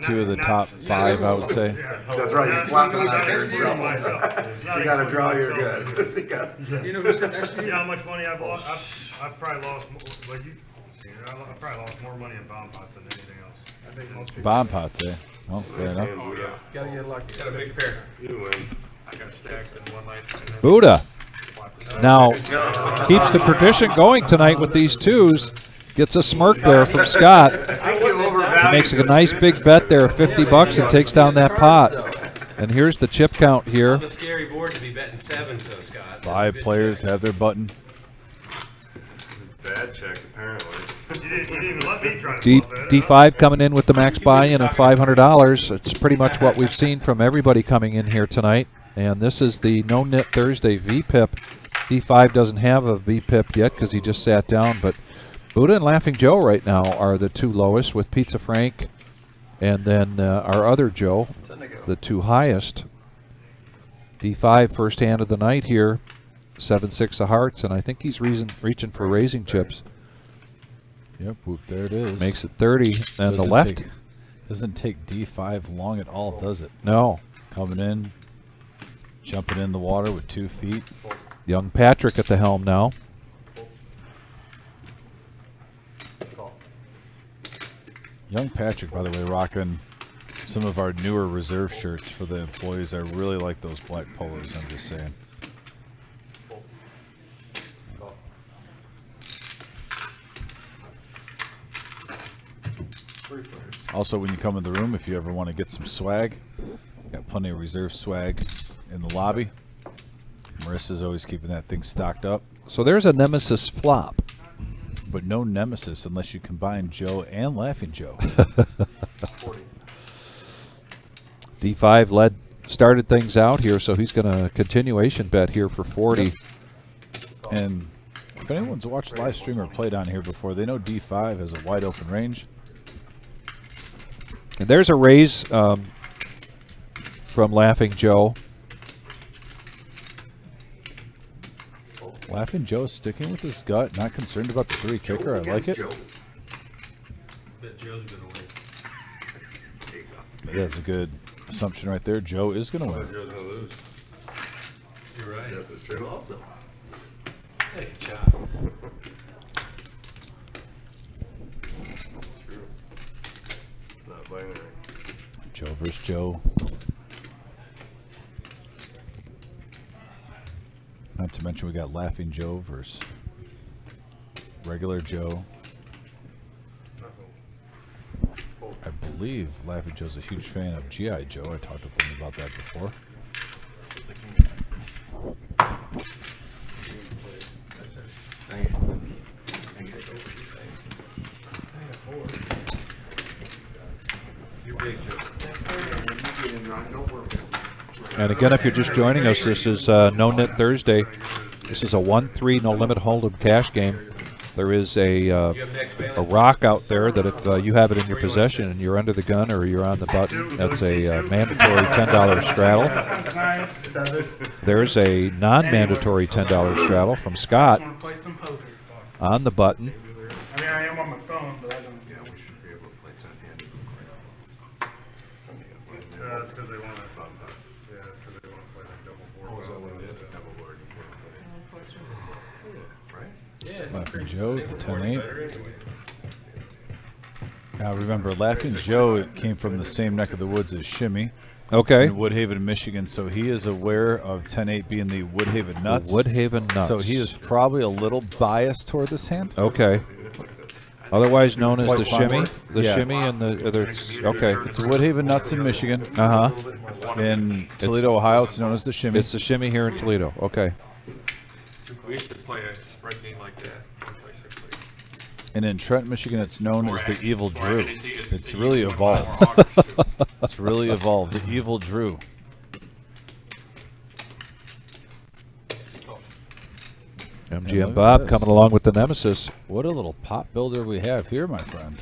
2 of the top 5, I would say. That's right. You flop them out there and Excluding draw. myself. You got to draw, you're good. You got- You know who said that? You know how much money I've lost? I've probably lost more, like you, I've probably lost more money in bomb pots than anything else. I think most people. Bomb pots, eh? Well, fair enough. Oh, yeah. Gotta get lucky. Got a big pair. You win. I got stacked in one last night. Buddha. Now, keeps the tradition going tonight with these 2s. Gets a smirk there from Scott. He makes a nice big bet there, $50, and takes down that pot. And here's the chip count here. On the scary board to be betting 7, so Scott. 5 players have their button. Bad check, apparently. You didn't even let me try to bluff that, D5 coming in with the max buy-in of $500. It's pretty much what we've seen from everybody coming in here tonight. And this is the No-Nit Thursday VPIP. D5 doesn't have a VPIP yet because he just sat down, but Buddha and Laughing Joe right now are the 2 lowest, with Pizza Frank and then our other Joe, the 2 highest. D5 first hand of the night here, 7-6 of hearts, and I think he's reaching for raising chips. Yep, whoop, there it is. Makes it 30, and the left. Doesn't take D5 long at all, does it? No. Coming in, jumping in the water with 2 feet. Young Patrick at the helm now. Young Patrick, by the way, rocking some of our newer reserve shirts for the employees. I really like those black polos, I'm just saying. Also, when you come in the room, if you ever want to get some swag, got plenty of reserve swag in the lobby. Marissa's always keeping that thing stocked up. So there's a Nemesis flop. But no Nemesis unless you combine Joe and Laughing Joe. D5 started things out here, so he's going to continuation bet here for 40. And if anyone's watched live stream or played on here before, they know D5 has a wide open range. And there's a raise from Laughing Joe. Laughing Joe sticking with his gut, not concerned about the 3 kicker. I like it. Bet Joe's gonna win. That's a good assumption right there. Joe is going to win. Joe's gonna lose. You're right. This is true also. Hey, good job. Not binary. Joe versus Joe. Not to mention we got Laughing Joe versus regular Joe. I believe Laughing Joe's a huge fan of G.I. Joe. I talked with him about that before. You're big, Joe. And again, if you're just joining us, this is No-Nit Thursday. This is a 1-3 no-limit hold'em cash game. There is a rock out there that if you have it in your possession and you're under the gun or you're on the button, that's a mandatory $10 straddle. There's a non-mandatory $10 straddle from Scott on the button. I mean, I am on my phone, but I don't. Yeah, we should be able to play 10-handed. That's because they want to. Yeah, that's because they want to play like double board. Oh, is that what it is? Double board. Right? Yeah, Laughing Joe, the 10-8. Now remember, Laughing Joe came from the same neck of the woods as Shimmy. Okay. In Woodhaven, Michigan, so he is aware of 10-8 being the Woodhaven Nuts. Woodhaven Nuts. So he is probably a little biased toward this hand. Okay. Otherwise known as Quite the fond shimmy. of it. The Yeah. shimmy and the other. Okay. It's a Woodhaven Nuts in Michigan. Uh-huh. In Toledo, Ohio, it's known as the shimmy. It's the shimmy here in Toledo. Okay. We used to play a spread game like that. And in Trent, Michigan, it's known as the Evil Drew. It's really evolved. It's really evolved. The Evil Drew. MGM Bob coming along with the Nemesis. What a little pot builder we have here, my friend.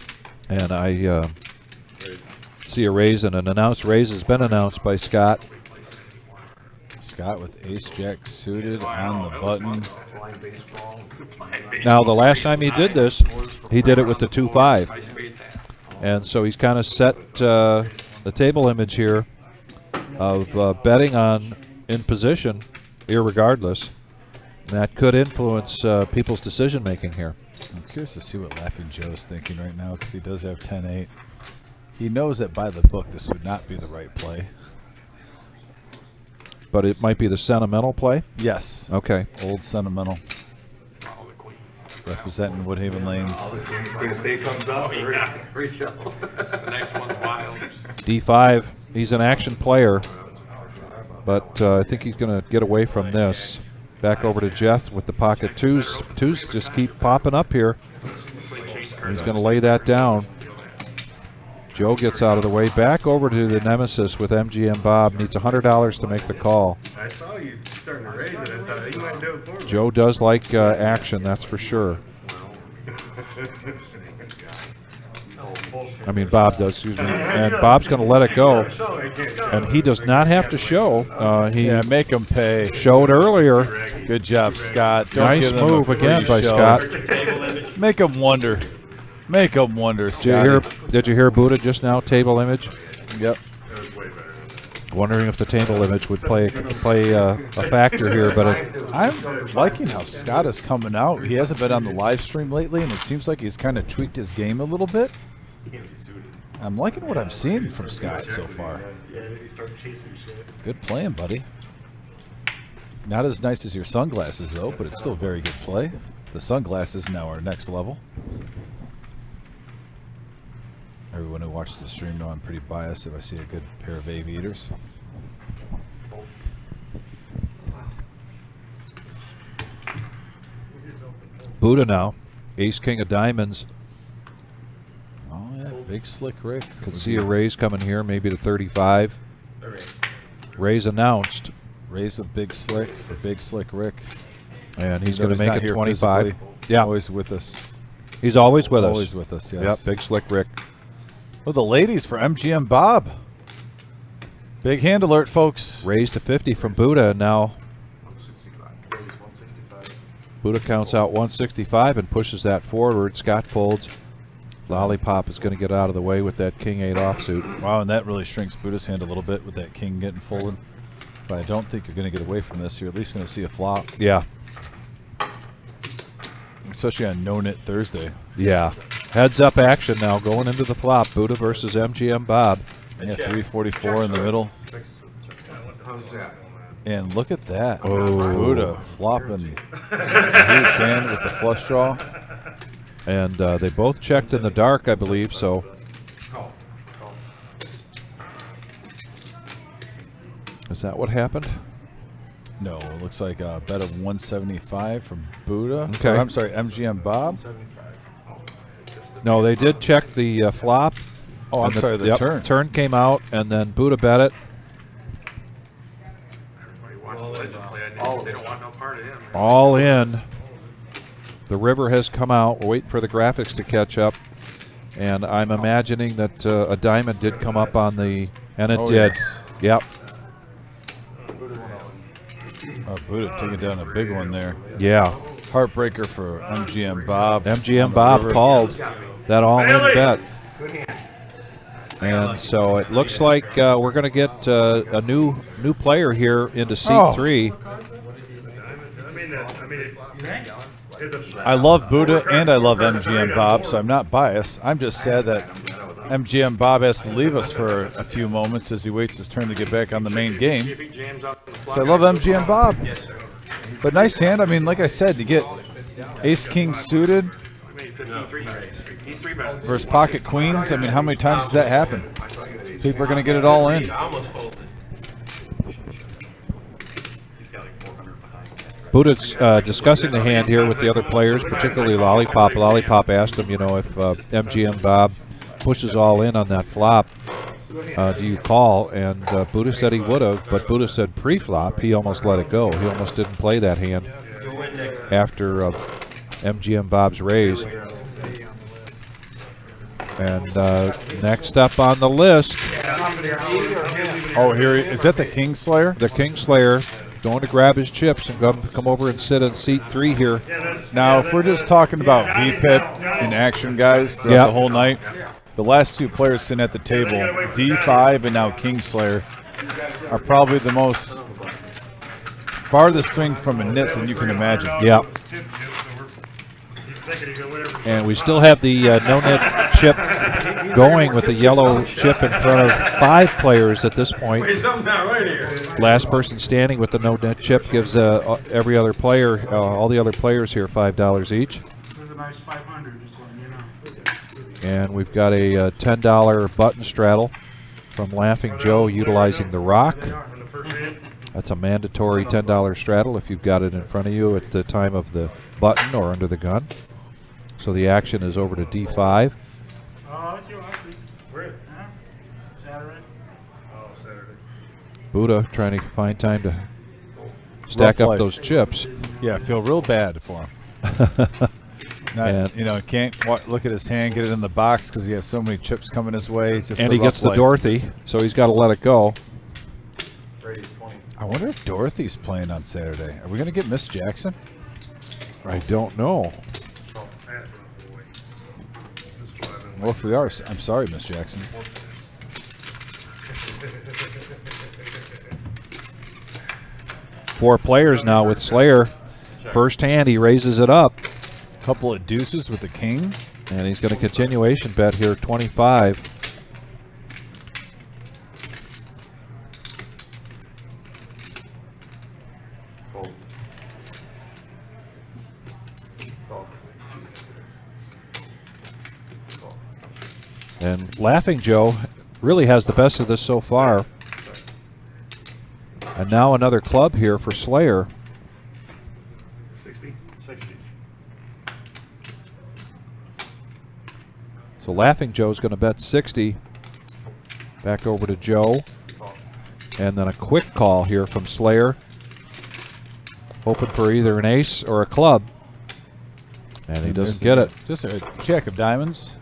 And I see a raise, and an announced raise has been announced by Scott. Scott with ace-jack suited on the button. Now, the last time he did this, he did it with the 2-5. And so he's kind of set the table image here of betting on in position, irregardless. And that could influence people's decision making here. I'm curious to see what Laughing Joe's thinking right now, because he does have 10-8. He knows that by the book this would not be the right play. But it might be the sentimental play? Yes. Okay. Old sentimental. Representing Woodhaven Lanes. State comes up. The next one's wild. D5. He's an action player, but I think he's going to get away from this. Back over to Jeff with the pocket twos. Twos just keep popping up here. He's going to lay that down. Joe gets out of the way. Back over to the nemesis with MGM Bob. Needs $100 to make the call. I saw you starting to raise it. I thought you might do it for me. Joe does like action, that's for sure. I mean, Bob does, excuse me. And Bob's going to let it go. And he does not have to show. Yeah, make him pay. Showed earlier. Good job, Scott. Don't Nice give them a move free again by show. Scott. Make him wonder. Make him wonder, Scott. Did you hear Buddha just now, table image? Yep. Wondering if the table image would play a factor here, but I'm liking how Scott is coming out. He hasn't been on the live stream lately, and it seems like he's kind of tweaked his game a little bit. I'm liking what I'm seeing from Scott so far. Good playing, buddy. Not as nice as your sunglasses, though, but it's still very good play. The sunglasses now are next level. Everyone who watches the stream know I'm pretty biased if I see a good pair of aviators. Buddha now, ace king of diamonds. Oh yeah, big slick Rick. Could see a raise coming here, maybe to 35. Raise announced. Raise with big slick for big slick Rick. And he's going to make it 25. Physically. Yeah, Always with us. he's always with us. Always with us, yes. Yep, big slick Rick. Oh, the ladies for MGM Bob. Big hand alert, folks. Raise to 50 from Buddha, and now Buddha counts out 165 and pushes that forward. Scott folds. Lollipop is going to get out of the way with that king-8 offsuit. Wow, and that really shrinks Buddha's hand a little bit with that king getting folded. But I don't think you're going to get away from this. You're at least going to see a flop. Yeah. Especially on No-Nit Thursday. Yeah. Heads up action now going into the flop. Buddha versus MGM Bob. Yeah, 344 in the middle. How's that? And look at that. Oh. Buddha flopping a huge hand with the flush draw. And they both checked in the dark, I believe, so. Is that what happened? No, it looks like a bet of 175 from Buddha. Okay. Or, I'm sorry, MGM Bob. No, they did check the flop. Oh, I'm sorry, the turn. Turn came out, and then Buddha bet it. All in. The river has come out. We're waiting for the graphics to catch up. And I'm imagining that a diamond did come up on the, and it did. Yes. Yep. Oh, Buddha taking down a big one there. Yeah. Heartbreaker for MGM Bob. MGM Bob called that all-in bet. And so it looks like we're going to get a new player here into seat 3. I love Buddha and I love MGM Bob, so I'm not biased. I'm just sad that MGM Bob has to leave us for a few moments as he waits his turn to get back on the main game. So I love MGM Bob. But nice hand. I mean, like I said, to get ace-king suited versus pocket queens, I mean, how many times does that happen? People are going to get it all in. Buddha's discussing the hand here with the other players, particularly Lollipop. Lollipop asked him, you know, if MGM Bob pushes all in on that flop, do you call? And Buddha said he would have, but Buddha said pre-flop he almost let it go. He almost didn't play that hand after MGM Bob's raise. And next up on the list. Oh, here is that the Kingslayer? The Kingslayer going to grab his chips and come over and sit in seat 3 here. Now, if we're just talking about VPIP in action, guys, throughout the whole night, the last two players sitting at the table, D5 and now Kingslayer, are probably the most farthest thing from a nit than you can imagine. Yeah. And we still have the no-nit chip going with the yellow chip in front of 5 players at this point. Something's not right here. Last person standing with the no-nit chip gives every other player, all the other players here, $5 each. There's a nice 500, just letting you know. And we've got a $10 button straddle from Laughing Joe utilizing the rock. That's a mandatory $10 straddle if you've got it in front of you at the time of the button or under the gun. So the action is over to D5. Oh, I see what I see. Where? Huh? Saturday? Oh, Saturday. Buddha trying to find time to stack up those chips. Yeah, I feel real bad for him. You know, can't look at his hand, get it in the box because he has so many chips coming his way. Just and he gets the Dorothy, so he's got to let it go. I wonder if Dorothy's playing on Saturday. Are we going to get Miss Jackson? I don't know. Well, if we are, I'm sorry, Miss Jackson. Four players now with Slayer. First hand, he raises it up. Couple of deuces with the king. And he's going to continuation bet here, 25. And Laughing Joe really has the best of this so far. And now another club here for Slayer. 60. So Laughing Joe's going to bet 60. Back over to Joe. And then a quick call here from Slayer. Hoping for either an ace or a club. And he doesn't get it. Just a jack of diamonds.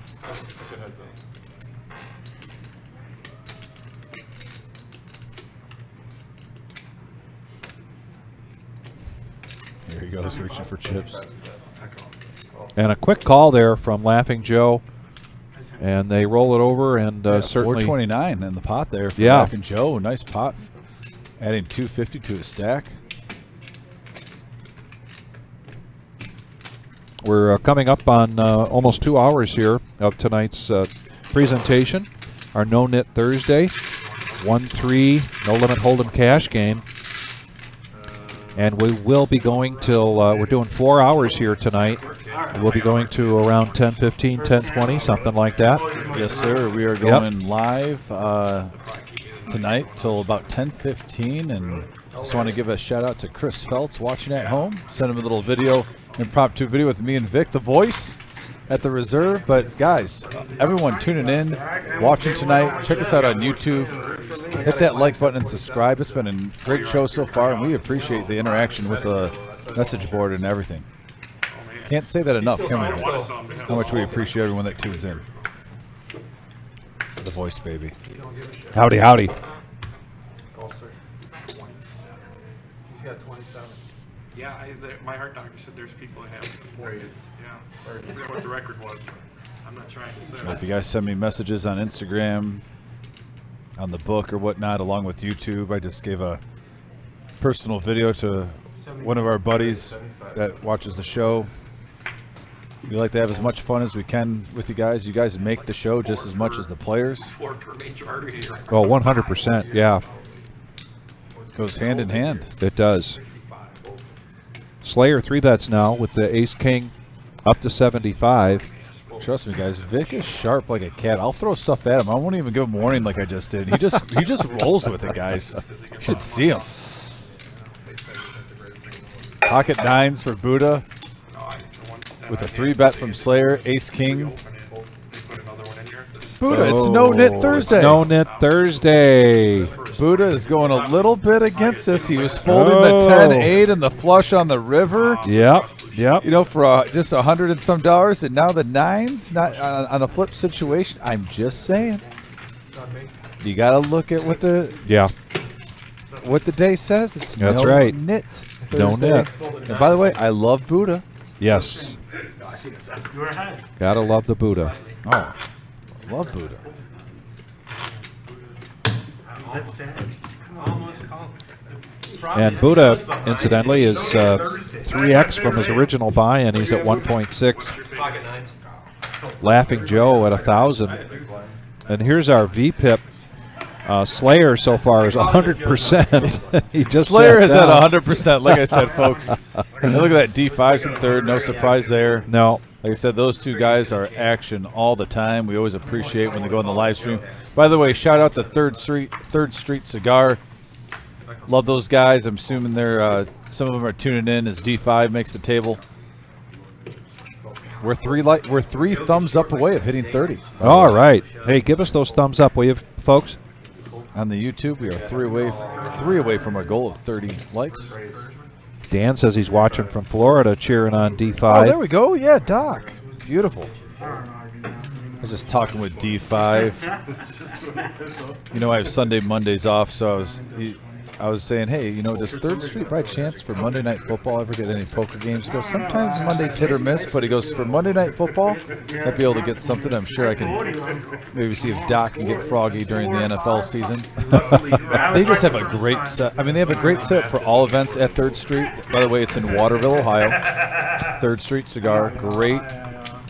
There he goes, reaching for chips. And a quick call there from Laughing Joe. And they roll it over and certainly 429 in the pot there for Yeah. Laughing Joe. Nice pot. Adding 250 to his stack. We're coming up on almost 2 hours here of tonight's presentation. Our No-Nit Thursday. 1-3 no-limit hold'em cash game. And we will be going till, we're doing 4 hours here tonight. We'll be going to around 10:15, 10:20, something like that. Yes, sir. We are going live tonight till about 10:15. And just want to give a shout out to Chris Feltz watching at home. Send him a little video, impromptu video with me and Vic, the voice, at the reserve. But guys, everyone tuning in, watching tonight, check us out on YouTube. Hit that like button and subscribe. It's been a great show so far, and we appreciate the interaction with the message board and everything. Can't say that enough, can we? How much we appreciate everyone that tunes in. The voice, baby. Howdy, howdy. Oh, sir. 27. He's got 27. Yeah, my heart doctor said there's people that have 40s. Yeah. I forget what the record was, but I'm not trying to say. If you guys send me messages on Instagram, on the book or whatnot, along with YouTube, I just gave a personal video to one of our buddies that watches the show. We like to have as much fun as we can with you guys. You guys make the show just as much as the players. Oh, 100%, yeah. Goes hand in hand. It does. Slayer 3 bets now with the ace-king up to 75. Trust me, guys. Vic is sharp like a cat. I'll throw stuff at him. I won't even give him warning like I just did. He just rolls with it, guys. You should see him. Pocket nines for Buddha with a 3-bet from Slayer. Ace King. Buddha, it's No-Nit Thursday. No-Nit Thursday. Buddha is going a little bit against this. He was folding the 10-8 and the flush on the river. Yep. You know, for just $100 and some, and now the nines, not on a flip situation. I'm just saying. You got to look at what the day says. It's That's right. No-Nit Thursday. No-Nit. And by the way, I love Buddha. Yes. Gotta love the Buddha. Oh. Love Buddha. And Buddha, incidentally, is 3x from his original buy-in. He's at 1.6. Laughing Joe at 1,000. And here's our VPIP. Slayer so far is 100%. He just Slayer is at 100%. Like I said, folks. And look at that. D5's in third. No surprise there. No. Like I said, those two guys are action all the time. We always appreciate when they go on the live stream. By the way, shout out to Third Street Cigar. Love those guys. I'm assuming they're some of them are tuning in as D5 makes the table. We're three thumbs up away of hitting 30. All right. Hey, give us those thumbs up, will you, folks? On the YouTube, we are three away from our goal of 30 likes. Dan says he's watching from Florida, cheering on D5. Oh, there we go. Yeah, Doc. Beautiful. I was just talking with D5. You know, I have Sunday, Mondays off, so I was saying, hey, you know, does Third Street by chance for Monday Night Football ever get any poker games? He goes, sometimes Monday's hit or miss, but he goes, for Monday Night Football, I'd be able to get something. I'm sure I can maybe see if Doc can get froggy during the NFL season. They just have a great set. I mean, they have a great set for all events at Third Street. By the way, it's in Waterville, Ohio. Third Street Cigar, great,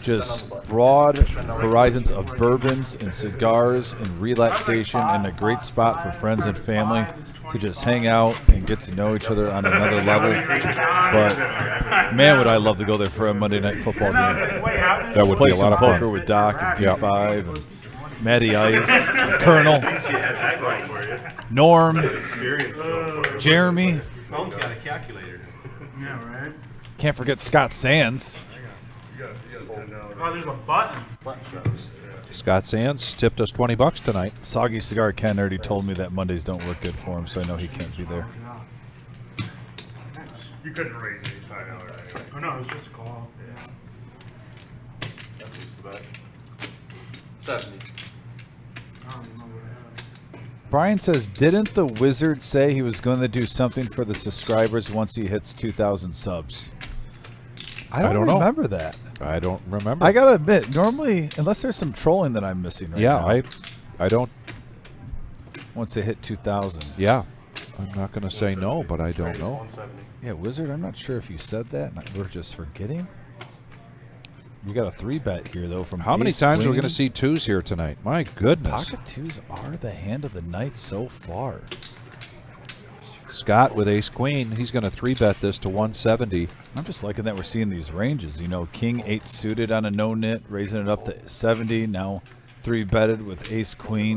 just broad horizons of bourbons and cigars and relaxation, and a great spot for friends and family to just hang out and get to know each other on another level. But man, would I love to go there for a Monday Night Football game. That would Play be a some lot of poker fun. with Doc and D5 and Matty Ice, and Colonel, Norm, Jeremy. Phone's got a calculator. Yeah, right. Can't forget Scott Sands. Oh, there's a button. Scott Sands tipped us $20 tonight. Soggy Cigar Ken already told me that Mondays don't work good for him, so I know he can't be there. You couldn't raise any $5 anyway. Oh, no, it was just a call. Yeah. At least about 70. I don't remember what I had. Brian says, didn't the Wizard say he was going to do something for the subscribers once he hits 2,000 subs? I don't know. remember that. I don't remember. I gotta admit, normally, unless there's some trolling that I'm missing right now. Yeah, I don't. Once they hit 2,000. Yeah, I'm not going to say no, but I don't know. 170. Yeah, Wizard, I'm not sure if you said that, and we're just forgetting. You got a 3-bet here, though, from How many Ace times are we Queen. going to see twos here tonight? My goodness. Pocket twos are the hand of the night so far. Scott with Ace Queen, he's going to 3-bet this to 170. I'm just liking that we're seeing these ranges. You know, King 8 suited on a no-nit, raising it up to 70. Now 3-betted with Ace Queen.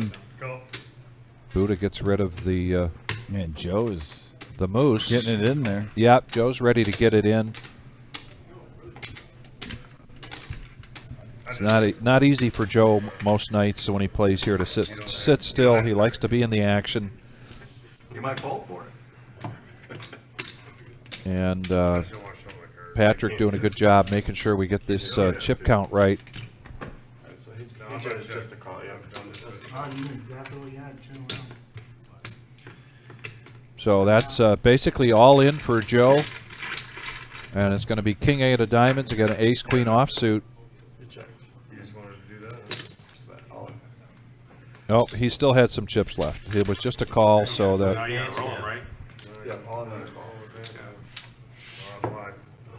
Buddha gets rid of the Man, Joe is moose. getting it in there. Yep, Joe's ready to get it in. It's not easy for Joe most nights when he plays here to sit still. He likes to be in the action. You might fall for it. And Patrick doing a good job making sure we get this chip count right. So it's just a call, yeah. Oh, you knew exactly what you had, too. So that's basically all in for Joe. And it's going to be King 8 of diamonds. Again, an Ace Queen offsuit. Good check. You just wanted to do that? That's about all. Nope, he still had some chips left. It was just a call, so that Oh, yeah, rolling, right? Yeah, all in that call.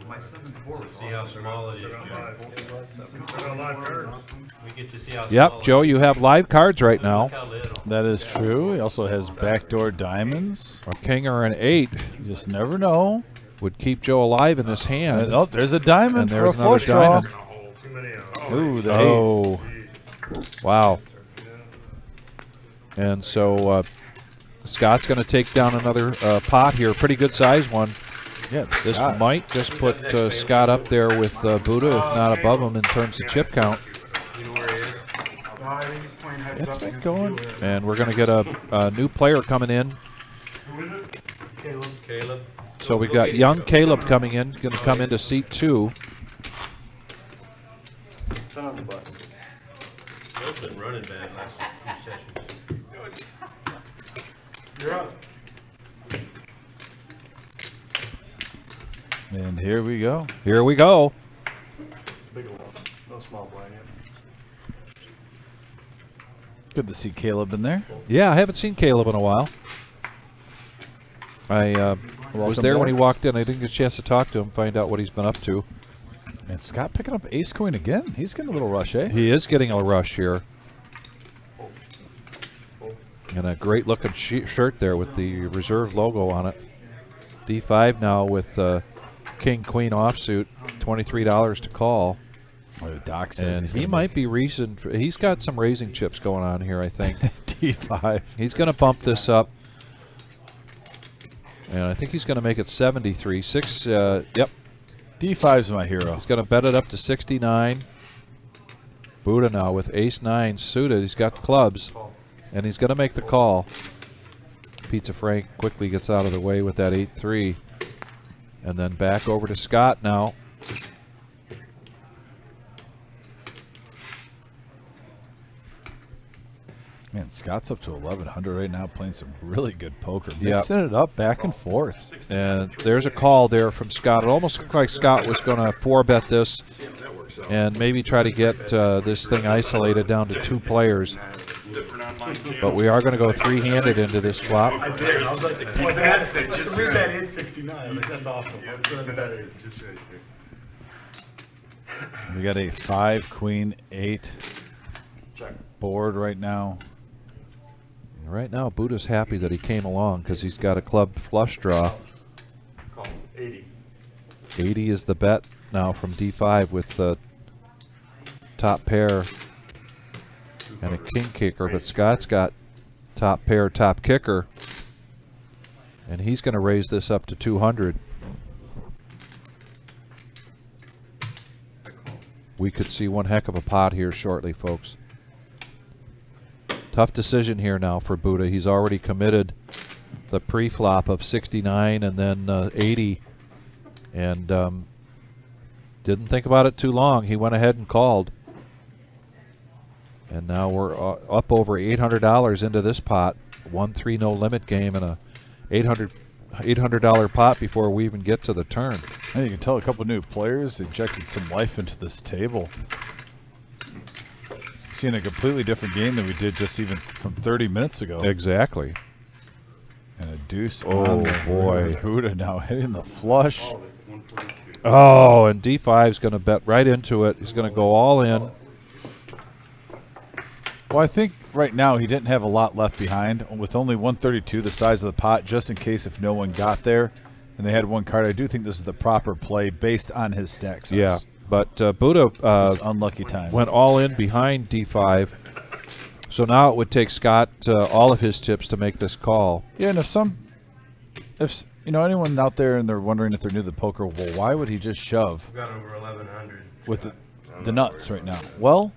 My 7-4. See how small it is, Joe. We get to see how small Yep, Joe, you have live cards right now. Look how little. That is true. He also has backdoor diamonds. A king or an 8 You just never know. would keep Joe alive in this hand. Oh, there's a diamond And for there's a flush another draw. diamond. Too many Ooh, the Oh, ace. wow. And so Scott's going to take down another pot here. Pretty good size one. Yeah, This Scott. might just put Scott up there with Buddha, if not above him in terms of chip count. You know where he is? Oh, I think he's playing heads It's up been against going. you. And we're going to get a new player coming in. Caleb. Caleb. So we've got young Caleb coming in, going to come into seat 2. Turn on the button. Caleb's been running bad last few sessions. You're up. And here we go. Here we go. Big one. No small blind yet. Good to see Caleb in there. Yeah, I haven't seen Caleb in a while. I was there when he walked in. I didn't get a chance to talk to him, find out what he's been up to. And Scott picking up ace queen again. He's getting a little rush, eh? He is getting a rush here. And a great looking shirt there with the reserve logo on it. D5 now with king queen offsuit, $23 to call. Oh, Doc says and he might be reason for, he's got some raising chips going on here, I think. D5. He's going to bump this up. And I think he's going to make it 73. Yep. D5's my hero. He's going to bet it up to 69. Buddha now with ace-9 suited. He's got clubs. And he's going to make the call. Pizza Frank quickly gets out of the way with that 8-3. And then back over to Scott now. Man, Scott's up to 1,100 right now, playing some really good poker. Mixing it up back and forth. And there's a call there from Scott. It almost looked like Scott was going to 4-bet this and maybe try to get this thing isolated down to 2 players. But we are going to go 3-handed into this flop. I did. I was like, fantastic. Just read that is 69. I was like, that's awesome. We got a 5 queen 8 board right now. Right now, Buddha's happy that he came along because he's got a club flush draw. Call 80. 80 is the bet now from D5 with the top pair and a king kicker, but Scott's got top pair, top kicker, and he's going to raise this up to 200. We could see one heck of a pot here shortly, folks. Tough decision here now for Buddha. He's already committed the pre-flop of 69 and then 80, and didn't think about it too long. He went ahead and called. And now we're up over $800 into this pot. 1-3 no limit game and a $800 pot before we even get to the turn. And you can tell a couple new players injected some life into this table. Seeing a completely different game than we did just even from 30 minutes ago. Exactly. And a deuce. Oh boy. Buddha now hitting the flush. Oh, and D5's going to bet right into it. He's going to go all in. Well, I think right now he didn't have a lot left behind. With only 132, the size of the pot, just in case if no one got there and they had one card, I do think this is the proper play based on his stack size. Yeah, but Buddha unlucky time. Went all in behind D5. So now it would take Scott all of his chips to make this call. Yeah, and if you know anyone out there and they're wondering if they're new to the poker, well, why would he just shove? We've got over 1,100 with the nuts right now. Well,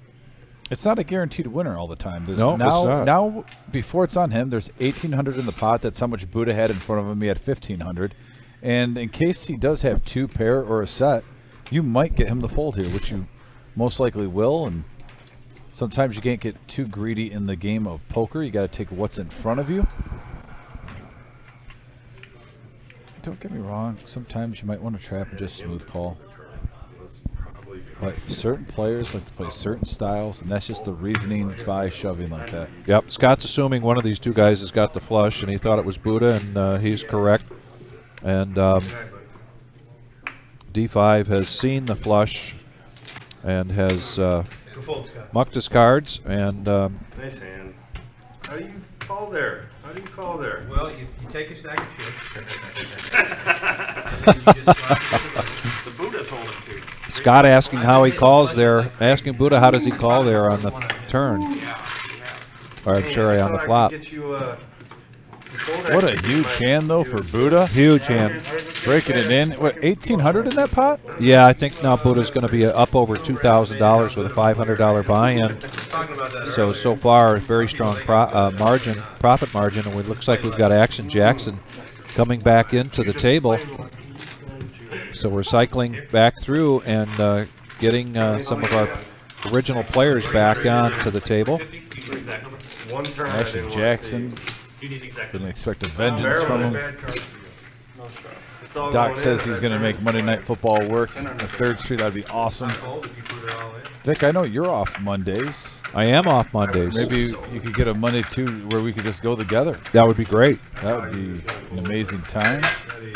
it's not a guaranteed winner all the time. There's no, it's not. Now, before it's on him, there's 1,800 in the pot. That's how much Buddha had in front of him. He had 1,500. And in case he does have 2 pair or a set, you might get him to fold here, which you most likely will. And sometimes you can't get too greedy in the game of poker. You got to take what's in front of you. Don't get me wrong. Sometimes you might want to trap and just smooth call. But certain players like to play certain styles, and that's just the reasoning by shoving like that. Yep, Scott's assuming one of these two guys has got the flush, and he thought it was Buddha, and he's correct. And D5 has seen the flush and has mucked his cards. And nice hand. How do you call there? How do you call there? Well, you take a stack of chips. The Buddha told him to. Scott asking how he calls there, asking Buddha how does he call there on the turn. Or I'm sorry, on the flop. What a huge hand though for Buddha. Huge hand. Breaking it in. What, 1,800 in that pot? Yeah, I think now Buddha's going to be up over $2,000 with a $500 buy-in. So far, very strong profit margin, and it looks like we've got Action Jackson coming back into the table. So we're cycling back through and getting some of our original players back onto the table. Action Jackson. Didn't expect a vengeance from him. Doc says he's going to make Monday Night Football work at 3rd Street. That'd be awesome. Vic, I know you're off Mondays. I am off Mondays. Maybe you could get a Monday too where we could just go together. That would be great. That would be an amazing time.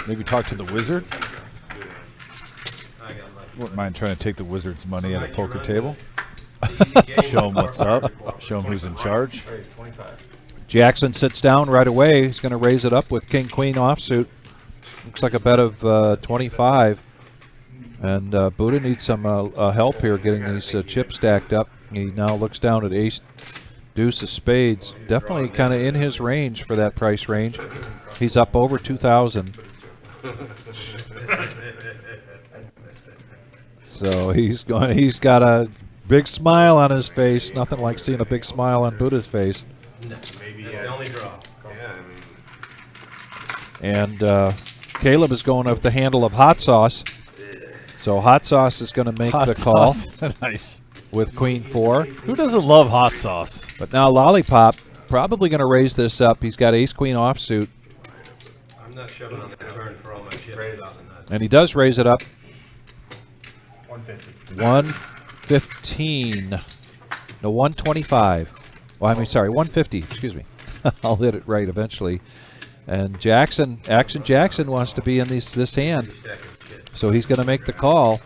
Maybe talk to the Wizard. Wouldn't mind trying to take the Wizard's money at a poker table. Show him what's up. Show him who's in charge. Jackson sits down right away. He's going to raise it up with King-Queen offsuit. Looks like a bet of 25. And Buddha needs some help here getting these chips stacked up. He now looks down at ace, deuce of spades. Definitely kind of in his range for that price range. He's up over 2,000. So he's got a big smile on his face. Nothing like seeing a big smile on Buddha's face. Maybe that's the only draw. And Caleb is going with the handle of hot sauce. So hot sauce is going to make the call. Nice. With Queen 4. Who doesn't love hot sauce? But now Lollipop probably going to raise this up. He's got ace queen offsuit. I'm not shoving on the turn for all my chips. And he does raise it up. 150. 115. No, 125. Well, I mean, sorry, 150. Excuse me. I'll hit it right eventually. And Jackson wants to be in this hand. So he's going to make the call.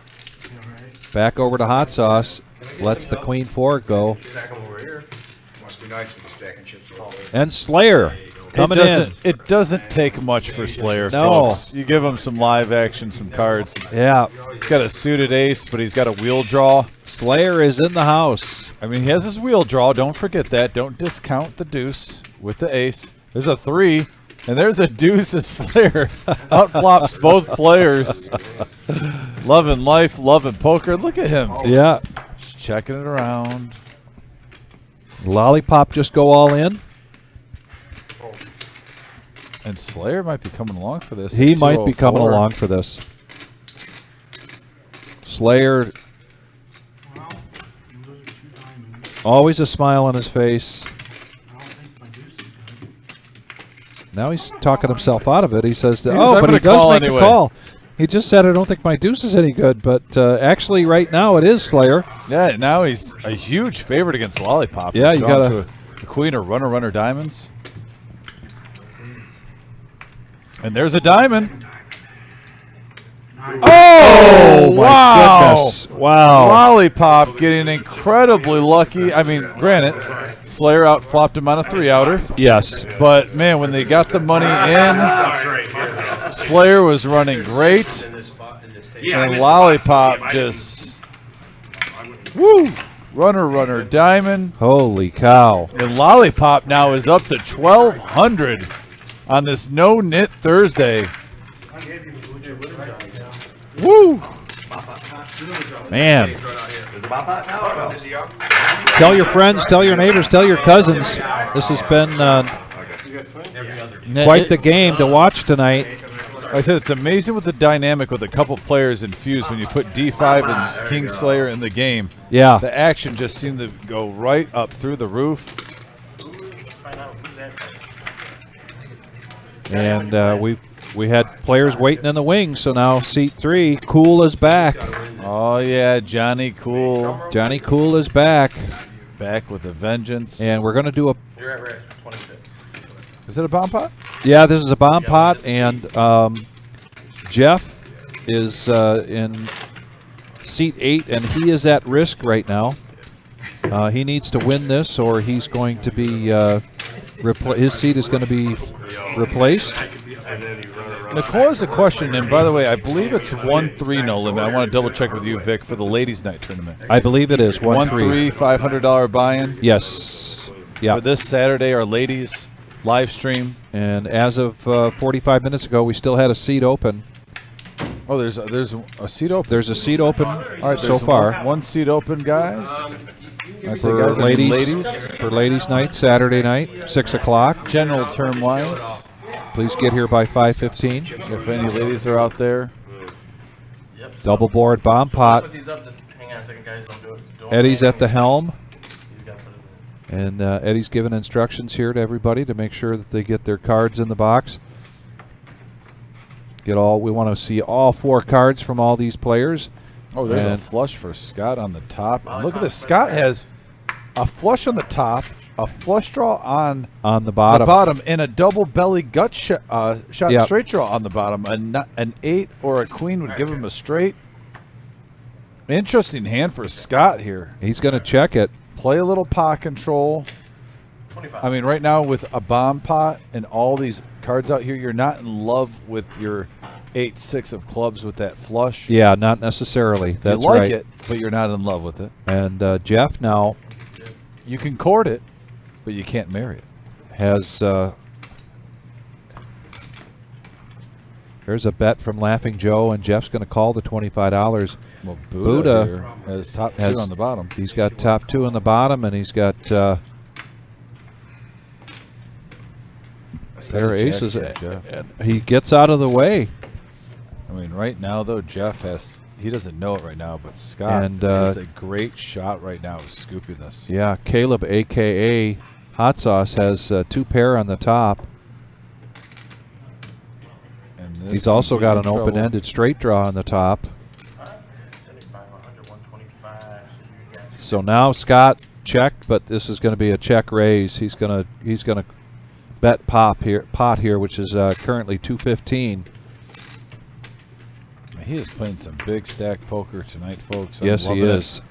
Back over to hot sauce. Lets the Queen 4 go. Must be nice to be stacking chips. And Slayer coming in. It doesn't take much for Slayer, No. folks. You give him some live action, some cards. Yeah. He's got a suited ace, but he's got a wheel draw. Slayer is in the house. I mean, he has his wheel draw. Don't forget that. Don't discount the deuce with the ace. There's a 3, and there's a deuce of Slayer. Outflops both players. Loving life, loving poker. Look at him. Yeah. Just checking it around. Lollipop just go all in. And Slayer might be coming along for this. He might be coming 204. along for this. Slayer, always a smile on his face. Now he's talking himself out of it. He says, "Oh, but he does make a call." He just said, "I don't think my deuce is any good," but actually, right now it is Slayer. Yeah, now he's a huge favorite against Lollipop. Yeah, you got a queen or runner diamonds. And there's a diamond. Oh, my wow. goodness. Wow. Lollipop getting incredibly lucky. I mean, granted, Slayer outflopped him on a 3-outer. Yes. But, man, when they got the money in, Slayer was running great. And Lollipop just, woo, runner diamond. Holy cow. And Lollipop now is up to 1,200 on this No-Nit Thursday. Woo! Man. Tell your friends, tell your neighbors, tell your cousins. This has been quite the game to watch tonight. Like I said, it's amazing with the dynamic with a couple players infused when you put D5 and King Slayer in the game. Yeah. The action just seemed to go right up through the roof. And we had players waiting in the wings, so now seat 3, Cool is back. Oh yeah, Johnny Cool. Johnny Cool is back. Back with a vengeance. And we're going to do a... You're at risk, 26. Is it a bomb pot? Yeah, this is a bomb pot, and Jeff is in seat 8, and he is at risk right now. He needs to win this, or he's going to be... his seat is going to be replaced. Nicole has a question, and by the way, I believe it's 1-3 no limit. I want to double check with you, Vic, for the ladies' night tournament. I believe it is 1-3, $500 buy-in. Yes. Yeah. For this Saturday, our ladies live stream. And as of 45 minutes ago, we still had a seat open. Oh, there's a seat open. There's a seat open so far. One seat open, guys. For guys, ladies, for ladies' night, Saturday night, 6 o'clock. General term-wise. Please get here by 5:15. If any ladies are out there. Double board bomb pot. Eddie's at the helm. And Eddie's giving instructions here to everybody to make sure that they get their cards in the box. We want to see all 4 cards from all these players. Oh, there's a flush for Scott on the top. And look at this. Scott has a flush on the top, a flush draw on the bottom, and a double belly gut shot Yep. straight draw on the bottom. An 8 or a queen would give him a straight. Interesting hand for Scott here. He's going to check it. Play a little pot control. 25. I mean, right now with a bomb pot and all these cards out here, you're not in love with your 8-6 of clubs with that flush. Yeah, not necessarily. That's you like right. it, but you're not in love with it. And Jeff now You can court it, but you can't marry it. has there's a bet from Laughing Joe, and Jeff's going to call the $25. Well, Buddha here has top 2 on the bottom. He's got top 2 on the bottom, and he's got there aces. And he gets out of the way. I mean, right now though, Jeff he doesn't know it right now, but Scott is a great shot right now of scooping this. Yeah, Caleb, a.k.a. Hot Sauce, has 2 pair on the top. And this He's also could be got in an trouble. open-ended straight draw on the top. 75, 100, 125. So now Scott checked, but this is going to be a check raise. He's gonna bet pot here, which is currently 215. He is playing some big stack poker tonight, folks. I'm Yes, he loving is. it.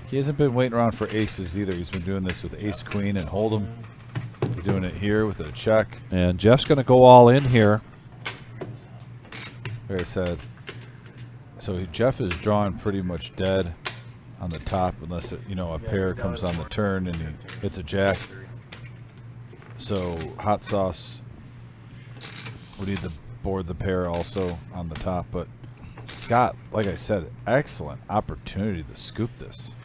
He hasn't been waiting around for aces either. He's been doing this with ace queen and hold'em. He's doing it here with a check. And Jeff's going to go all in here. Very sad. So Jeff is drawing pretty much dead on the top unless a pair comes on the turn and he hits a jack. So Hot Sauce would need to board the pair also on the top, but Scott, like I said, excellent opportunity to scoop this.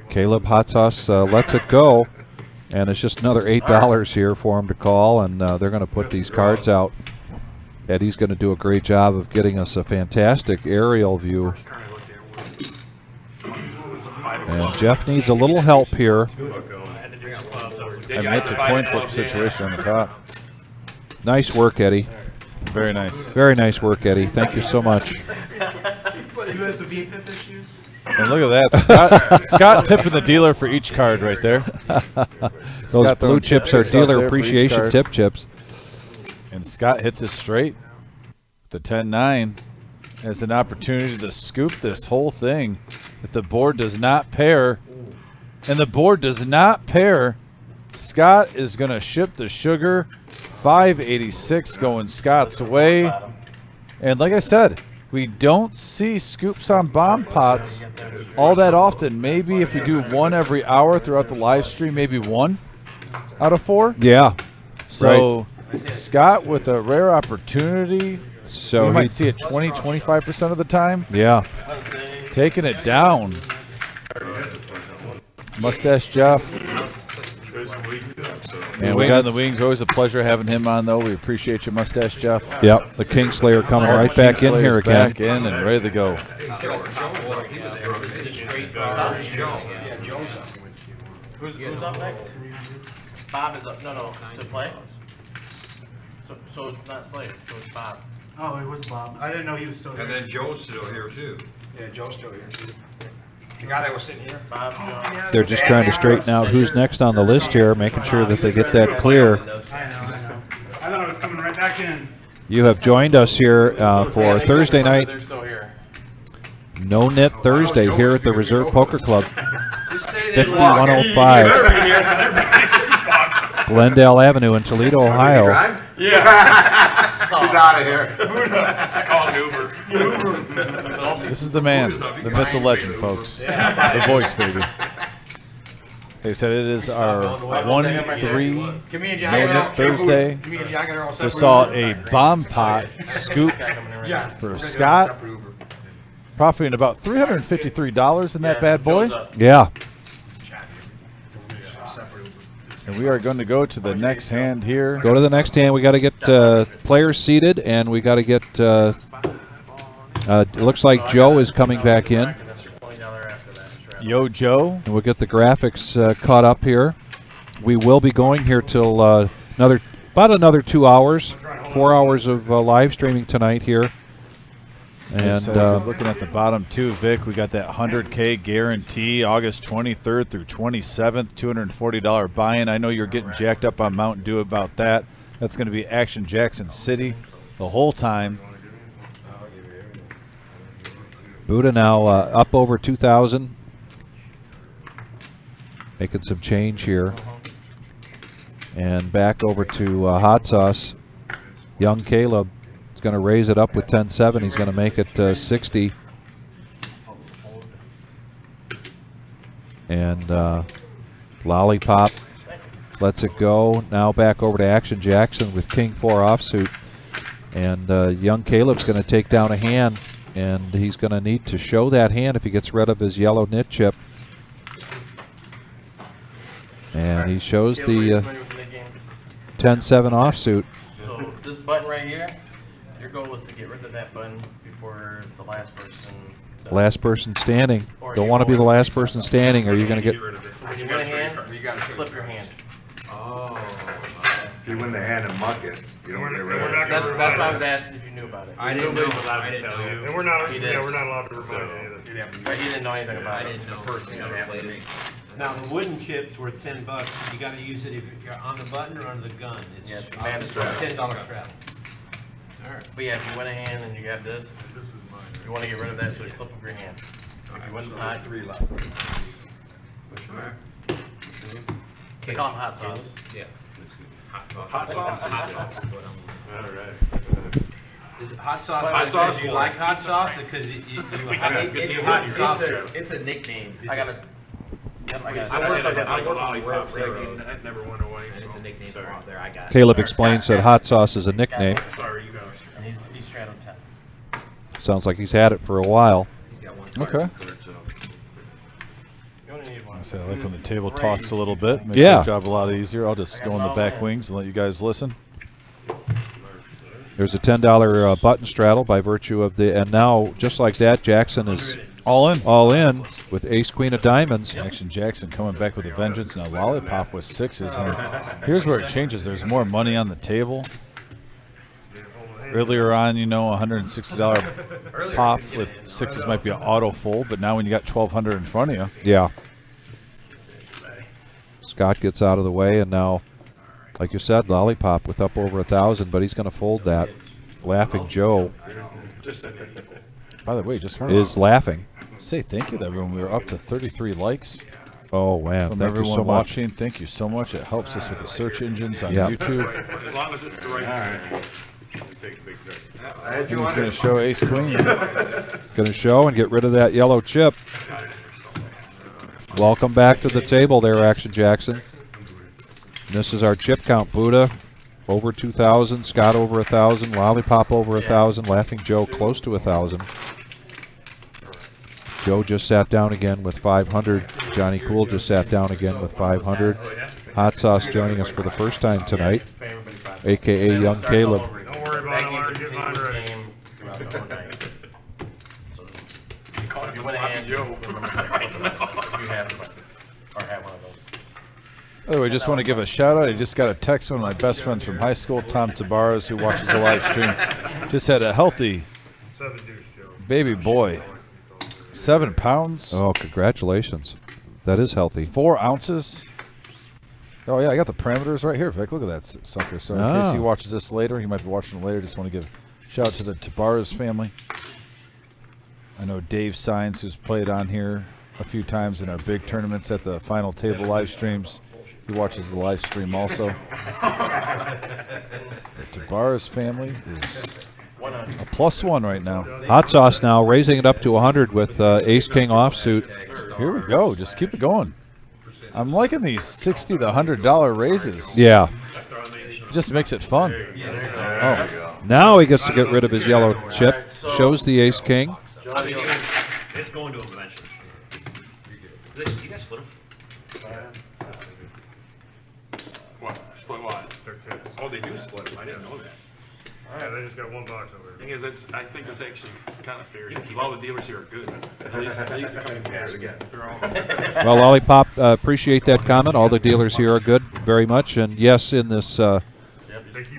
Caleb Hot Sauce lets it go, and it's just another $8 here for him to call, and they're going to put these cards out. Eddie's going to do a great job of getting us a fantastic aerial view. And Jeff needs a little help here. I mean, it's a coin flip situation on the top. Nice work, Eddie. Very nice. Very nice work, Eddie. Thank you so much. You have the VPIP issues? And look at that. Scott tipping the dealer for each card right there. Those blue chips are chips out dealer there for each appreciation card. tip chips. And Scott hits it straight. The 10-9 has an opportunity to scoop this whole thing. If the board does not pair, and the board does not pair, Scott is going to ship the sugar. 586 going Scott's way. And like I said, we don't see scoops on bomb pots all that often. Maybe if we do one every hour throughout the live stream, maybe 1 out of 4. Yeah. So Scott with a rare opportunity. So we might see it 20-25% of the time. Yeah. Taking it down. Mustache Jeff. And we got in the wings. Always a pleasure having him on, though. We appreciate you, Mustache Jeff. Yep. The Kingslayer coming right back in here again. Back in and ready to go. Who's up next? Bob is up. No, to play. So it's not Slayer. So it's Bob. Oh, it was Bob. I didn't know he was still here. And then Joe's still here too. Yeah, Joe's still here too. The guy that was sitting here. Bob, Joe. They're just trying to straighten out who's next on the list here, making sure that they get that clear. I know. I thought it was coming right back in. You have joined us here for Thursday night They're still here. No-Nit Thursday here at the Reserve Poker Club, 5105 Glendale Avenue in Toledo, Ohio. He's out of here. This is the man, the myth, the legend, folks. The voice, baby. They said it is our 1-3 No-Nit Thursday. Just saw a bomb pot scoop for Scott. Profiting about $353 in that bad boy. Yeah. And we are going to go to the next hand here. Go to the next hand. We got to get players seated, and we got to get. It looks like Joe is coming back in. Yo, Joe. And we'll get the graphics caught up here. We will be going here till about another 2 hours. 4 hours of live streaming tonight here. And so if you're looking at the bottom too, Vic, we got that 100K guarantee, August 23rd through 27th, $240 buy-in. I know you're getting jacked up on Mountain Dew about that. That's going to be Action Jackson City the whole time. Buddha now up over 2,000. Making some change here. And back over to Hot Sauce. Young Caleb is going to raise it up with 10-7. He's going to make it 60. And Lollipop lets it go. Now back over to Action Jackson with King 4 offsuit. And young Caleb's going to take down a hand. And he's going to need to show that hand if he gets rid of his yellow knit chip. And he shows the 10-7 offsuit. So this button right here, your goal was to get rid of that button before the last person. Last person standing. Don't want to be the last person standing, or you're going to get. When you win a hand, you gotta flip your hand. Oh. If you win the hand and muck it, you don't get rid of it. That's why I was asking if you knew about it. I didn't know. I didn't know. And we're not. Yeah, we're not allowed to remind you either. But he didn't know anything about it. I didn't know. First thing I played it. Now the wooden chip's worth $10. You got to use it if you're on the button or on the gun. It's mandatory. $10 strap. All right. But yeah, if you win a hand and you have this, you want to get rid of that, so you flip over your hand. If you win the pot, 3 left. They call them hot sauce. Yeah. Hot sauce. Hot sauce. All right. Is it hot sauce? Hot sauce. You like hot sauce because you hot sauce. It's a nickname. I got it. Yep, I got it. I got a lollipop. That never went away. It's a nickname from out there. I got it. Caleb explains that hot sauce is a nickname. Sorry, you guys. And he's straight on 10. Sounds like he's had it for a while. Okay. You only need one. I say I like when the table talks a little bit. Makes Yeah. our job a lot easier. I'll just go in the back wings and let you guys listen. There's a $10 button straddle by virtue of the, and now just like that, Jackson is all in with ace queen of diamonds. Action Jackson coming back with a vengeance. Now Lollipop with 6s. And here's where it changes. There's more money on the table. Earlier on, you know, $160 pop with 6s might be an auto fold, but now when you got 1,200 in front of you. Yeah. Scott gets out of the way, and now, like you said, Lollipop with up over 1,000, but he's going to fold that. Laughing Joe By the way, just is laughing. Say thank you to everyone. We were up to 33 likes. Oh, man. From Thank everyone you so watching, much. thank you so much. It helps us with the search engines on Yeah. YouTube. As long as it's the right. Take a big He's going to show ace queen. Going to show and get rid of that yellow chip. Welcome back to the table there, Action Jackson. And this is our chip count. Buddha over 2,000, Scott over 1,000, Lollipop over 1,000, Laughing Joe close to 1,000. Joe just sat down again with 500. Johnny Cool just sat down again with 500. Hot Sauce joining us for the first time tonight, a.k.a. Young Caleb. Don't worry about it. I'm already getting mine ready. If you win a hand, Joe. You have one of those. By the way, just want to give a shout out. I just got a text from one of my best friends from high school, Tom Tabaras, who watches the live stream. Just had a healthy baby boy. 7 pounds. Oh, congratulations. That is healthy. 4 ounces. Oh, yeah, I got the parameters right here, Vic. Look at that sucker. So in case he watches this later, he might be watching it later. Just want to give a shout out to the Tabaras family. I know Dave Sines, who's played on here a few times in our big tournaments at the final table live streams. He watches the live stream also. The Tabaras family is a +1 right now. Hot Sauce now raising it up to 100 with Ace King offsuit. Here we go. Just keep it going. I'm liking these $60 to $100 raises. Yeah. It just makes it fun. Oh, now he gets to get rid of his yellow chip. Shows the Ace King. It's going to him eventually. You guys split them? What? Split what? Oh, they do split them. I didn't know that. Yeah, they just got 1 box over there. Thing is, I think it's actually kind of fair because all the dealers here are good. At least they're coming together. They're all. Well, Lollipop, appreciate that comment. All the dealers here are good, very much. And yes, in this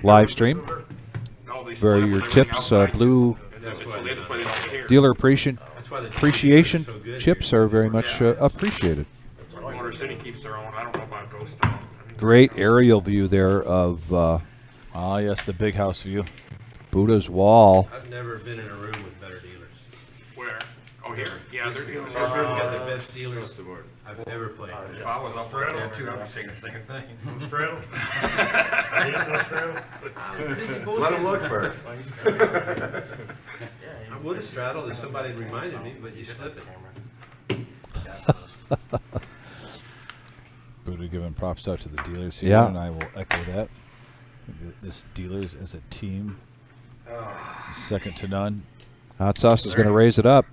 live stream, they where split your up everything tips, outside, blue That's so why they don't care. dealer That's why the appreciation so good chips here. are very much appreciated. Motor City keeps their own. I don't know about Ghost Town. I mean, Great aerial view there of Ah, yes, the big house view. Buddha's Wall. I've never been in a room with better dealers. Where? Oh, here. Yeah, they're dealers. This room got the best dealers I've ever played. If I was up there too, I'd be saying the same thing. Straddle? I need no straddle. Let him look first. I would have straddled if somebody had reminded me, but you slip it. Buddha giving props out to the dealers here, Yeah. and I will echo that. This dealers as a team, second to none. Hot Sauce is going to raise it up,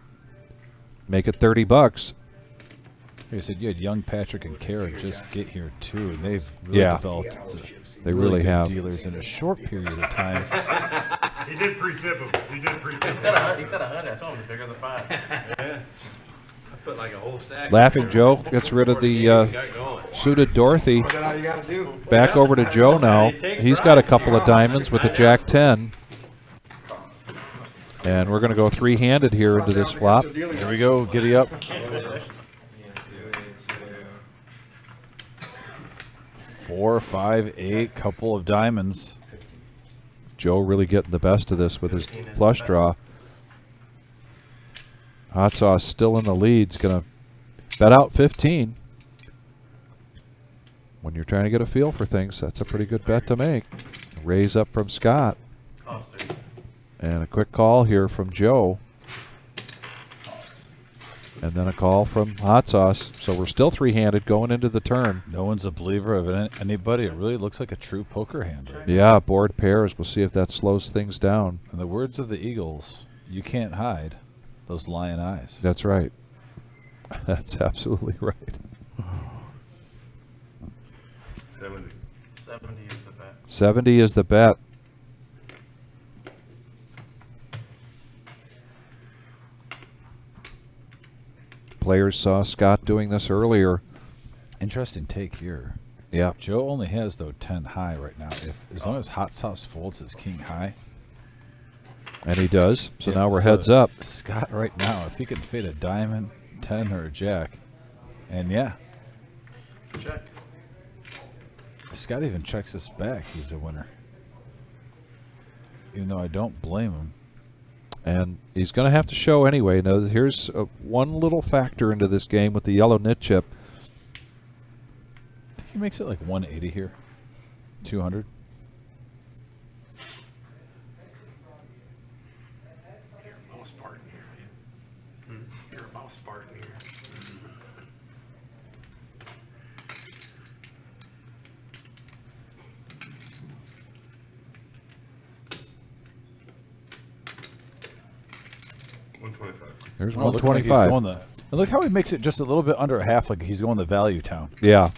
make it $30. Like I said, you had young Patrick and Kara just get here too, and they've really Yeah. developed. They really good have. dealers in a short period of time. He did pre-tip him. He did pre-tip He said him. he said 100. I told him the bigger the 5. Yeah. I put like a whole stack. Laughing Joe gets rid of the Got going. suited Dorothy. That's all you gotta do. Back over to Joe now. He's got a couple of diamonds with the Jack 10. And we're going to go three-handed here into this flop. Here we go, giddy up. 4, 5, 8, couple of diamonds. Joe really getting the best of this with his flush draw. Hot Sauce still in the lead. He's going to bet out 15. When you're trying to get a feel for things, that's a pretty good bet to make. Raise up from Scott. And a quick call here from Joe. And then a call from Hot Sauce. So we're still three-handed going into the turn. No one's a believer of anybody. It really looks like a true poker hand. Right? Yeah, board pairs. We'll see if that slows things down. In the words of the Eagles, you can't hide those lion eyes. That's right. That's absolutely right. 70. 70 is the bet. 70 is the bet. Players saw Scott doing this earlier. Interesting take here. Yeah. Joe only has, though, 10 high right now. As long as Hot Sauce folds his king high. And he does. So Yeah, now we're heads up. Scott right now, if he can fade a diamond, 10, or a jack, and yeah, Check. Scott even checks us back. He's a winner. Even though I don't blame him. And he's going to have to show anyway. Now, here's one little factor into this game with the yellow knit chip. I think he makes it like 180 here. 200. You're a mouse part in here, man. You're a mouse part in here. There's Oh, looking like he's 125. going the, and look how he makes it just a little bit under a half, like he's going the value town. Yeah.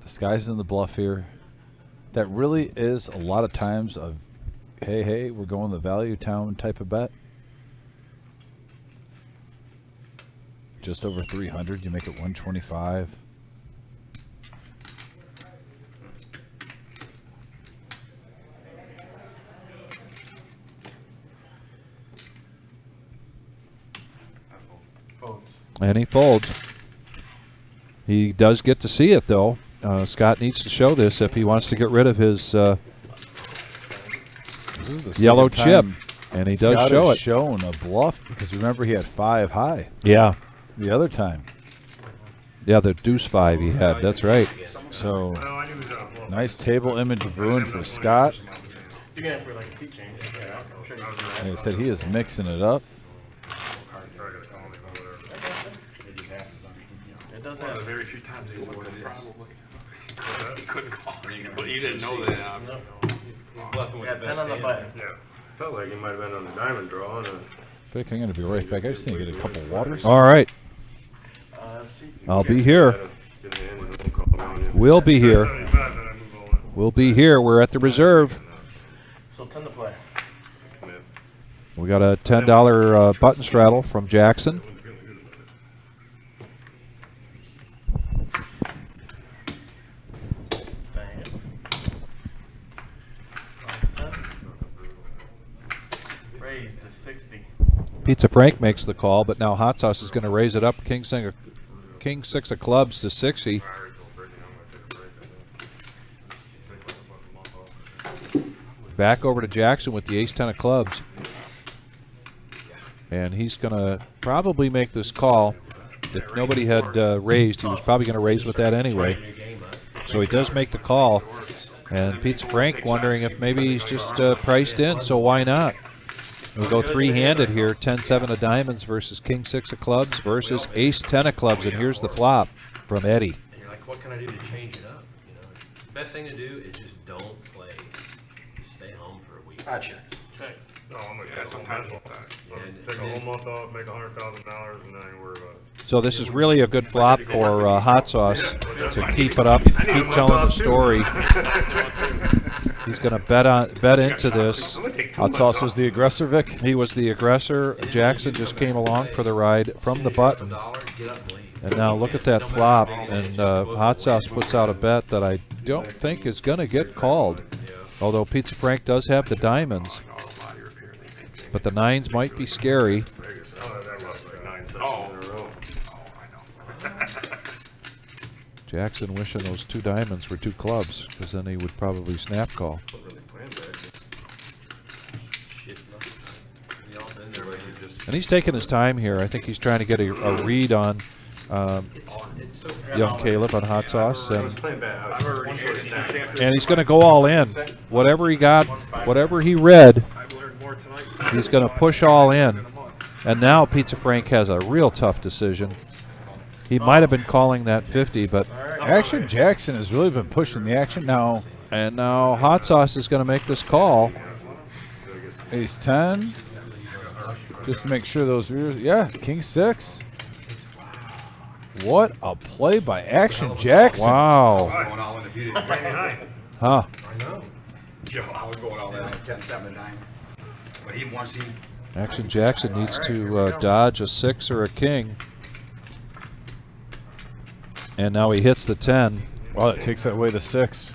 The sky's in the bluff here. That really is a lot of times of, hey, we're going the value town type of bet. Just over 300, you make it 125. Folds. And he folds. He does get to see it, though. Scott needs to show this if he wants to get rid of his This is the yellow second chip. time And he Scott does show has it. shown a bluff, because remember he had 5 high Yeah. the other time. Yeah, the deuce 5 he had. That's right. So Well, I knew he was out of luck. nice table image ruined for Scott. You're gonna have for like a seat change. Yeah, I'm sure you can do that. Like I said, he is mixing it up. It does One of have. the very few times he won, probably. He couldn't call. But you didn't know that. Bluffing with Yeah, the 10 on the best button. hand. Yeah. Felt like he might have been on the diamond draw. And Vic, I'm going to be right back. I just need to get a couple waters. All right. Seat. I'll be here. We'll be here. 75, then I move all in. We'll be here. We're at the reserve. So 10 to play. We got a $10 button straddle from Jackson. Dang it. raised to 60. Pizza Frank makes the call, but now Hot Sauce is going to raise it up. King six of clubs to 60. Back over to Jackson with the ace 10 of clubs. And he's going to probably make this call. If nobody had raised, he was probably going to raise with that anyway. So he does make the call. And Pizza Frank wondering if maybe he's just priced in, so why not? We'll go three-handed here, 10-7 of diamonds versus King 6 of clubs versus ace 10 of clubs. And here's the flop from Eddie. And you're like, what can I do to change it up? You know, the best thing to do is just don't play. Just stay home for a week. Gotcha. Check. No, I'm gonna get sometimes like that. So take a whole month off, make $100,000, and then you worry about it. So this is really a good flop for Hot Sauce to keep it up, keep telling the story. He's going to bet into this. Hot Sauce was the aggressor, Vic. He was the aggressor. Jackson just came along for the ride from the button. And now look at that flop. And Hot Sauce puts out a bet that I don't think is going to get called. Although Pizza Frank does have the diamonds. But the nines might be scary. Jackson wishing those two diamonds were two clubs, because then he would probably snap call. And he's taking his time here. I think he's trying to get a read on young Caleb on Hot Sauce. And he's going to go all in. Whatever he got, whatever he read, he's going to push all in. And now Pizza Frank has a real tough decision. He might have been calling that 50, but Action Jackson has really been pushing the action now. And now Hot Sauce is going to make this call. Ace 10. Just to make sure those rears. Yeah, King 6. What a play by Action Jackson. Wow. Going all in if you didn't. Huh. I know. Yo, I was going all in like 10-7 and 9. But he wants him. Action Jackson needs to dodge a 6 or a king. And now he hits the 10. Well, it takes away the 6.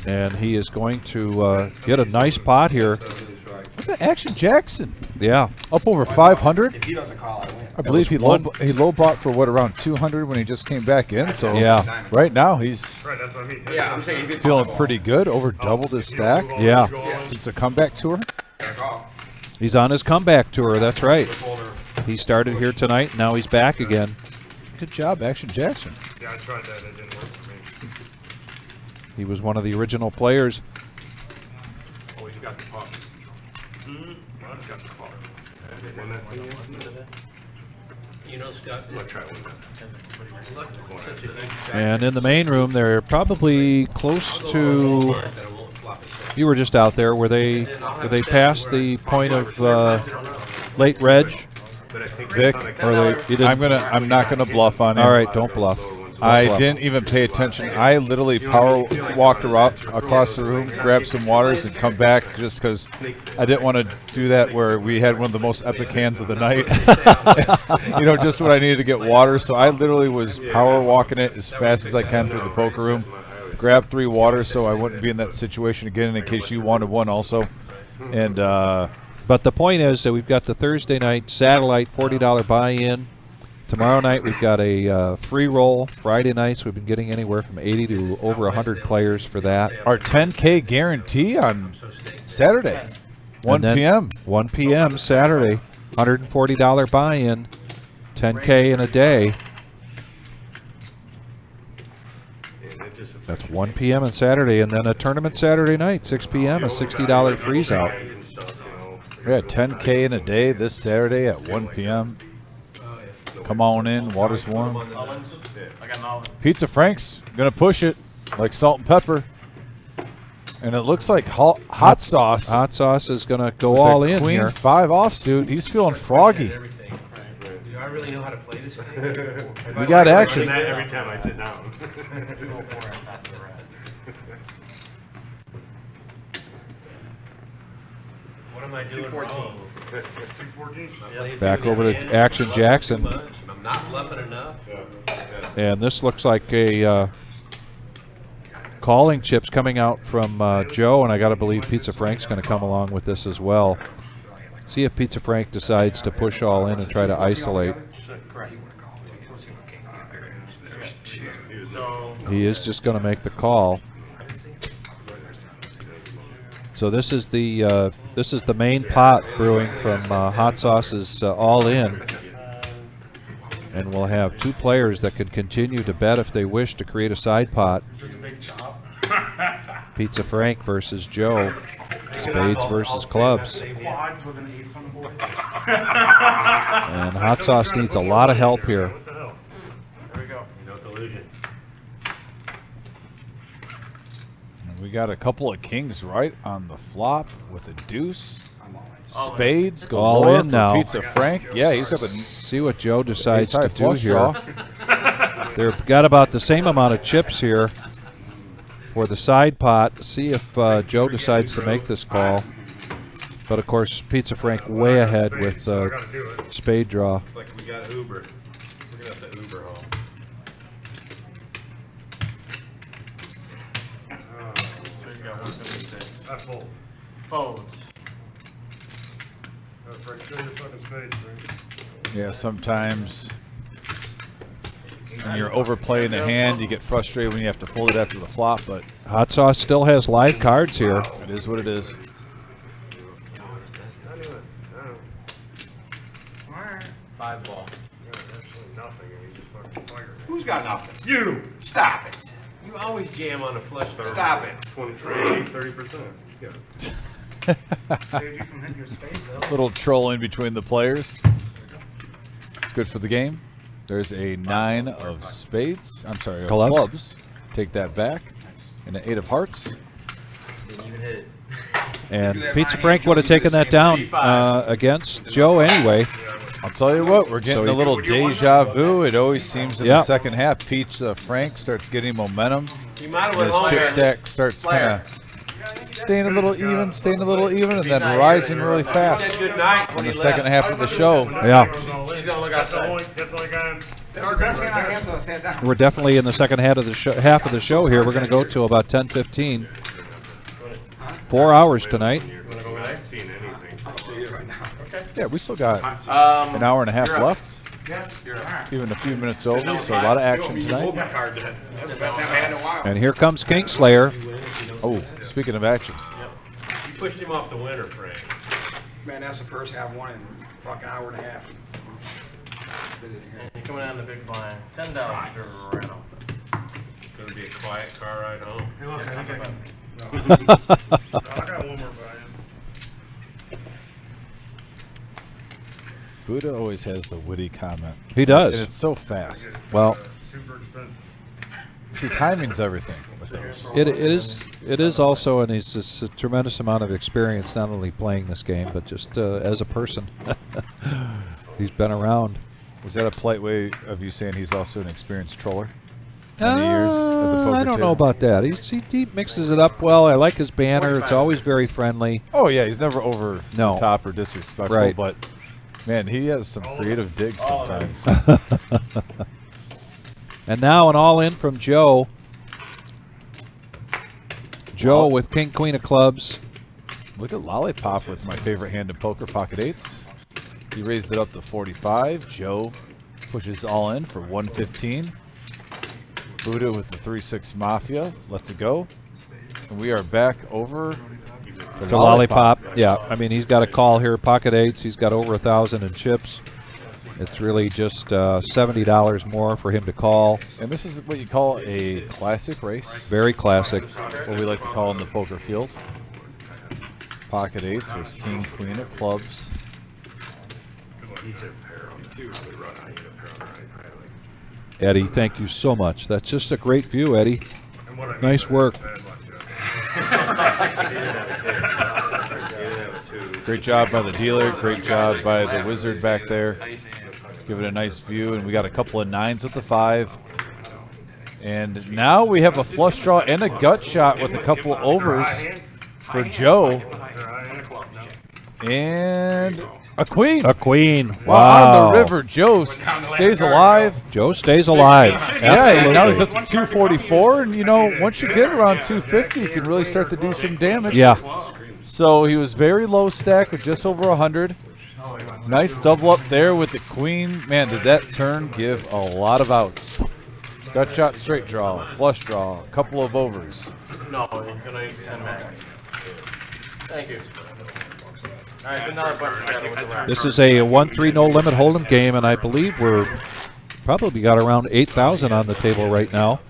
And he is going to get a nice pot here. Look at Action Jackson. Yeah. Up over 500. If he doesn't call, I win. I believe he low bought for what, around 200 when he just came back in. So yeah, right now he's Right, that's what I mean. Yeah, I'm saying feeling pretty good. Over doubled his stack. Yeah. Since the comeback tour. He's on his comeback tour. That's right. He started here tonight. Now he's back again. Good job, Action Jackson. Yeah, I tried that. It didn't work for me. He was one of the original players. Oh, he's got the pop. Well, he's got the pop. You know, Scott, I'm gonna try one. And in the main room, they're probably close to. You were just out there. Were they past the point of late reg? Vic, Or they, I'm not gonna bluff on him. all right, don't bluff. I didn't even pay attention. I literally power walked across the room, grabbed some waters, and come back just because I didn't want to do that where we had one of the most epic hands of the night. You know, just when I needed to get water. So I literally was power walking it as fast as I can through the poker room, grabbed 3 waters so I wouldn't be in that situation again in case you wanted one also. And But the point is that we've got the Thursday night satellite $40 buy-in. Tomorrow night we've got a free roll. Friday nights we've been getting anywhere from 80 to over 100 players for that. our 10K guarantee on Saturday, 1 p.m. 1 p.m. Saturday, $140 buy-in, 10K in a day. That's 1 p.m. on Saturday, and then a tournament Saturday night, 6 p.m. a $60 freeze out. Yeah, 10K in a day this Saturday at 1 p.m. Come on in, water's warm. I got an all-in. Pizza Frank's gonna push it like salt and pepper, and it looks like hot sauce. Hot Sauce is going to go with all a in Queen here. 5 offsuit. He's feeling froggy. Do I really know how to play this thing? We got action. That every time I sit down. What am I doing wrong? 214. Back over to Action Jackson. I'm not bluffing enough. And this looks like a calling chips coming out from Joe, and I got to believe Pizza Frank's going to come along with this as well. See if Pizza Frank decides to push all in and try to isolate. He is just going to make the call. So this is the main pot brewing from Hot Sauce's All In, and we'll have two players that can continue to bet if they wish to create a side pot. Pizza Frank versus Joe. Spades versus clubs. And Hot Sauce needs a lot of help here. There we go. No delusion. And we got a couple of kings right on the flop with a deuce. Spades go all in for now. Pizza Frank. Yeah, he's got the. See what Joe decides to do flush here. draw. They've got about the same amount of chips here for the side pot. See if Joe decides to make this call. But of course, Pizza Frank way ahead with spade draw. Looks like we got Uber. We're gonna have to Uber home. There you go, 176. That's full. Folds. Frank, show your fucking spades, Frank. Yeah, sometimes when you're overplaying the hand, you get frustrated when you have to fold it after the flop, but Hot Sauce still has live cards here. it is what it is. Five ball. Nothing, and he just fucking fired. Who's got nothing? You! Stop it. You always jam on a flush. Stop it. 30%. Yeah. Little trolling between the players. It's good for the game. There's a 9 of spades. I'm sorry, of Clubs. clubs. Take that back. And an 8 of hearts. Didn't even hit it. And Pizza Frank would have taken that down against Joe anyway. I'll tell you what, we're getting So a little deja vu. It always seems in Yeah. the second half, Pizza Frank starts getting momentum. You might have And went his home chip there. stack starts kind of staying a little even, and then rising really fast Good night in when the he second left. half of the show. Yeah, She's gonna look That's the outside. only, that's the only guy on. we're definitely in the second half of the show here. We're going to go to about 10:15. 4 hours tonight. I haven't seen anything. Yeah, we still got Um, an hour and a half you're up. left. Even a few minutes over, so a lot of action tonight. And here comes Kingslayer. Oh, speaking of action. You pushed him off the winner, Frank. Man, that's the first half one in fucking hour and a half. You're coming down the big blind. $10 to Reno. Gonna be a quiet car ride home. Hey, look, I got one more buy-in. Buddha always has the witty comment. He does. And it's so fast. Well, Super expensive. See, timing's everything with those. it is also, and he's just a tremendous amount of experience, not only playing this game, but just as a person. He's been around. Was that a polite way of you saying he's also an experienced troller? Many years at the poker I don't know table? about that. He mixes it up well. I like his banner. It's always very friendly. Oh yeah, he's never over No. the top or disrespectful, Right. but man, he has some creative digs sometimes. And now an all-in from Joe. Joe with king, queen of clubs. Look at Lollipop with my favorite hand in poker, pocket eights. He raised it up to 45. Joe pushes all in for 115. Buddha with the 3-6 Mafia lets it go. And we are back over To Lollipop. Yeah, I mean, he's got a call here, pocket eights. He's got over 1,000 in chips. It's really just $70 more for him to call. And this is what you call a classic race. Very classic. What we like to call in the poker field. Pocket eights versus king, queen of clubs. Eddie, thank you so much. That's just a great view, Eddie. And what I mean Nice by work. bad luck, Jeff. Great job by the dealer. Great job by the wizard back there. Give it a nice view. And we got a couple of 9s with the 5. And now we have a flush draw and a gut shot with a couple overs for Joe. And A queen. A queen. Wow. Wow. On the river. Joe stays alive. Joe stays alive. Yeah, Absolutely. now he's up to 244, and you know, once you get around 250, you can really start to do some damage. Yeah. So he was very low stack with just over 100. Nice double up there with the queen. Man, did that turn give a lot of outs. Gut shot, straight draw, flush draw, a couple of overs. No, you're gonna 10 max. Thank you. All right, another bunch together with the rack. This is a 1-3 no limit hold'em game, and I believe we're probably got around 8,000 on the table right now.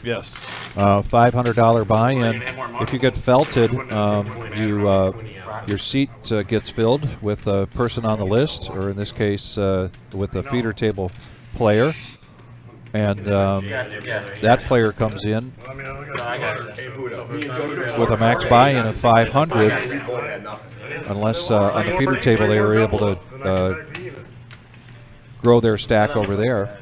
Yes. $500 buy-in. If you get felted, your seat gets filled with a person on the list, or in this case, with a feeder table player. And that player comes in with a max buy-in of 500, unless on the feeder table they were able to grow their stack over there.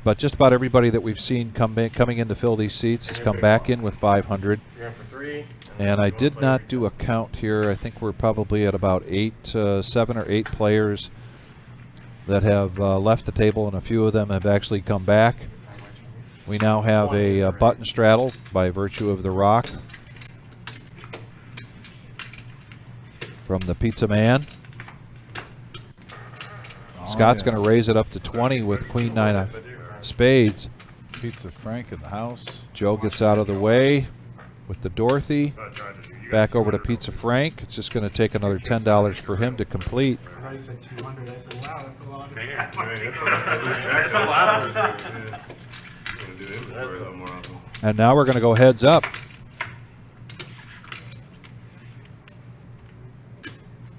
But just about everybody that we've seen coming in to fill these seats has come back in with 500. And I did not do a count here. I think we're probably at about 7 or 8 players that have left the table, and a few of them have actually come back. We now have a button straddle by virtue of the rock from the Pizza Man. Scott's going to raise it up to 20 with Queen 9 of spades. Pizza Frank in the house. Joe gets out of the way with the Dorothy. Back over to Pizza Frank. It's just going to take another $10 for him to complete. I thought you said 200. I said, wow, that's a lot. That's a lot. And now we're going to go heads up.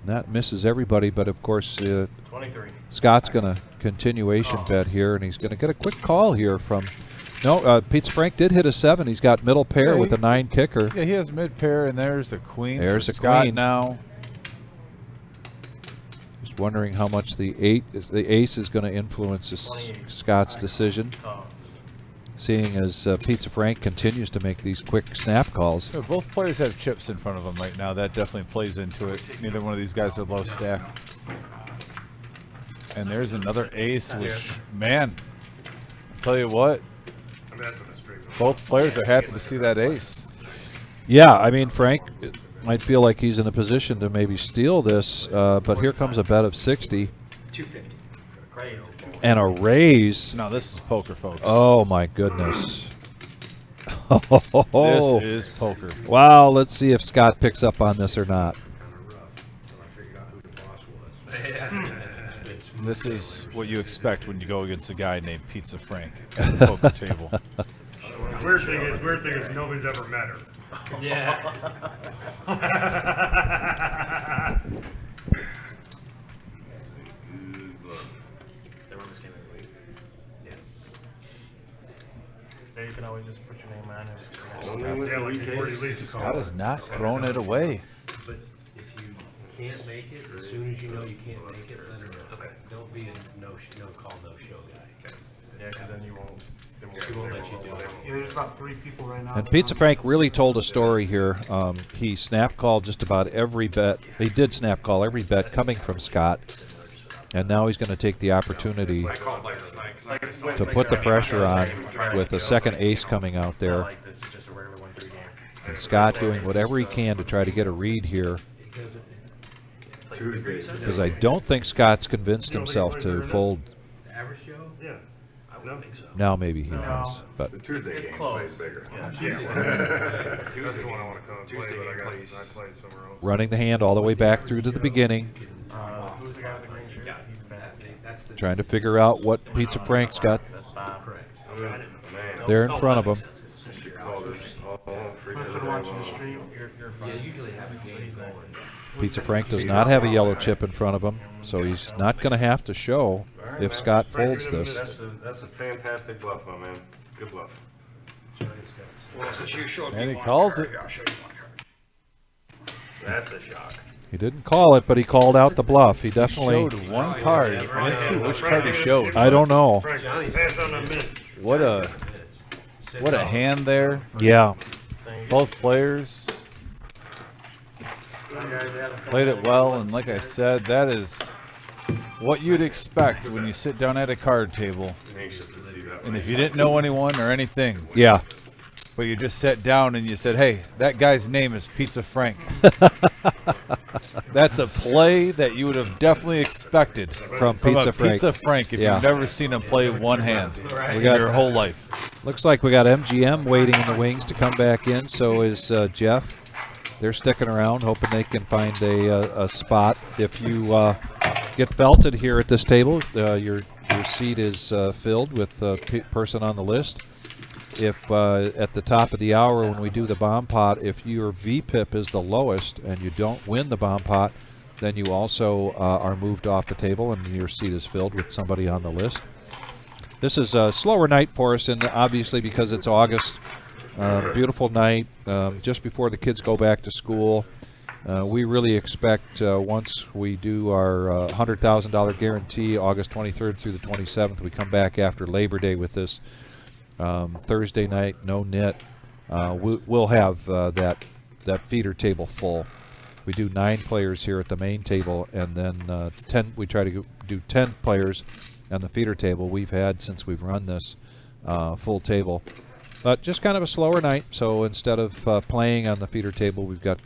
That misses everybody, but of course 23. Scott's going to continuation bet here, and he's going to get a quick call here from... No, Pizza Frank did hit a 7. He's got middle pair with a 9 kicker. Yeah, he has mid pair, and there's the queen. There's for the Scott queen. now. Just wondering how much the ace is going to influence Scott's decision. Seeing as Pizza Frank continues to make these quick snap calls. So both players have chips in front of them right now. That definitely plays into it. Neither one of these guys are low stack. And there's another ace, which, man, I'll tell you what, both players are happy to see that ace. Yeah, I mean, Frank might feel like he's in a position to maybe steal this, but here comes a bet of 60. 250. Crazy. And a raise. Now this is poker, folks. Oh, my goodness. This is poker. Wow, let's see if Scott picks up on this or not. This is what you expect when you go against a guy named Pizza Frank at the poker table. Weird thing is nobody's ever met her. Yeah. You can always just put your name on it. Scott is not throwing it away. But if you can't make it, as soon as you know you can't make it, let her know. Don't be a no-call, no-show guy. Yeah, because then you won't. She won't let you do it. Yeah, there's about 3 people right now. And Pizza Frank really told a story here. He snap called just about every bet. He did snap call every bet coming from Scott. And now he's going to take the opportunity to put the pressure on with a second ace coming out there. And Scott doing whatever he can to try to get a read here. Because I don't think Scott's convinced himself to fold. Average show? Yeah. I wouldn't think so. Now maybe he has. But The Tuesday game plays bigger. Tuesday's the one I want to come and play, but I played somewhere else. running the hand all the way back through to the beginning. Who's the guy with the green shirt? He's bad. Trying to figure out what Pizza Frank's got there in front of him. Must have watching the stream. Yeah, usually have a game going. Pizza Frank does not have a yellow chip in front of him, so he's not going to have to show if Scott folds this. That's a fantastic bluff, my man. Good bluff. And he calls it. That's a shock. He didn't call it, but he called out the bluff. He definitely... Showed one card. I didn't see which card he showed. I don't know. Frank, pass on a miss. What a hand there. Yeah. Both players. Played it well, and like I said, that is what you'd expect when you sit down at a card table. And if you didn't know anyone or anything, yeah, but you just sat down and you said, "Hey, that guy's name is Pizza Frank." That's a play that you would have definitely expected from Pizza Frank. Pizza Frank if you've never seen him play one hand in your whole life. Looks like we got MGM waiting in the wings to come back in. So is Jeff. They're sticking around, hoping they can find a spot. If you get belted here at this table, your seat is filled with a person on the list. If at the top of the hour when we do the bomb pot, if your VPIP is the lowest and you don't win the bomb pot, then you also are moved off the table and your seat is filled with somebody on the list. This is a slower night for us, and obviously because it's August, beautiful night, just before the kids go back to school. We really expect once we do our $100,000 guarantee, August 23rd through the 27th, we come back after Labor Day with this. Thursday night, no-nit. We'll have that feeder table full. We do 9 players here at the main table, and then 10. We try to do 10 players on the feeder table. We've had since we've run this full table, but just kind of a slower night. So instead of playing on the feeder table, we've got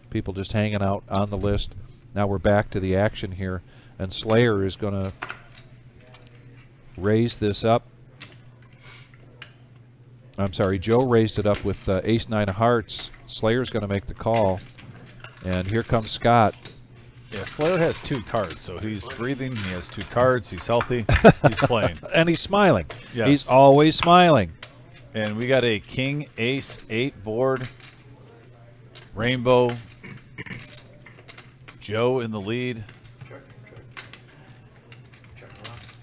people just hanging out on the list. Now we're back to the action here, and Slayer is going to raise this up. I'm sorry, Joe raised it up with ace-9 of hearts. Slayer's going to make the call. And here comes Scott. Yeah, Slayer has 2 cards, so he's breathing. He has 2 cards. He's healthy. He's playing. And he's smiling. Yes. He's always smiling. And we got a king, ace, 8 board. Rainbow. Joe in the lead.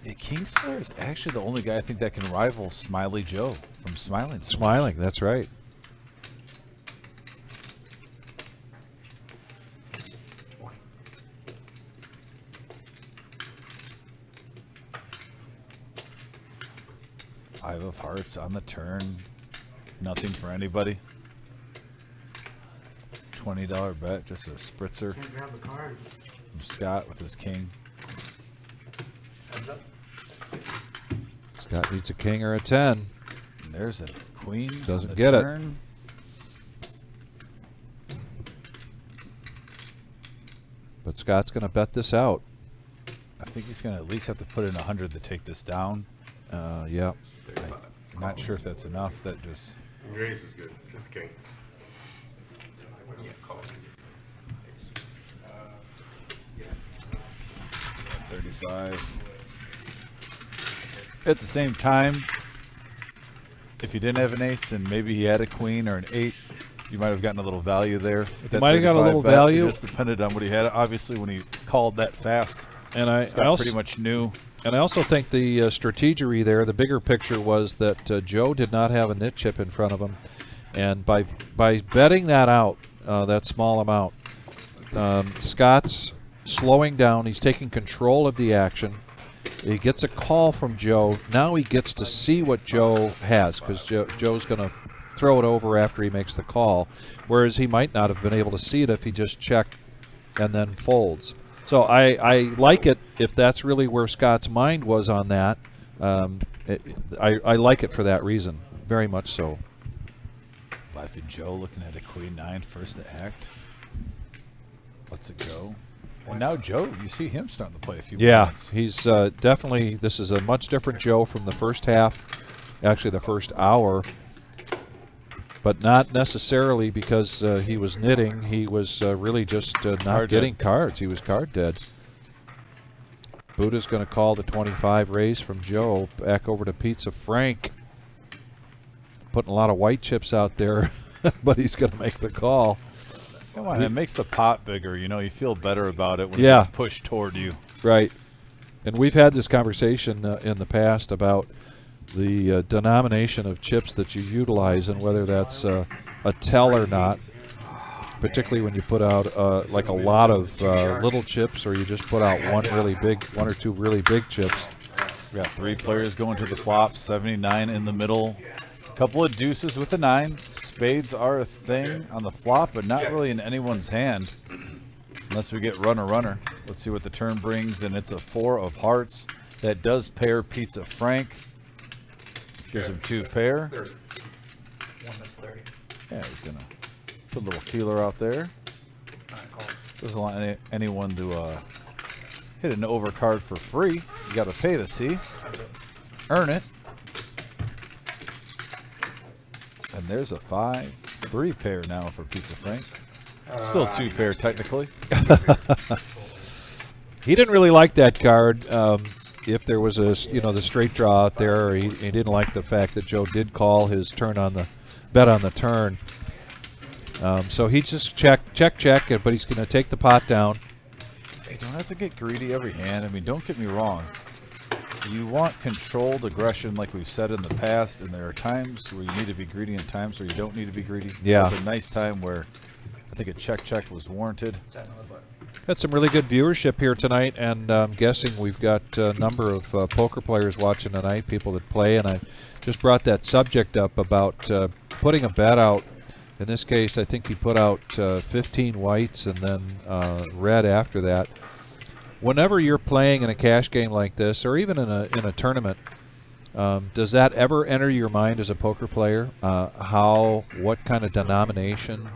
Yeah, King Slayer is actually the only guy I think that can rival Smiley Joe from Smiling. Smiling, that's right. Five of hearts on the turn. Nothing for anybody. $20 bet, just a spritzer. Can't grab the card. From Scott with his king. Heads up. Scott needs a king or a 10. And there's a queen. Doesn't get it. But Scott's going to bet this out. I think he's going to at least have to put in 100 to take this down. Yeah. I'm not sure if that's enough. That just. Your ace is good. Just a king. 35. At the same time, if he didn't have an ace and maybe he had a queen or an 8, you might have gotten a little value there. You might have got a little value. It just depended on what he had. Obviously, when he called that fast, and I also pretty much knew. And I also think the strategery there, the bigger picture was that Joe did not have a nit chip in front of him, and by betting that out, that small amount, Scott's slowing down. He's taking control of the action. He gets a call from Joe. Now he gets to see what Joe has, because Joe's going to throw it over after he makes the call, whereas he might not have been able to see it if he just checked and then folds. So I like it if that's really where Scott's mind was on that. I like it for that reason, very much so. Laughing Joe looking at a queen 9 first to act. Lets it go. And now Joe, you see him starting to play a few minutes. He's definitely, this is a much different Joe from the first half, actually the first hour, but not necessarily because he was knitting. He was really just not getting cards. He was card dead. Buddha's going to call the 25 raise from Joe back over to Pizza Frank. Putting a lot of white chips out there, but he's going to make the call. Come on, it makes the pot bigger. You know, you feel better about it when it gets pushed toward you. Right. And we've had this conversation in the past about the denomination of chips that you utilize and whether that's a tell or not, particularly when you put out like a lot of little chips or you just put out one or two really big chips. We got 3 players going to the flop, 79 in the middle. A couple of deuces with a 9. spades are a thing on the flop, but not really in anyone's hand unless we get runner. Let's see what the turn brings, and it's a 4 of hearts. That does pair Pizza Frank. Gives him 2 pair. 30. One that's 30. Yeah, he's going to put a little feeler out there. Doesn't want anyone to hit an overcard for free. You got to pay to see. Earn it. And there's a 5-3 pair now for Pizza Frank. Still 2 pair technically. He didn't really like that card. If there was a the straight draw out there, he didn't like the fact that Joe did call his turn on the bet on the turn. So he just check, but he's going to take the pot down. You don't have to get greedy every hand. I mean, don't get me wrong. You want controlled aggression like we've said in the past, and there are times where you need to be greedy and times where you don't need to be greedy. Yeah. There's a nice time where I think a check was warranted. Got some really good viewership here tonight, and I'm guessing we've got a number of poker players watching tonight, people that play, and I just brought that subject up about putting a bet out. In this case, I think he put out 15 whites and then red after that. Whenever you're playing in a cash game like this, or even in a tournament, does that ever enter your mind as a poker player? What kind of denomination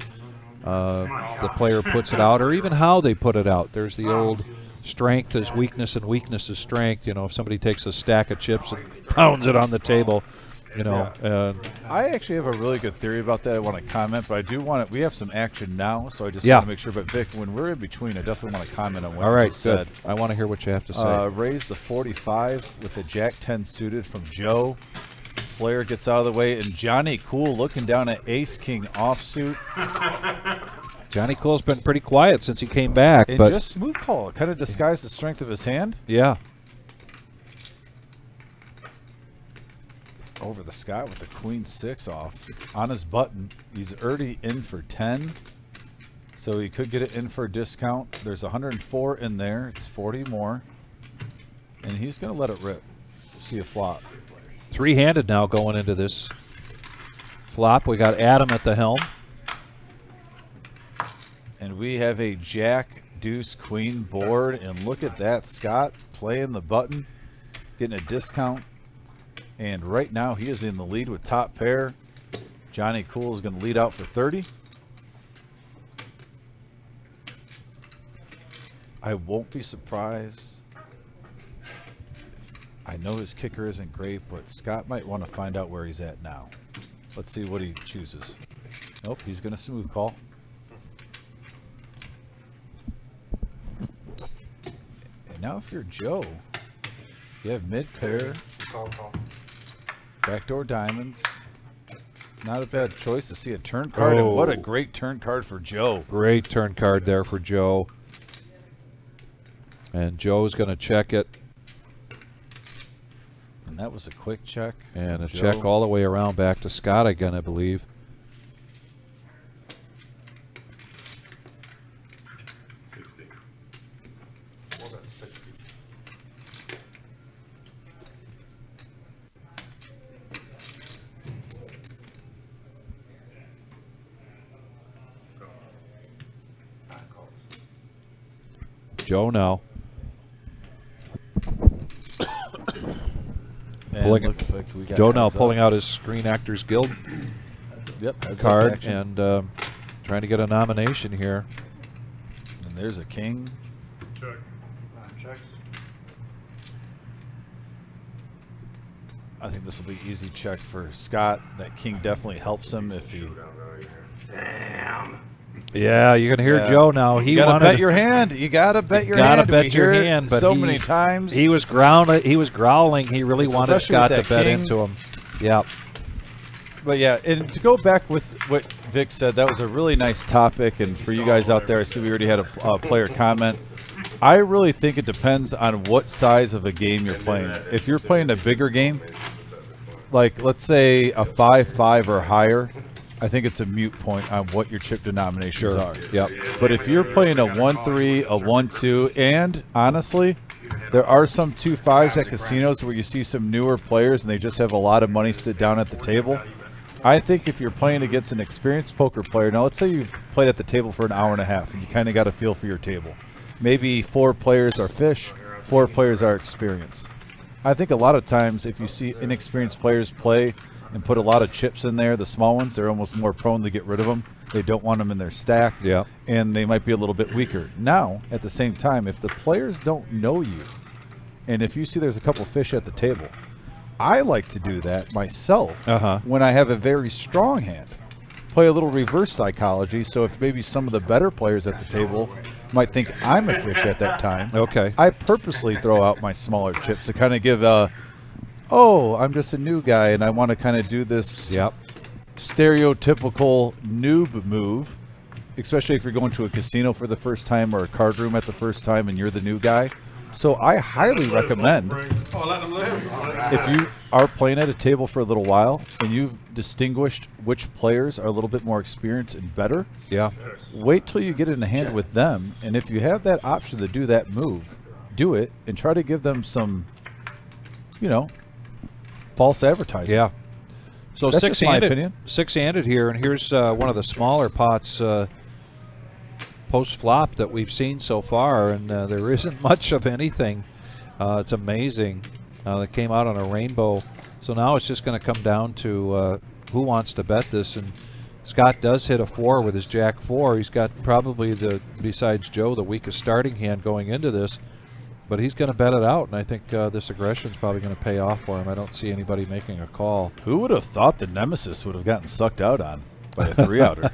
the player puts it out, or even how they put it out? There's the old strength is weakness and weakness is strength. If somebody takes a stack of chips and pounds it on the table, I actually have a really good theory about that. I want to comment, but I do want to. We have some action now, so I just want to make sure. But Vic, when we're in between, I definitely want to comment on what you said. I want to hear what you have to say. Raise the 45 with the Jack 10 suited from Joe. Slayer gets out of the way, and Johnny Cool looking down at Ace King offsuit. Johnny Cool's been pretty quiet since he came back, and but just smooth call, kind of disguised the strength of his hand. Yeah. Over the Scott with the Queen 6 off on his button. He's already in for 10, so he could get it in for a discount. There's 104 in there. It's 40 more, and he's going to let it rip. See a flop. Three-handed now going into this flop. We got Adam at the helm. And we have a Jack, Deuce, Queen board, and look at that. Scott playing the button, getting a discount. And right now he is in the lead with top pair. Johnny Cool is going to lead out for 30. I won't be surprised. I know his kicker isn't great, but Scott might want to find out where he's at now. Let's see what he chooses. Nope, he's going to smooth call. And now if you're Joe, you have mid pair. Call. Backdoor diamonds. Not a bad choice to see a turn card. And what a great turn card for Joe. Great turn card there for Joe. And Joe's going to check it. And that was a quick check. And a check all the way around back to Scott again, I believe. Joe now. Joe now pulling out his Screen Actors Guild card and trying to get a nomination here. And there's a king. Check. Checks. I think this will be easy check for Scott. That king definitely helps him if he. Damn. Yeah, you're gonna hear Joe now. You gotta bet your hand. You gotta bet your hand. Gotta bet your hand. But so many times he was growling. He was growling. He really wanted Scott to bet into him. Yeah. But yeah, and to go back with what Vic said, that was a really nice topic. And for you guys out there, I see we already had a player comment. I really think it depends on what size of a game you're playing. If you're playing a bigger game, like let's say a 5-5 or higher, I think it's a moot point on what your chip denominations are. Yep. But if you're playing a 1-3, a 1-2, and honestly, there are some 2-5s at casinos where you see some newer players and they just have a lot of money sit down at the table. I think if you're playing against an experienced poker player, now let's say you've played at the table for an hour and a half and you kind of got a feel for your table. Maybe 4 players are fish, 4 players are experienced. I think a lot of times if you see inexperienced players play and put a lot of chips in there, the small ones, they're almost more prone to get rid of them. They don't want them in their stack, and they might be a little bit weaker. Now, at the same time, if the players don't know you, and if you see there's a couple fish at the table, I like to do that myself when I have a very strong hand. Play a little reverse psychology, so if maybe some of the better players at the table might think I'm a fish at that time, I purposely throw out my smaller chips to kind of give I'm just a new guy and I want to kind of do this stereotypical noob move, especially if you're going to a casino for the first time or a card room at the first time and you're the new guy. So I highly recommend, if you are playing at a table for a little while and you've distinguished which players are a little bit more experienced and better, wait till you get in a hand with them, and if you have that option to do that move, do it and try to give them some, false advertising. So that's just my opinion. 6-handed here, and here's one of the smaller pots post-flop that we've seen so far, and there isn't much of anything. It's amazing. That came out on a rainbow. So now it's just going to come down to who wants to bet this, and Scott does hit a 4 with his Jack 4. He's got probably, besides Joe, the weakest starting hand going into this, but he's going to bet it out, and I think this aggression is probably going to pay off for him. I don't see anybody making a call. Who would have thought the Nemesis would have gotten sucked out on by a 3-outer?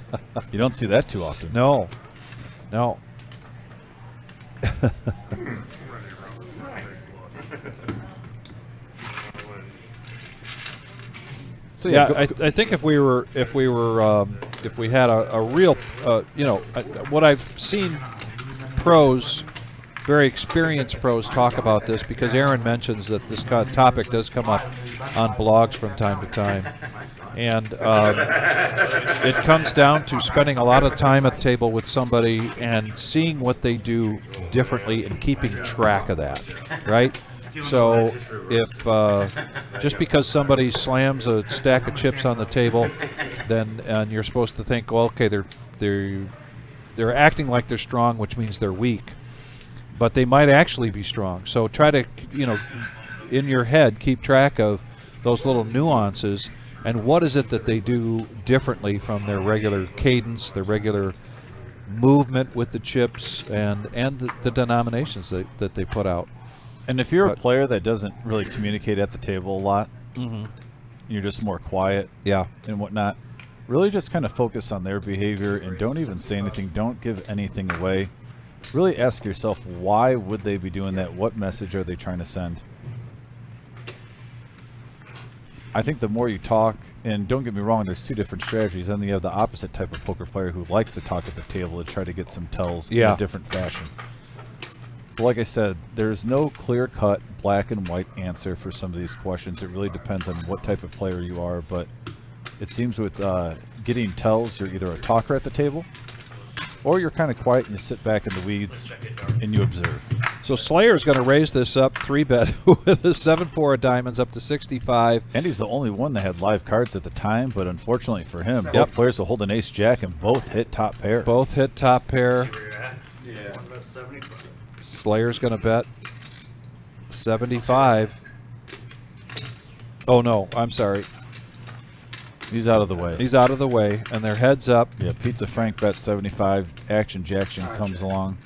You don't see that too often. No. So I think if we had a real, what I've seen pros, very experienced pros, talk about this, because Aaron mentions that this topic does come up on blogs from time to time, and it comes down to spending a lot of time at the table with somebody and seeing what they do differently and keeping track of that, right? So if just because somebody slams a stack of chips on the table, and you're supposed to think, well, okay, they're acting like they're strong, which means they're weak, but they might actually be strong. So try to, in your head, keep track of those little nuances and what is it that they do differently from their regular cadence, their regular movement with the chips, and the denominations that they put out. And if you're a player that doesn't really communicate at the table a lot, you're just more quiet and whatnot, really just kind of focus on their behavior and don't even say anything. Don't give anything away. Really ask yourself, why would they be doing that? What message are they trying to send? I think the more you talk, and don't get me wrong, there's 2 different strategies. Then you have the opposite type of poker player who likes to talk at the table to try to get some tells in a different fashion. But like I said, there's no clear-cut black and white answer for some of these questions. It really depends on what type of player you are, but it seems with getting tells, you're either a talker at the table or you're kind of quiet and you sit back in the weeds and you observe. So Slayer's going to raise this up 3-bet with a 7-4 of diamonds up to 65. And he's the only one that had live cards at the time, but unfortunately for him, both players will hold an ace-jack and both hit top pair. Both hit top pair. Yeah. Slayer's going to bet 75. Oh, no, I'm sorry. He's out of the way. He's out of the way, and they're heads up. Yeah, Pizza Frank bets 75. Action Jackson comes along.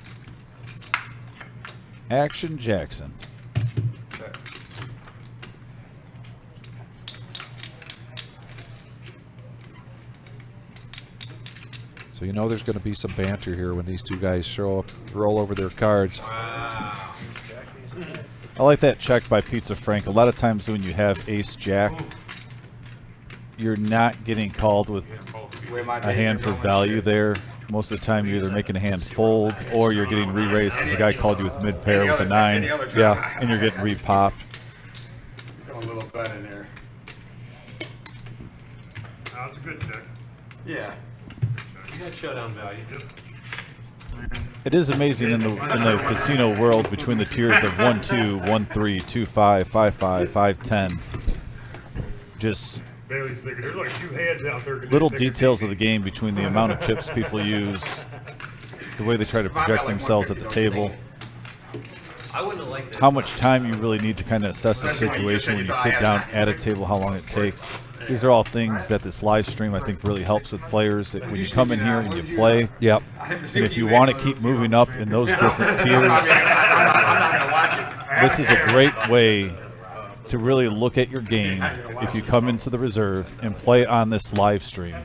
Action Jackson. So you know there's going to be some banter here when these 2 guys show up, roll over their cards. I like that check by Pizza Frank. A lot of times when you have ace-jack, you're not getting called with a hand for value there. Most of the time you're either making a hand fold or you're getting re-raised because the guy called you with mid-pair with a 9. Yeah, and you're getting re-popped. A little bet in there. That's a good check. Yeah. You got showdown value. It is amazing in the casino world between the tiers of 1-2, 1-3, 2-5, 5-5, 5-10. Just Bailey's thinking there's like 2 hands out there. Little details of the game between the amount of chips people use, the way they try to project themselves at the table, I wouldn't have liked how much time you really need to kind of assess the situation when you sit down at a table, how long it takes. These are all things that this live stream, I think, really helps with players. That when you come in here and you play, Yep. and if you want to keep moving up in those different tiers, this is a great way to really look at your game if you come into the reserve and play on this live stream.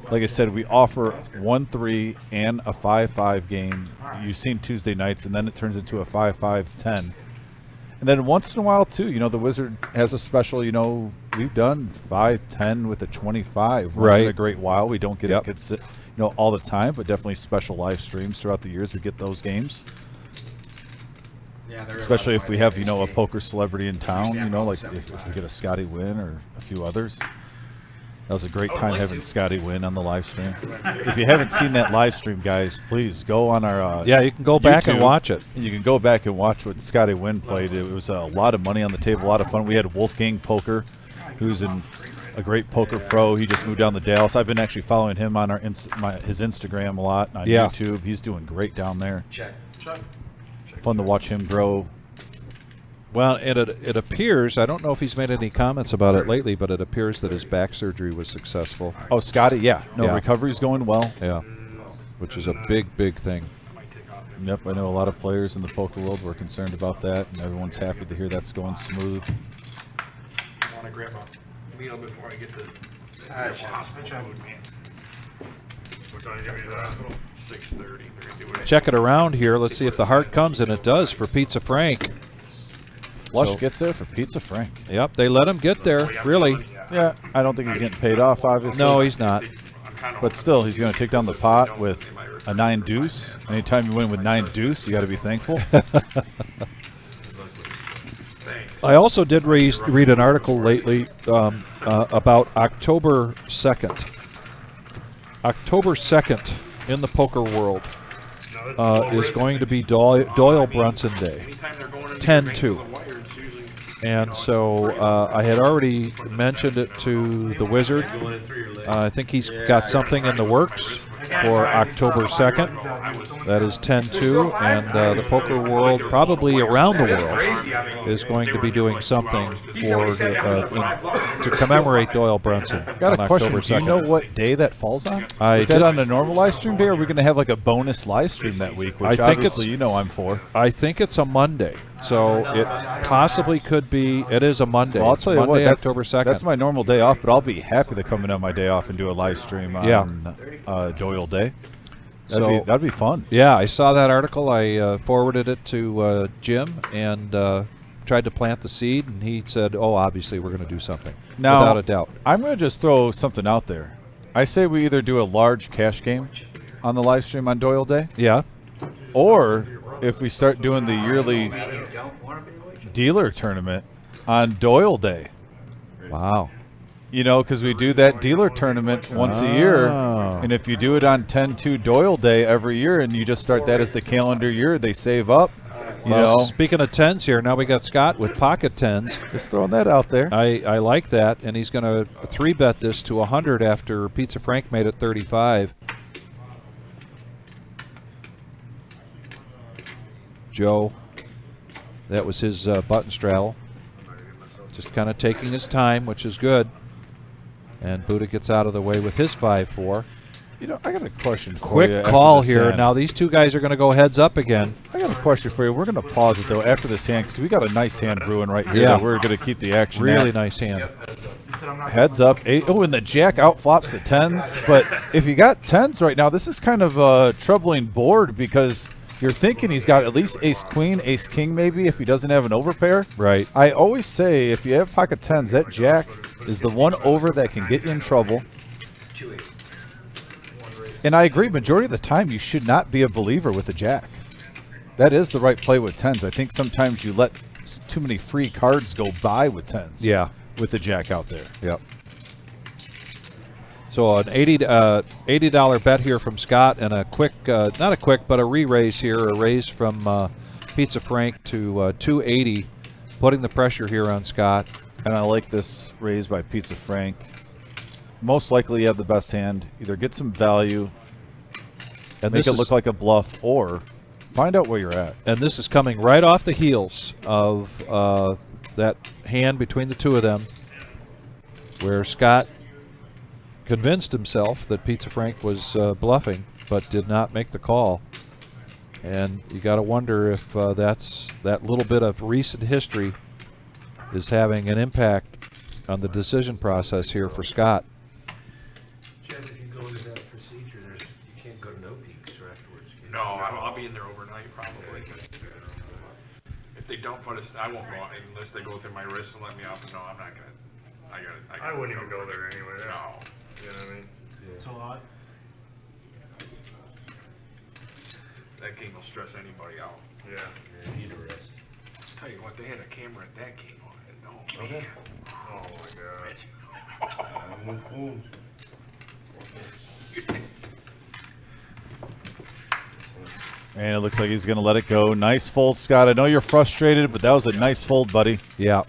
Like I said, we offer 1-3 and a 5-5 game. You've seen Tuesday nights, and then it turns into a 5-5-10. And then once in a while, too, the Wizard has a special, we've done 5-10 with a 25 once in a great while. We don't get it, all the time, but definitely special live streams throughout the years. We get those games. Especially if we have, a poker celebrity in town, like if we get a Scotty win or a few others. That was a great time having Scotty win on the live stream. If you haven't seen that live stream, guys, please go on our you can go back and watch it. And you can go back and watch what Scotty Wynn played. It was a lot of money on the table, a lot of fun. We had Wolfgang Poker, who's a great poker pro. He just moved down to Dallas. I've been actually following him on his Instagram a lot on YouTube. He's doing great down there. Fun to watch him grow. Well, it appears, I don't know if he's made any comments about it lately, but it appears that his back surgery was successful. Oh, Scotty, recovery's going well. Yeah, which is a big thing. Yep, I know a lot of players in the poker world were concerned about that, and everyone's happy to hear that's going smooth. I want to grab a meal before I get to hospital food, man. What time you get me to the hospital? 6:30. They're gonna do it. Check it around here. Let's see if the heart comes, and it does for Pizza Frank. Flush gets there for Pizza Frank. Yep, they let him get there, really. Yeah, I don't think he's getting paid off, obviously. No, he's not. But still, he's going to take down the pot with a 9 deuce. Anytime you win with 9 deuce, you got to be thankful. I also did read an article lately about October 2nd. October 2nd in the poker world is going to be Doyle Brunson Day, 10-2. And so I had already mentioned it to the Wizard. I think he's got something in the works for October 2nd. That is 10-2, and the poker world, probably around the world, is going to be doing something to commemorate Doyle Brunson. Got a on question. October 2nd. Do you know what day that falls on? Is that on a normal live stream day, or are we going to have like a bonus live stream that week, which obviously I'm for? I think it's a Monday. So it possibly could be. It is a Monday. Well, I'll tell you Monday, what, October 2nd. That's my normal day off, but I'll be happy to come in on my day off and do a live stream on Doyle Day. That'd be fun. Yeah, I saw that article. I forwarded it to Jim and tried to plant the seed, and he said, "Oh, obviously we're going to do something." Now, without a doubt. I'm going to just throw something out there. I say we either do a large cash game on the live stream on Doyle Day. Yeah. Or if we start doing the yearly dealer tournament on Doyle Day. Wow. Because we do that dealer tournament once a year. And if you do it on 10-2 Doyle Day every year and you just start that as the calendar year, they save up. Speaking of tens here, now we got Scott with pocket tens. Just throwing that out there. I like that, and he's going to 3-bet this to 100 after Pizza Frank made it 35. Joe, that was his button straddle. Just kind of taking his time, which is good. And Buddha gets out of the way with his 5-4. I got a question for you. Quick call here. Now these two guys are going to go heads up again. I got a question for you. We're going to pause it, though, after this hand, because we got a nice hand brewing right here that we're going to keep the action Really nice hand. Heads up. And the jack outflops the tens. But if you got tens right now, this is kind of a troubling board because you're thinking he's got at least ace-queen, ace-king maybe if he doesn't have an overpair. Right. I always say if you have pocket tens, that jack is the one over that can get you in trouble. And I agree, majority of the time you should not be a believer with a jack. That is the right play with tens. I think sometimes you let too many free cards go by with tens. Yeah. With the jack out there. Yep. So an $80 bet here from Scott, and a quick, not a quick, but a re-raise here, a raise from Pizza Frank to 280, putting the pressure here on Scott. And I like this raise by Pizza Frank. most likely you have the best hand. Either get some value and make it look like a bluff, or find out where you're at. And this is coming right off the heels of that hand between the two of them, where Scott convinced himself that Pizza Frank was bluffing, but did not make the call. And you got to wonder if that little bit of recent history is having an impact on the decision process here for Scott. Jeff, if you go into that procedure, you can't go to no peaks or afterwards. No, I'll be in there overnight probably. If they don't put us, I won't go out unless they go through my wrist and let me off. No, I'm not gonna. I wouldn't even go there anyway. No. You know what I mean? It's a lot. That game will stress anybody out. Yeah. You need a rest. I'll tell you what, they had a camera at that game on it. No, man. Oh my god. And it looks like he's going to let it go. Nice fold, Scott. I know you're frustrated, but that was a nice fold, buddy. Yeah.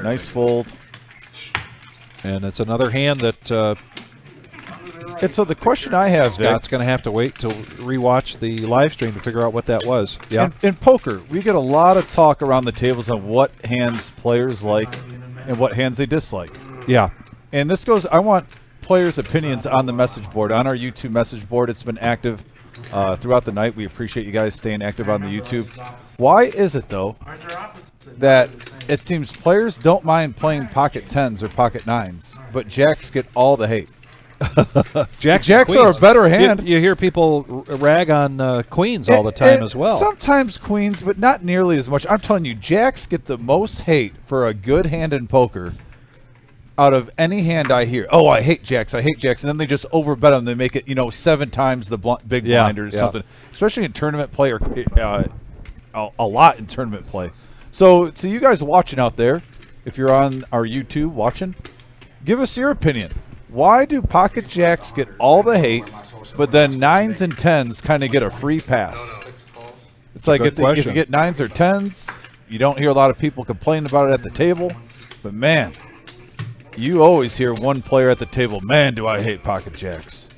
Nice fold. And it's another hand that and so the question I have, Scott's going to have to wait to rewatch the live stream to figure out what that was. Yeah. In poker, we get a lot of talk around the tables on what hands players like and what hands they dislike. Yeah. And this goes, I want players' opinions on the message board, on our YouTube message board. It's been active throughout the night. We appreciate you guys staying active on the YouTube. Why is it, though, that it seems players don't mind playing pocket 10s or pocket 9s, but jacks get all the hate? Jacks are a better hand. You hear people rag on queens all the time as well. Sometimes queens, but not nearly as much. I'm telling you, jacks get the most hate for a good hand in poker out of any hand I hear. Oh, I hate jacks. I hate jacks. And then they just overbet them. They make it, 7 times the big blind or something. Especially in tournament play or a lot in tournament play. So you guys watching out there, if you're on our YouTube watching, give us your opinion. Why do pocket jacks get all the hate, but then 9s and 10s kind of get a free pass? It's like if you get 9s or 10s, you don't hear a lot of people complain about it at the table. But, man, you always hear one player at the table, man, do I hate pocket jacks.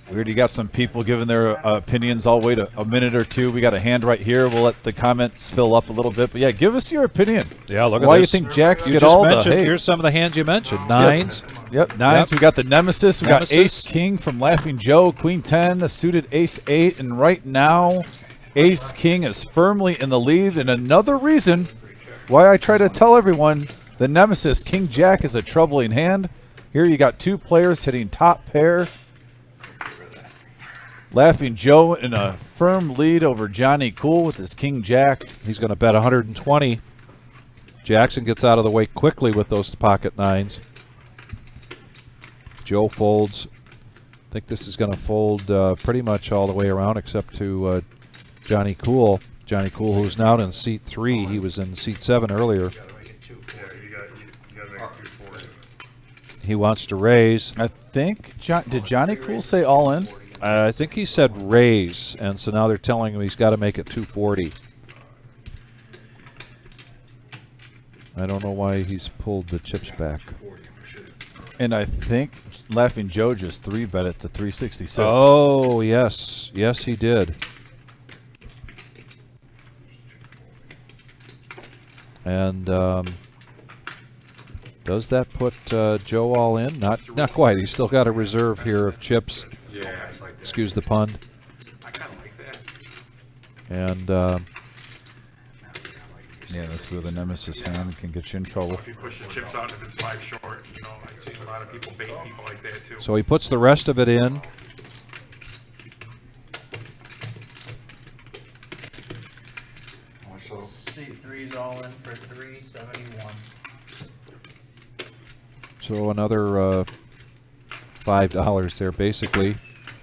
We already got some people giving their opinions. I'll wait a minute or two. We got a hand right here. We'll let the comments fill up a little bit. But, yeah, give us your opinion. Yeah, look at why this. You think jacks get all the hate. Here's some of the hands you mentioned. 9s. Yep, 9s. We got the Nemesis. We got Ace King from Laughing Joe. Queen 10, a suited Ace 8. And right now, Ace King is firmly in the lead. And another reason why I try to tell everyone the Nemesis, King Jack, is a troubling hand. Here you got 2 players hitting top pair. Laughing Joe in a firm lead over Johnny Cool with his King Jack. He's going to bet 120. Jackson gets out of the way quickly with those pocket 9s. Joe folds. I think this is going to fold pretty much all the way around except to Johnny Cool. Johnny Cool, who's now in seat 3. He was in seat 7 earlier. He wants to raise. I think, did Johnny Cool say all in? I think he said raise, and so now they're telling him he's got to make it 240. I don't know why he's pulled the chips back. And I think Laughing Joe just 3-bet it to 366. Oh, yes. Yes, he did. And does that put Joe all in? Not quite. He's still got a reserve here of chips. Excuse the pun. I kind of like that. And yeah, that's where the Nemesis hand can get you in trouble. If you push the chips out, if it's 5 short, I've seen a lot of people bait people like that too. so he puts the rest of it in. Seat 3's all in for 371. So another $5 there, basically.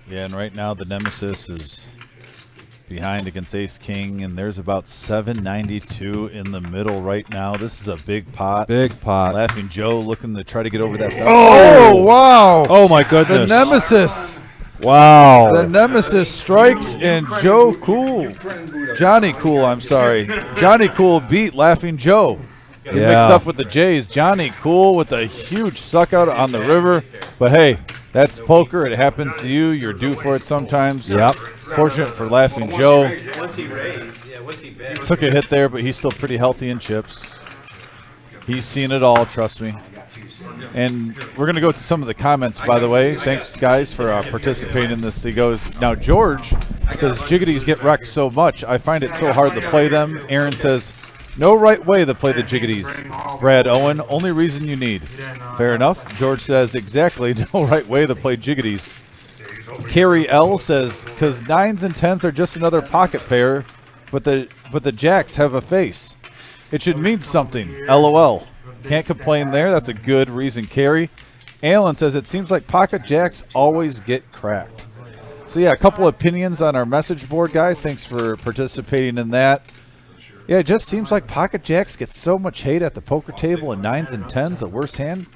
Yeah, and right now the Nemesis is behind against Ace King, and there's about 792 in the middle right now. This is a big pot. Big pot. Laughing Joe looking to try to get over that. Oh, wow. Oh, my goodness. The Nemesis. Wow. The Nemesis strikes, and Joe Cool. Johnny Cool, I'm sorry. Johnny Cool beat Laughing Joe. He mixed up with the Jays. Johnny Cool with a huge suck out on the river. But hey, that's poker. It happens to you. You're due for it sometimes. Yep. Fortunate for Laughing Joe. Once he raised, yeah, once he bet. Took a hit there, but he's still pretty healthy in chips. He's seen it all, trust me. And we're going to go to some of the comments, by the way. Thanks, guys, for participating in this. He goes, now, George says, jiggities get wrecked so much. I find it so hard to play them. Aaron says, no right way to play the jiggities. Brad Owen, only reason you need. Fair enough. George says, exactly, no right way to play jiggities. Carrie L says, because 9s and 10s are just another pocket pair, but the jacks have a face. It should mean something. LOL. Can't complain there. That's a good reason, Carrie. Alan says, it seems like pocket jacks always get cracked. So, yeah, a couple opinions on our message board, guys. Thanks for participating in that. Yeah, it just seems like pocket jacks get so much hate at the poker table, and 9s and 10s, a worse hand,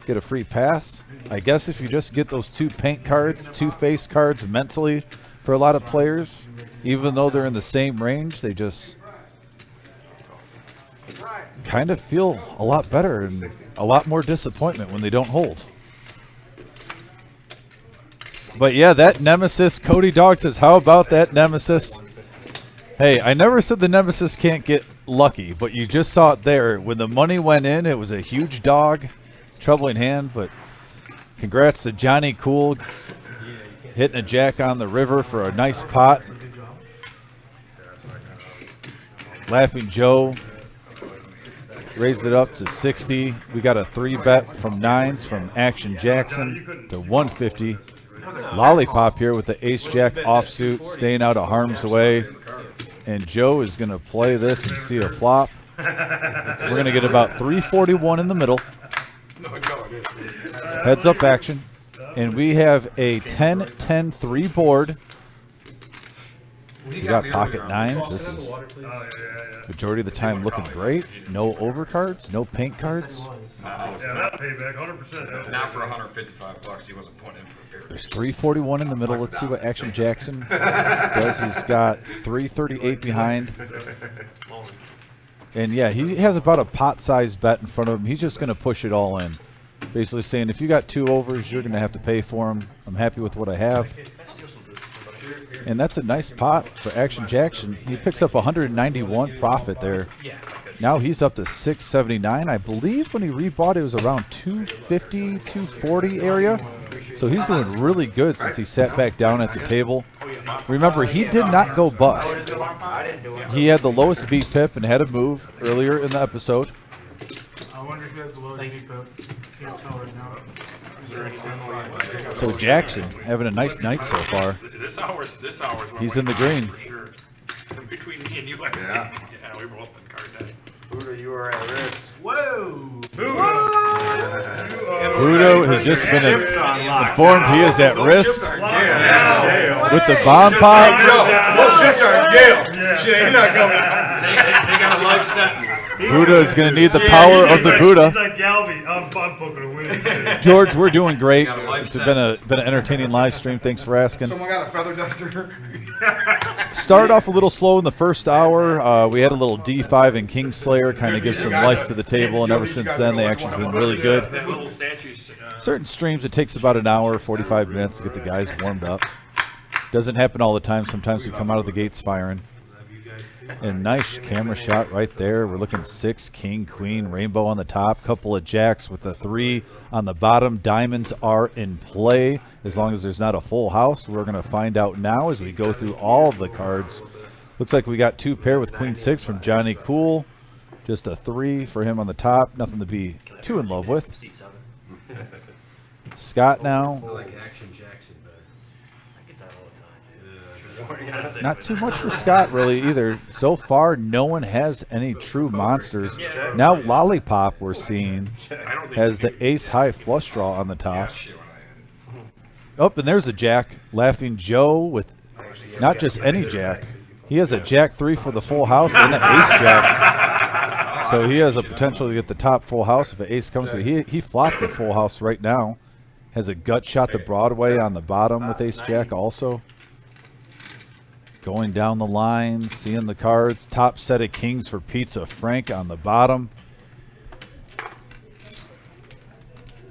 get a free pass. I guess if you just get those 2 paint cards, 2 face cards mentally for a lot of players, even though they're in the same range, they just kind of feel a lot better and a lot more disappointment when they don't hold. But yeah, that Nemesis, Cody Dog says, how about that Nemesis? Hey, I never said the Nemesis can't get lucky, but you just saw it there. When the money went in, it was a huge dog, troubling hand, but congrats to Johnny Cool hitting a jack on the river for a nice pot. Laughing Joe raised it up to 60. We got a 3-bet from 9s from Action Jackson to 150. Lollipop here with the ace-jack offsuit, staying out of harm's way. And Joe is going to play this and see a flop. We're going to get about 341 in the middle. Heads up action. And we have a 10-10-3 board. We got pocket 9s. This is majority of the time looking great. No overcards, no paint cards. Yeah, that payback, 100%. Now for $155, he wasn't putting in for a pair. There's 341 in the middle. Let's see what Action Jackson does. He's got 338 behind. And yeah, he has about a pot-sized bet in front of him. He's just going to push it all in. Basically saying, if you got 2 overs, you're going to have to pay for them. I'm happy with what I have. And that's a nice pot for Action Jackson. He picks up 191 profit there. Now he's up to 679. I believe when he rebought, it was around 250, 240 area. So he's doing really good since he sat back down at the table. Remember, he did not go bust. He had the lowest VPIP and had a move earlier in the episode. I wonder if he has the lowest VPIP. Can't tell right now. So Jackson having a nice night so far. This hour's He's in the green. for sure. Between me and you, Yeah. we were both in card day. Buddha, you were at risk. Whoa! Udo has just been informed he is at risk with the bomb pot. Those chips are in jail. Shit, you're not coming out. They got a life sentence. Buddha is going to need the power of the Buddha. He's like Galvey. I'm poking to win. George, we're doing great. It's been an entertaining live stream. Thanks for asking. Someone got a feather duster. Started off a little slow in the first hour. We had a little D5 and Kingslayer, kind of give some life to the table, and ever since then the action's been really good. That little statue. Certain streams it takes about an hour, 45 minutes to get the guys warmed up. Doesn't happen all the time. Sometimes we come out of the gates firing. And nice camera shot right there. We're looking 6, king, queen, rainbow on the top, couple of jacks with a 3 on the bottom. Diamonds are in play as long as there's not a full house. We're going to find out now as we go through all of the cards. Looks like we got 2 pair with queen 6 from Johnny Cool. Just a 3 for him on the top. Nothing to be too in love with. Scott now. I like Action Jackson better. I get that all the time. Not too much for Scott really either. So far, no one has any true monsters. Now Lollipop we're seeing has the ace high flush draw on the top. Oh, and there's a jack. Laughing Joe with not just any jack. He has a jack 3 for the full house and an ace jack. So he has a potential to get the top full house if an ace comes. But he flopped the full house right now. Has a gut shot to Broadway on the bottom with ace-jack also. Going down the line, seeing the cards. Top set of kings for Pizza Frank on the bottom.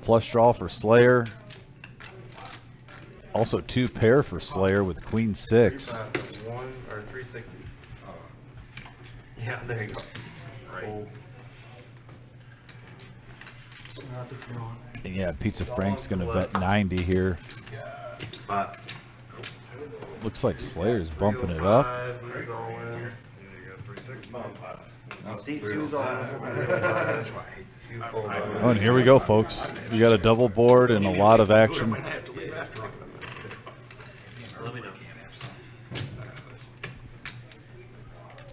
Flush draw for Slayer. Also 2 pair for Slayer with Queen 6. 1 or 360. Yeah, there you go. Right. And yeah, Pizza Frank's going to bet 90 here. Looks like Slayer's bumping it up. Oh, and here we go, folks. You got a double board and a lot of action.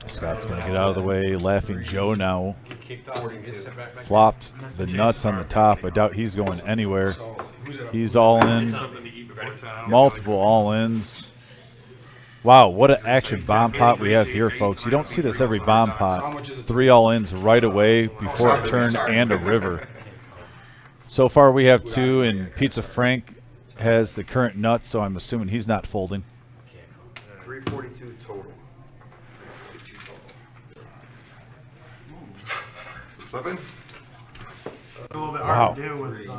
Scott's going to get out of the way. Laughing Joe now flopped the nuts on the top. I doubt he's going anywhere. He's all in. Multiple all-ins. Wow, what an action bomb pot we have here, folks. You don't see this every bomb pot. 3 all-ins right away before a turn and a river. So far we have 2, and Pizza Frank has the current nuts, so I'm assuming he's not folding. 342 total. Flipping? A little bit Wow. hard to do with,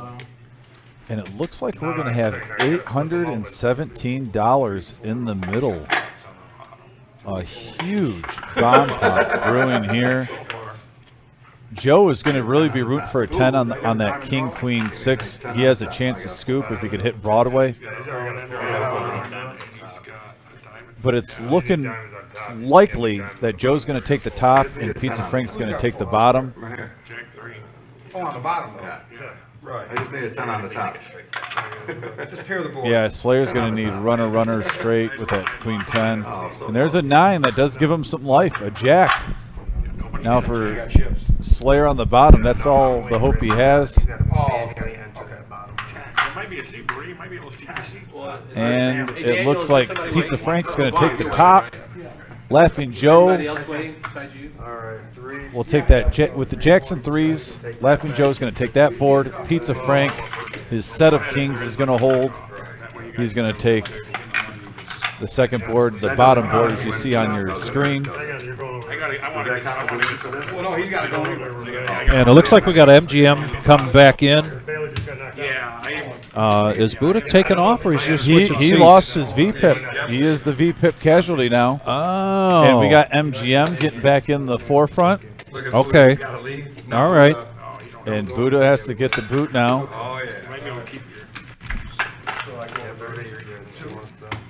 And it looks like we're going to have $817 in the middle. A huge bomb pot brewing here. Joe is going to really be rooting for a 10 on that King Queen 6. He has a chance to scoop if he could hit Broadway. But it's looking likely that Joe's going to take the top and Pizza Frank's going to take the bottom. Oh, on the bottom, though. Yeah. Right. I just need a 10 on the top. Just pair the board. Yeah, Slayer's going to need runner straight with that Queen 10. And there's a 9 that does give him some life, a jack. Now for Slayer on the bottom, that's all the hope he has. Oh, okay. It might be a seat, Bree. You might be able to keep your seat. And it looks like Pizza Frank's going to take the top. Laughing Joe will take that with the Jackson 3s. Laughing Joe's going to take that board. Pizza Frank, his set of kings is going to hold. He's going to take the second board, the bottom board, as you see on your screen. Well, no, he's got to go over. And it looks like we got MGM coming back in. Yeah, Is Buddha taking off, or is he just He switching seats? lost his VPIP. He is the VPIP casualty now. Oh. And we got MGM getting back in the forefront. Okay. All right. And Buddha has to get the boot now. Oh,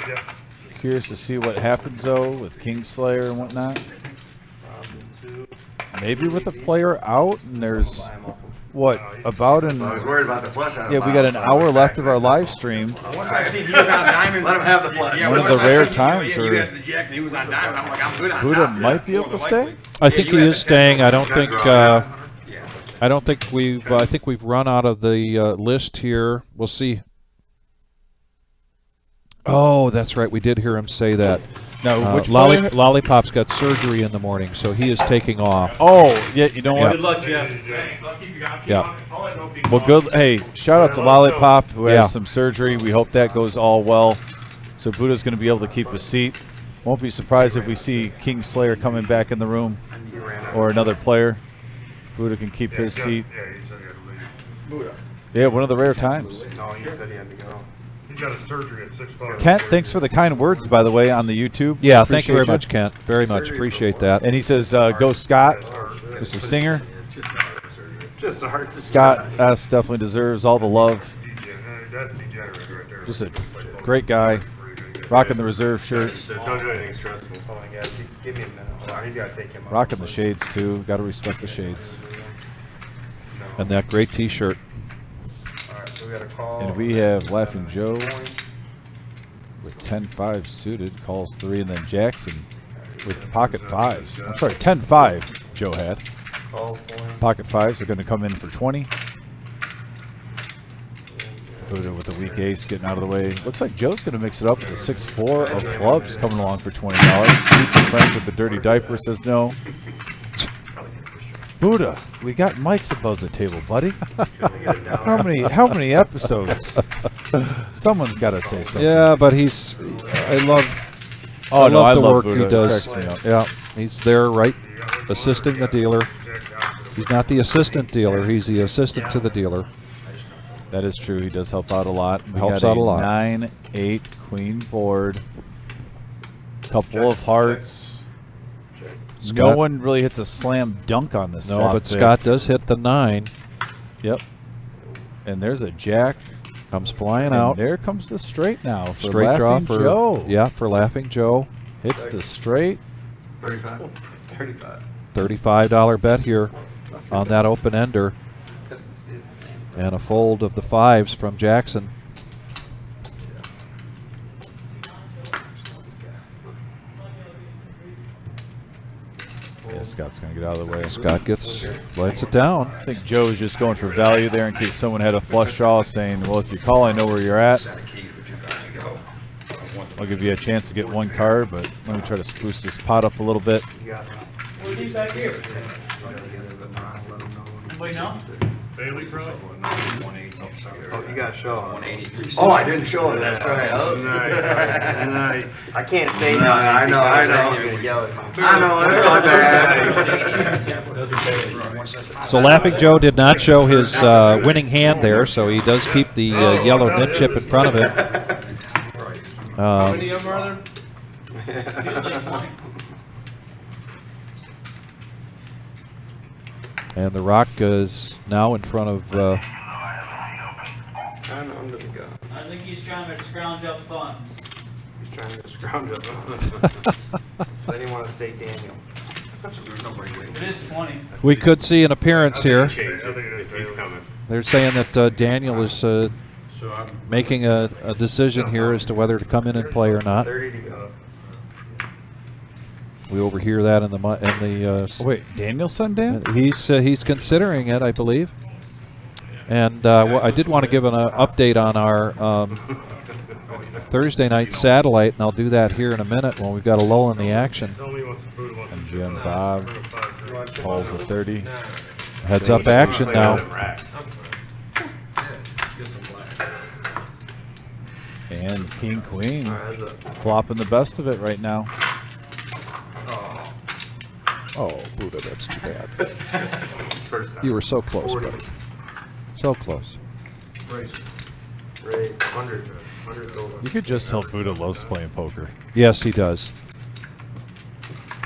yeah. Curious to see what happens, though, with Kingslayer and whatnot. Maybe with the player out, and there's, what, about an... I was worried about the flush on the Yeah, we got an hour left of our live stream. Once I see he was on diamond. Let him have the flush. Yeah, One of once the I rare see- times You where had the jack and he was on diamond. I'm like, I'm good on Buddha top. might be able to stay. I think he is staying. I don't think. I don't think we've. I think we've run out of the list here. We'll see. Oh, that's right. We did hear him say that. Now, which player? Lollipop's got surgery in the morning, so he is taking off. Oh, yeah, you know what? Good luck, Jeff. Yeah. Well, good. Hey, shout out to Lollipop, who Yeah. has some surgery. We hope that goes all well. So Buddha's going to be able to keep his seat. Won't be surprised if we see Kingslayer coming back in the room or another player. Buddha can keep his seat. Yeah, one of the rare times. No, he said he had to go. He's got a surgery at 6 o'clock. Kent, thanks for the kind words, by the way, on the YouTube. Yeah, thank you very Appreciate much, Kent. Very much appreciate that. And he says, go Scott, Mr. Singer. Just a heart to Scott S. definitely deserves all the love. That's degenerate right there. Just a great guy. Rocking the reserve shirt. Don't do anything stressful. Hold on, guys. Give me a minute. Sorry, he's got to take him out. Rocking the shades, too. Got to respect the shades. And that great T-shirt. All right, so we got a call. And we have Laughing Joe with 10-5 suited, calls 3, and then Jackson with pocket 5s. I'm sorry, 10-5 Joe had. Call for him. Pocket 5s are going to come in for 20. Buddha with a weak ace getting out of the way. Looks like Joe's going to mix it up with a 6-4 of clubs coming along for $20. Pizza Frank with the dirty diaper says no. Buddha, we got mics above the table, buddy. How many episodes? Someone's got to say something. Yeah, but I love the work Buddha. he does. Yeah, he's there, right, assisting the dealer. He's not the assistant dealer, he's the assistant to the dealer. That is true. He does help out a lot. We Helps got out a lot. 9-8 queen board. Couple of hearts. Scott, No one really hits a slam dunk on this. No, flop but pick. Scott does hit the 9. Yep. And there's a jack. Comes flying And out. there comes the straight now for Straight draw Laughing for Joe. Yeah, for Laughing Joe. Hits the straight. 35. 35. $35 bet here on that open ender. And a fold of the 5s from Jackson. Yeah, Scott's going to get out of the way. Scott lets it down. I think Joe's just going for value there in case someone had a flush draw saying, well, if you call, I know where you're at. I'll give you a chance to get one card, but let me try to spruce this pot up a little bit. What are these back here? Anybody know? Bailey Pro? Oh, you gotta show him. Oh, I didn't show it, that's right. Oh. Nice. Nice. I can't say No, I know, I know. You're gonna yell at me. I know, that's not bad. So Laughing Joe did not show his winning hand there, so he does keep the yellow nit chip in front of it. How many of them are there? And the rock is now in front of. I'm under the gun. I think he's trying to scrounge up funds. He's trying to scrounge up. I didn't want to stake Daniel. It is 20. We could see an appearance here. He's coming. They're saying that Daniel is making a decision here as to whether to come in and play or not. 30 to go. We overhear that in the Oh, wait, Danielson, Dan? He's considering it, I believe. And I did want to give an update on our Thursday night satellite, and I'll do that here in a minute when we've got a lull in the action. And Jim Bob calls the 30. Heads up action now. And King Queen flopping the best of it right now. Oh, Buddha, that's too bad. First time. You were so close, buddy. So close. Raise 100 over. You could just tell Buddha loves playing poker. Yes, he does.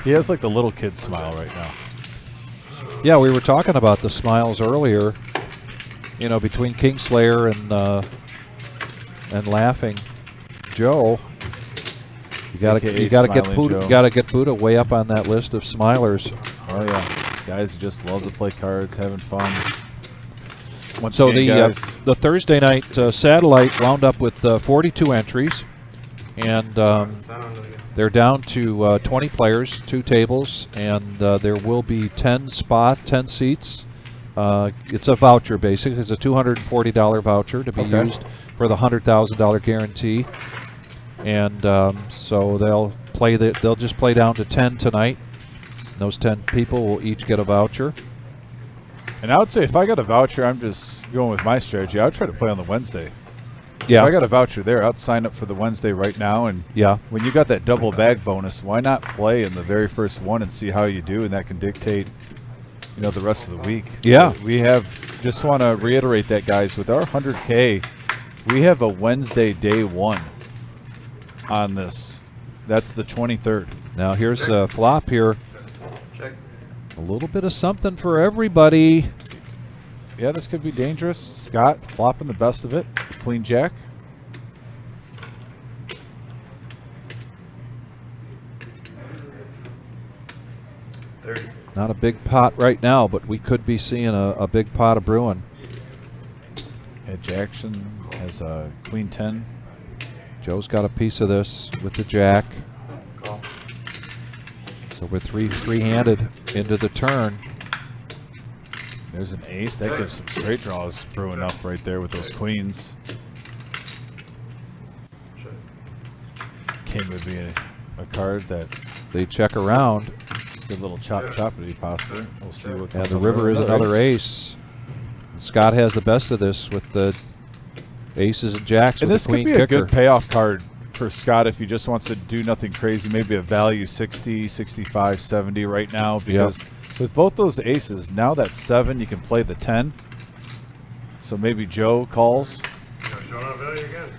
He has like the little kid smile right now. Yeah, we were talking about the smiles earlier. You know, between Kingslayer and Laughing Joe. You gotta get Buddha way up on that list of smilers. Oh yeah, guys who just love to play cards, having fun. Once So again, the Thursday night satellite wound up with 42 entries, and they're down to 20 players, 2 tables, and there will be 10 seats. It's a voucher, basically. It's a $240 voucher to be used for the $100,000 guarantee. And so they'll just play down to 10 tonight. And those 10 people will each get a voucher. And I would say if I got a voucher, I'm just going with my strategy. I would try to play on the Wednesday. Yeah. If I got a voucher there, I'd sign up for the Wednesday right now. And yeah, when you got that double bag bonus, why not play in the very first one and see how you do? And that can dictate, the rest of the week. Yeah. We just want to reiterate that, guys, with our 100K, we have a Wednesday day 1 on this. That's the 23rd. Now here's a flop here. Check. A little bit of something for everybody. Yeah, this could be dangerous. Scott flopping the best of it. Queen Jack. Not a big pot right now, but we could be seeing a big pot of brewing. Yeah, Jackson has a Queen 10. Joe's got a piece of this with the Jack. Call. So we're three-handed into the turn. There's an ace. That gives some straight draws brewing up right there with those queens. King would be a card that they check around. Good little choppity possibly. We'll see what. And the river is another ace. Scott has the best of this with the aces and jacks. And with this the queen could be kicker. a good payoff card for Scott if he just wants to do nothing crazy. Maybe a value 60, 65, 70 right now, because with both those aces, now that 7, you can play the 10. So maybe Joe calls. Showing out value again.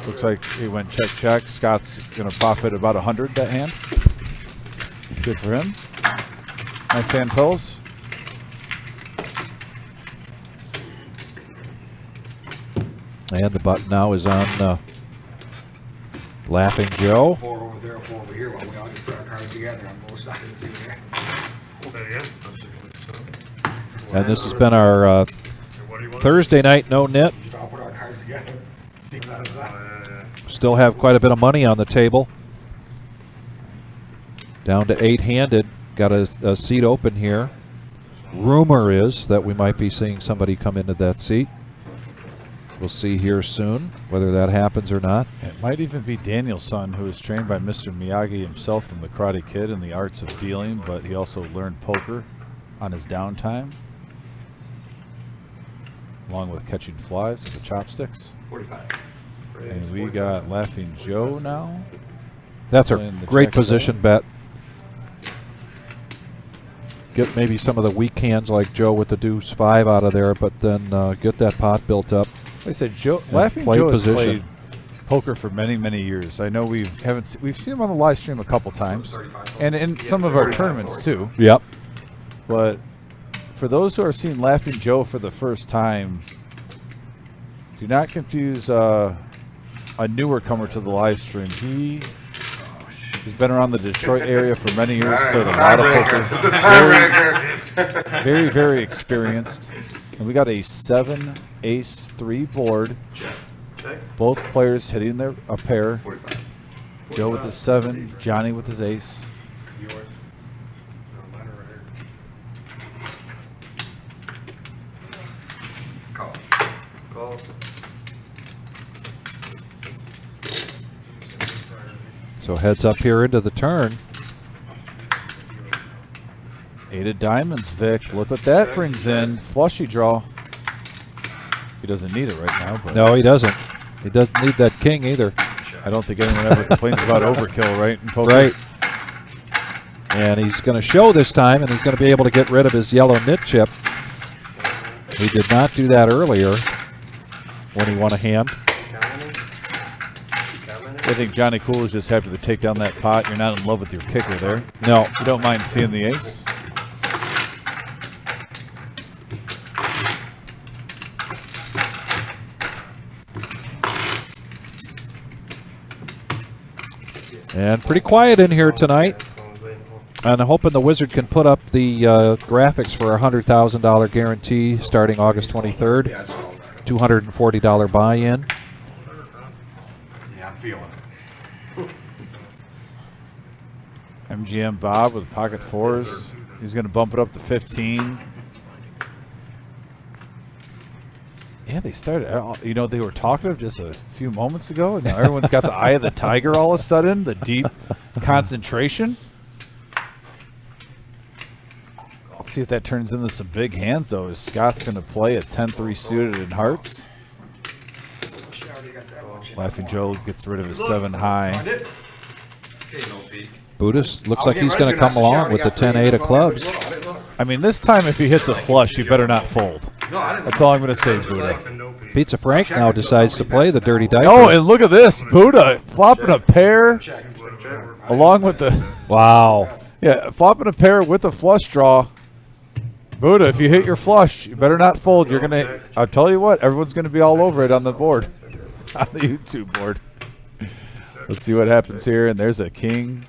Looks like he went check, check. Scott's going to profit about 100 that hand. Good for him. Nice hand, fellas. And the button now is on Laughing Joe. 4 over there, 4 over here, while we all just put our cards together on both sides and see what happens. And this has been our Thursday night no-nit. Just all put our cards together. See what happens. Still have quite a bit of money on the table. Down to 8-handed. Got a seat open here. Rumor is that we might be seeing somebody come into that seat. We'll see here soon whether that happens or not. It might even be Daniel's son, who was trained by Mr. Miyagi himself from the Karate Kid in the arts of dealing, but he also learned poker on his downtime, along with catching flies with the chopsticks. 45. And we got Laughing Joe now. That's a Playing the great check position bet. Get maybe some of the weak hands like Joe with the deuce 5 out of there, but then get that pot built up. Like I said, Laughing play Joe position. has played poker for many, many years. I know we've seen him on the live stream a couple times, and in some of our tournaments too. Yep. But for those who are seeing Laughing Joe for the first time, do not confuse a newer comer to the live stream. He's been around the Detroit area for many years, played a lot of poker. It's a tiebreaker. Very, very experienced. And we got a 7-ace-3 board. Both players hitting a pair. 45. Joe with his 7, Johnny with his ace. Call. Call. So heads up here into the turn. 8 of diamonds, Vic. Look what that brings in. Flushy draw. He doesn't need it right now, but No, he doesn't. He doesn't need that king either. I don't think anyone ever complains about overkill, right? In poker. Right. And he's going to show this time, and he's going to be able to get rid of his yellow nit chip. He did not do that earlier when he won a hand. I think Johnny Cool is just happy to take down that pot. You're not in love with your kicker there. No. You don't mind seeing the ace. And pretty quiet in here tonight. And I'm hoping the Wizard can put up the graphics for a $100,000 guarantee starting August 23rd. $240 buy-in. Yeah, I'm feeling it. MGM Bob with pocket 4s. He's going to bump it up to 15. Yeah, they started, you know, they were talkative just a few moments ago, and now everyone's got the eye of the tiger all of a sudden, the deep concentration. Let's see if that turns into some big hands, though. Is Scott's going to play a 10-3 suited in hearts? Laughing Joe gets rid of his 7 high. Buddhist looks like he's going to come along with the 10-8 of clubs. I mean, this time if he hits a flush, you better not fold. That's all I'm going to say, Buddha. Pizza Frank now decides to play the dirty dice. Oh, and look at this. Buddha flopping a pair along with the... Wow. Yeah, flopping a pair with a flush draw. Buddha, if you hit your flush, you better not fold. You're going to... I'll tell you what, everyone's going to be all over it on the board. On the YouTube board. Let's see what happens here. And there's a king.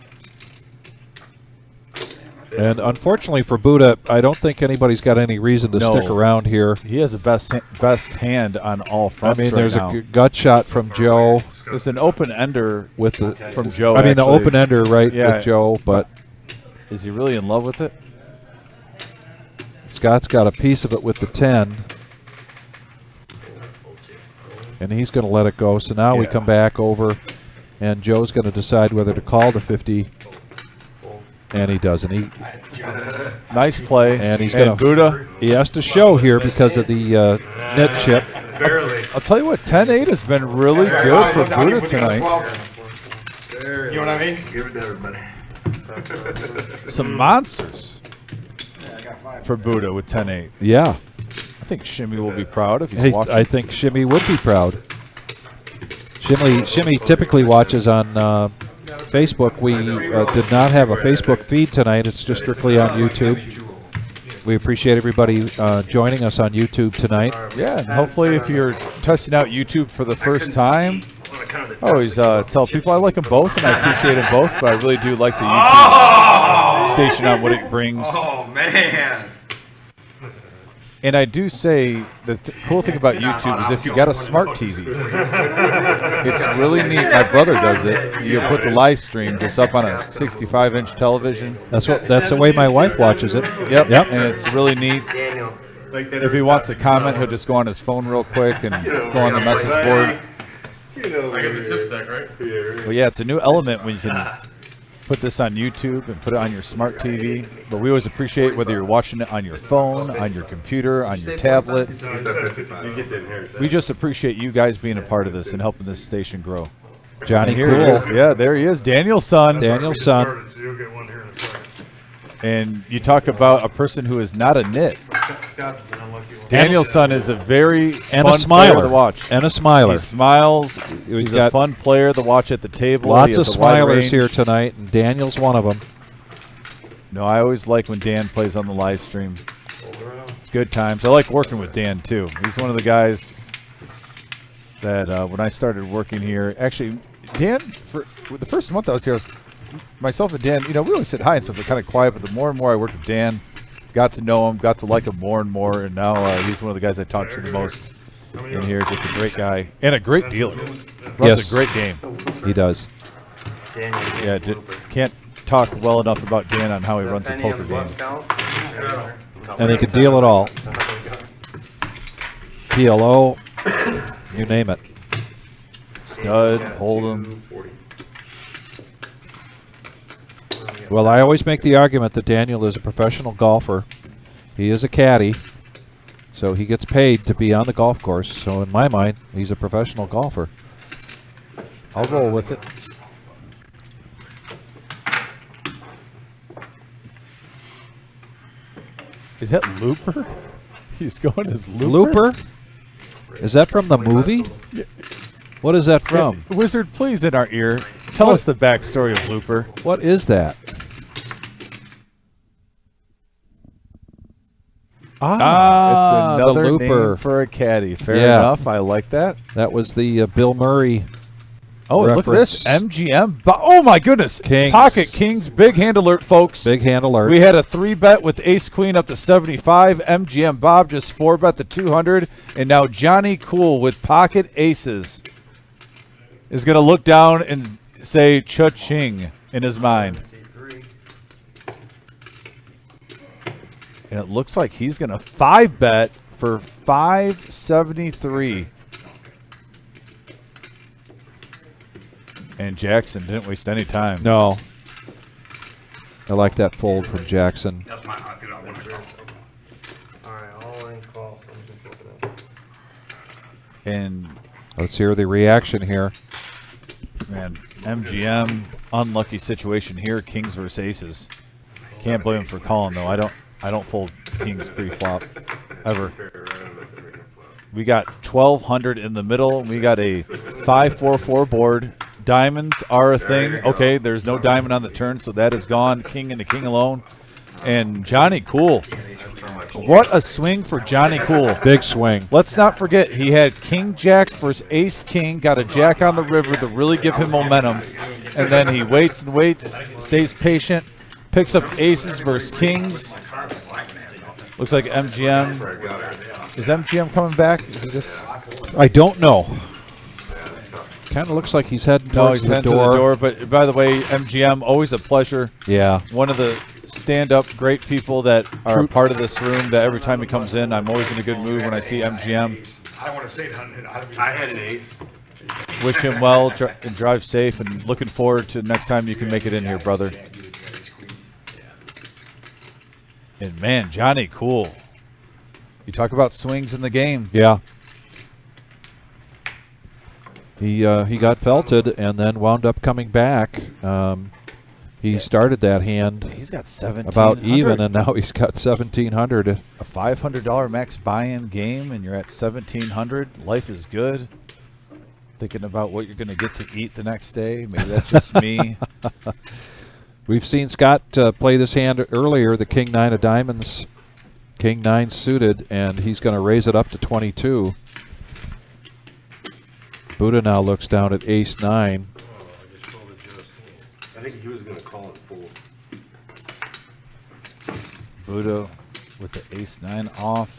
And unfortunately for Buddha, I don't think anybody's got any reason to stick around here. He has the best hand on all fronts. I mean, right there's now. a gut shot from Joe. There's an open ender with the from Joe. I mean, the actually. open ender, right, with Joe, but is he really in love with it? Scott's got a piece of it with the 10. And he's going to let it go. So now we come back over, and Joe's going to decide whether to call the 50 And he doesn't. Nice play. And he's going to Buddha. He has to show here because of the net chip. Barely. I'll tell you what, 10-8 has been really good for Buddha tonight. You know what I mean? Give it to everybody. Some monsters for Buddha with 10-8. Yeah. I think Shimmy will be proud if he's Hey, watching. I think Shimmy would be proud. Shimmy typically watches on Facebook. We did not have a Facebook feed tonight. It's just strictly on YouTube. We appreciate everybody joining us on YouTube tonight. Yeah, and hopefully if you're testing out YouTube for the first time, I always tell people I like them both and I appreciate them both, but I really do like the YouTube station on what it brings. Oh, man. And I do say the cool thing about YouTube is if you got a smart TV, it's really neat. My brother does it. You put the live stream just up on a 65-inch television. That's the way my wife watches it. Yep. And it's really neat. Daniel. If he wants to comment, he'll just go on his phone real quick and go on the message board. I got the chip stack, right? Well, yeah, it's a new element when you can put this on YouTube and put it on your smart TV. But we always appreciate whether you're watching it on your phone, on your computer, on your tablet. We just appreciate you guys being a part of this and helping this station grow. Johnny Here he is. Cool. Yeah, there he is. Daniel's son. Daniel's son. So you'll get one here in a second. And you talk about a person who is not a nit. Scott's an unlucky one. Daniel's son is a very And fun a smiler player to watch. And a smiler. He smiles. He's a got fun player to watch at the table. Lots He of has a wide smilers range. here tonight, and Daniel's one of them. No, I always like when Dan plays on the live stream. It's good times. I like working with Dan too. He's one of the guys that when I started working here, actually, Dan, for the first month I was here, myself and Dan, we always sit high and stuff, but kind of quiet. But the more and more I worked with Dan, got to know him, got to like him more and more, and now he's one of the guys I talk to the most in here. Just a great guy and a great dealer. Runs a great game. He does. Daniel. Yeah, can't talk well enough about Dan on how he runs a poker game. And he can deal it all. PLO, you name it. Stud, Hold'em. Well, I always make the argument that Daniel is a professional golfer. He is a caddy, so he gets paid to be on the golf course. So in my mind, he's a professional golfer. I'll roll with it. Is that Looper? He's going as Looper? Looper? Is that from the movie? What is that from? Yeah, Wizard, please, in our ear, tell us the backstory of Looper. What is that? It's another the Looper name for a caddy. Fair Yeah. enough. I like that. That was the Bill Murray. Oh, look at this. reference. MGM. Oh, my goodness. Kings. Pocket Kings. Big hand alert, folks. Big hand alert. We had a 3-bet with Ace Queen up to 75. MGM Bob just 4-bet to 200. And now Johnny Cool with pocket aces is going to look down and say cha-ching in his mind. And it looks like he's going to 5-bet for 573. And Jackson didn't waste any time. No. I like that fold from Jackson. That's mine. I'll get out when I call. Alright, all in call, so I'm just looking up. And Let's hear the reaction here. man, MGM, unlucky situation here. Kings versus aces. Can't blame him for calling though. I don't fold kings pre-flop ever. We got 1200 in the middle. We got a 5-4-4 board. Diamonds are a thing. Okay, there's no diamond on the turn, so that is gone. King and the king alone. And Johnny Cool. What a swing for Johnny Cool. Big swing. Let's not forget, he had King Jack versus Ace King, got a Jack on the river to really give him momentum. And then he waits and waits, stays patient, picks up aces versus kings. Looks like MGM. Is MGM coming back? Is it this? I don't know. Kind of looks like he's heading towards he's the heading door. to the door. But by the way, MGM, always a pleasure. Yeah. One of the stand-up great people that are a part of this room that every time he comes in, I'm always in a good mood when I see MGM. I don't want to say it. I had an ace. Wish him well and drive safe, and looking forward to next time you can make it in here, brother. And man, Johnny Cool. You talk about swings in the game. Yeah. He got felted and then wound up coming back. He started that hand. He's got 1700. About even, and now he's got 1700. A $500 max buy-in game, and you're at 1700. Life is good. Thinking about what you're going to get to eat the next day. Maybe that's just me. We've seen Scott play this hand earlier, the King 9 of diamonds, King 9 suited, and he's going to raise it up to 22. Buddha now looks down at ace 9. I think he was going to call it full. Buddha with the ace 9 off.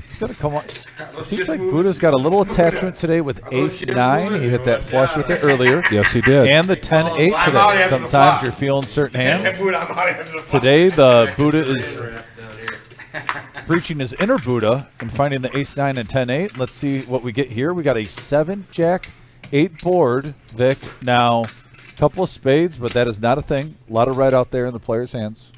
He's going to come on. It seems like Buddha's got a little attachment today with ace 9. He hit that flush with it earlier. Yes, he did. And the 10-8 today. Sometimes you're feeling certain hands. Today, the Buddha is breaching his inner Buddha and finding the ace 9 and 10-8. Let's see what we get here. We got a 7-jack-8 board, Vic. Now, a couple of spades, but that is not a thing. A lot of red out there in the player's hands.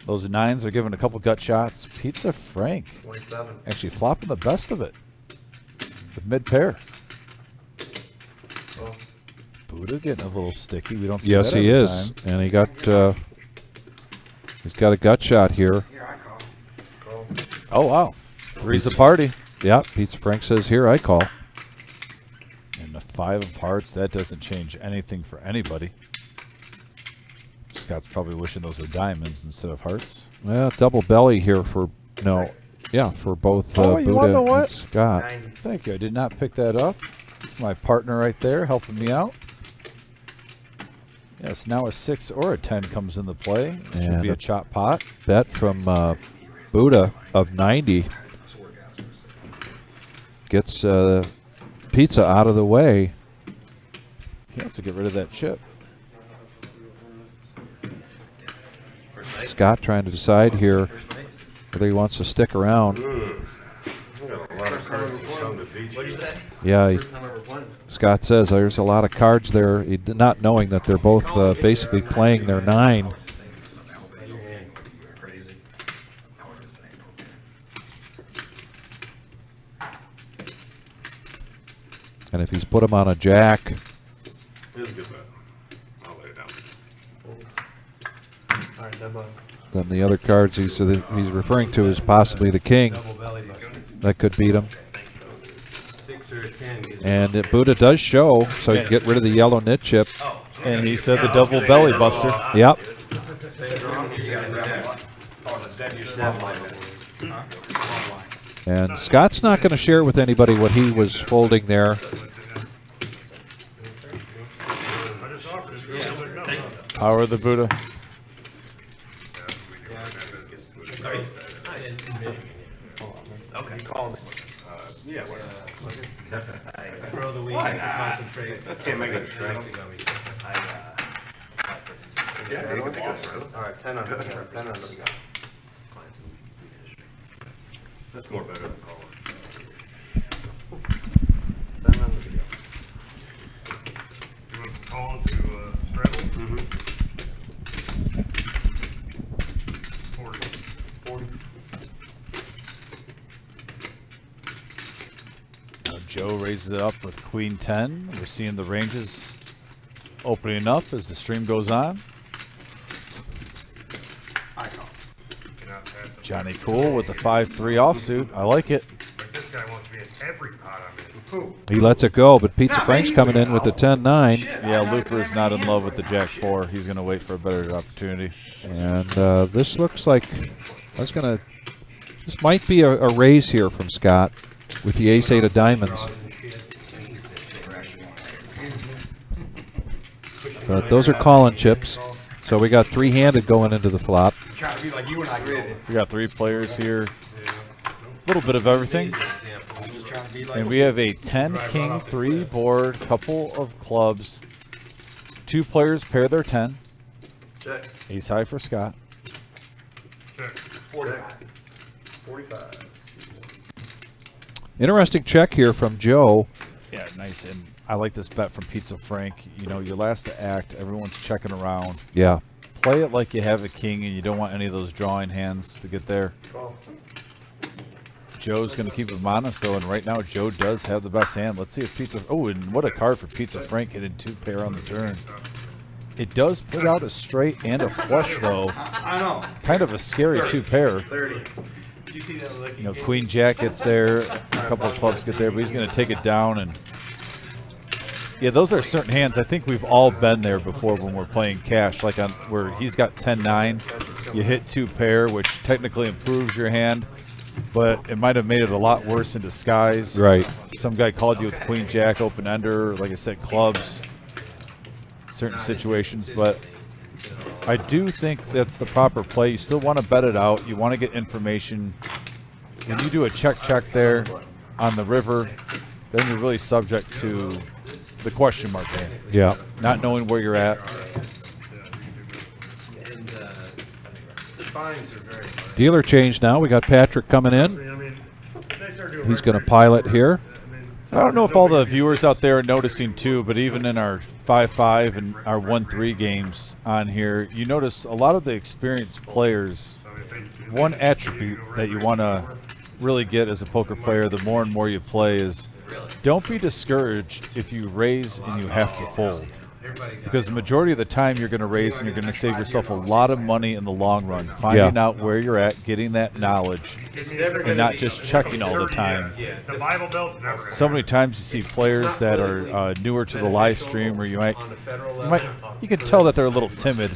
Those 9s are giving a couple gut shots. Pizza Frank 27. actually flopping the best of it with mid-pair. Buddha getting a little sticky. We don't see Yes, that he every is. time. And he got he's got a gut shot here. Oh, wow. Three's a party. Yeah, Pizza Frank says, here I call. And the 5 of hearts, that doesn't change anything for anybody. Scott's probably wishing those were diamonds instead of hearts. Well, double belly here for, no, yeah, for both You wanna Buddha know and what? Scott. Thank you. I did not pick that up. It's my partner right there helping me out. Yes, now a 6 or a 10 comes into play. It should And be a chop pot. Bet from Buddha of 90. Gets Pizza out of the way. He wants to get rid of that chip. Scott trying to decide here whether he wants to stick around. Yeah, Scott says there's a lot of cards there, not knowing that they're both basically playing their 9. And if he's put him on a jack, then the other cards he's referring to is possibly the king. That could beat him. And Buddha does show, so he can get rid of the yellow knit chip. And he said the double belly buster. Yep. And Scott's not going to share with anybody what he was folding there. Power of the Buddha. Okay. Yeah, throw the weed and concentrate. Can't make it a strike. Yeah, you can make it. All right, 10 under. 10 under. That's more better than calling. 10 under. You want to call to straddle? 40. Now Joe raises it up with Queen 10. We're seeing the ranges opening up as the stream goes on. Johnny Cool with the 5-3 offsuit. I like it. But this guy wants to be in every pot I'm in. He lets it go, but Pizza Frank's coming in with the 10-9. Yeah, Looper's not in love with the Jack 4. He's going to wait for a better opportunity. And this looks like this might be a raise here from Scott with the ace 8 of diamonds. But those are calling chips. So we got 3-handed going into the flop. We got 3 players here. A little bit of everything. And we have a 10 king 3 board, couple of clubs. 2 players pair their 10. Check. Ace high for Scott. Check. 45. Interesting check here from Joe. Yeah, nice. And I like this bet from Pizza Frank. You know, your last to act, everyone's checking around. Yeah. play it like you have a king and you don't want any of those drawing hands to get there. Joe's going to keep him honest, though, and right now Joe does have the best hand. Let's see if Pizza... Oh, and what a card for Pizza Frank hitting 2 pair on the turn. It does put out a straight and a flush, though. I know. Kind of a scary 2 pair. 30. Did you see that look? You know, Queen Jack gets there, a couple of clubs get there, but he's going to take it down. And yeah, those are certain hands. I think we've all been there before when we're playing cash, like on where he's got 10-9. You hit 2 pair, which technically improves your hand, but it might have made it a lot worse in disguise. Right. Some guy called you with Queen Jack, open ender, like I said, clubs, certain situations. But I do think that's the proper play. You still want to bet it out. You want to get information. When you do a check there on the river, then you're really subject to the question mark hand. Yeah. Not knowing where you're at. And the fines are very high. Dealer change now. We got Patrick coming in. He's going to pilot here. I don't know if all the viewers out there are noticing too, but even in our 5-5 and our 1-3 games on here, you notice a lot of the experienced players, one attribute that you want to really get as a poker player the more and more you play is don't be discouraged if you raise and you have to fold. Because the majority of the time you're going to raise and you're going to save yourself a lot of money in the long run. Finding out where you're at, getting that knowledge, and not just checking all the time. So many times you see players that are newer to the live stream, or you can tell that they're a little timid.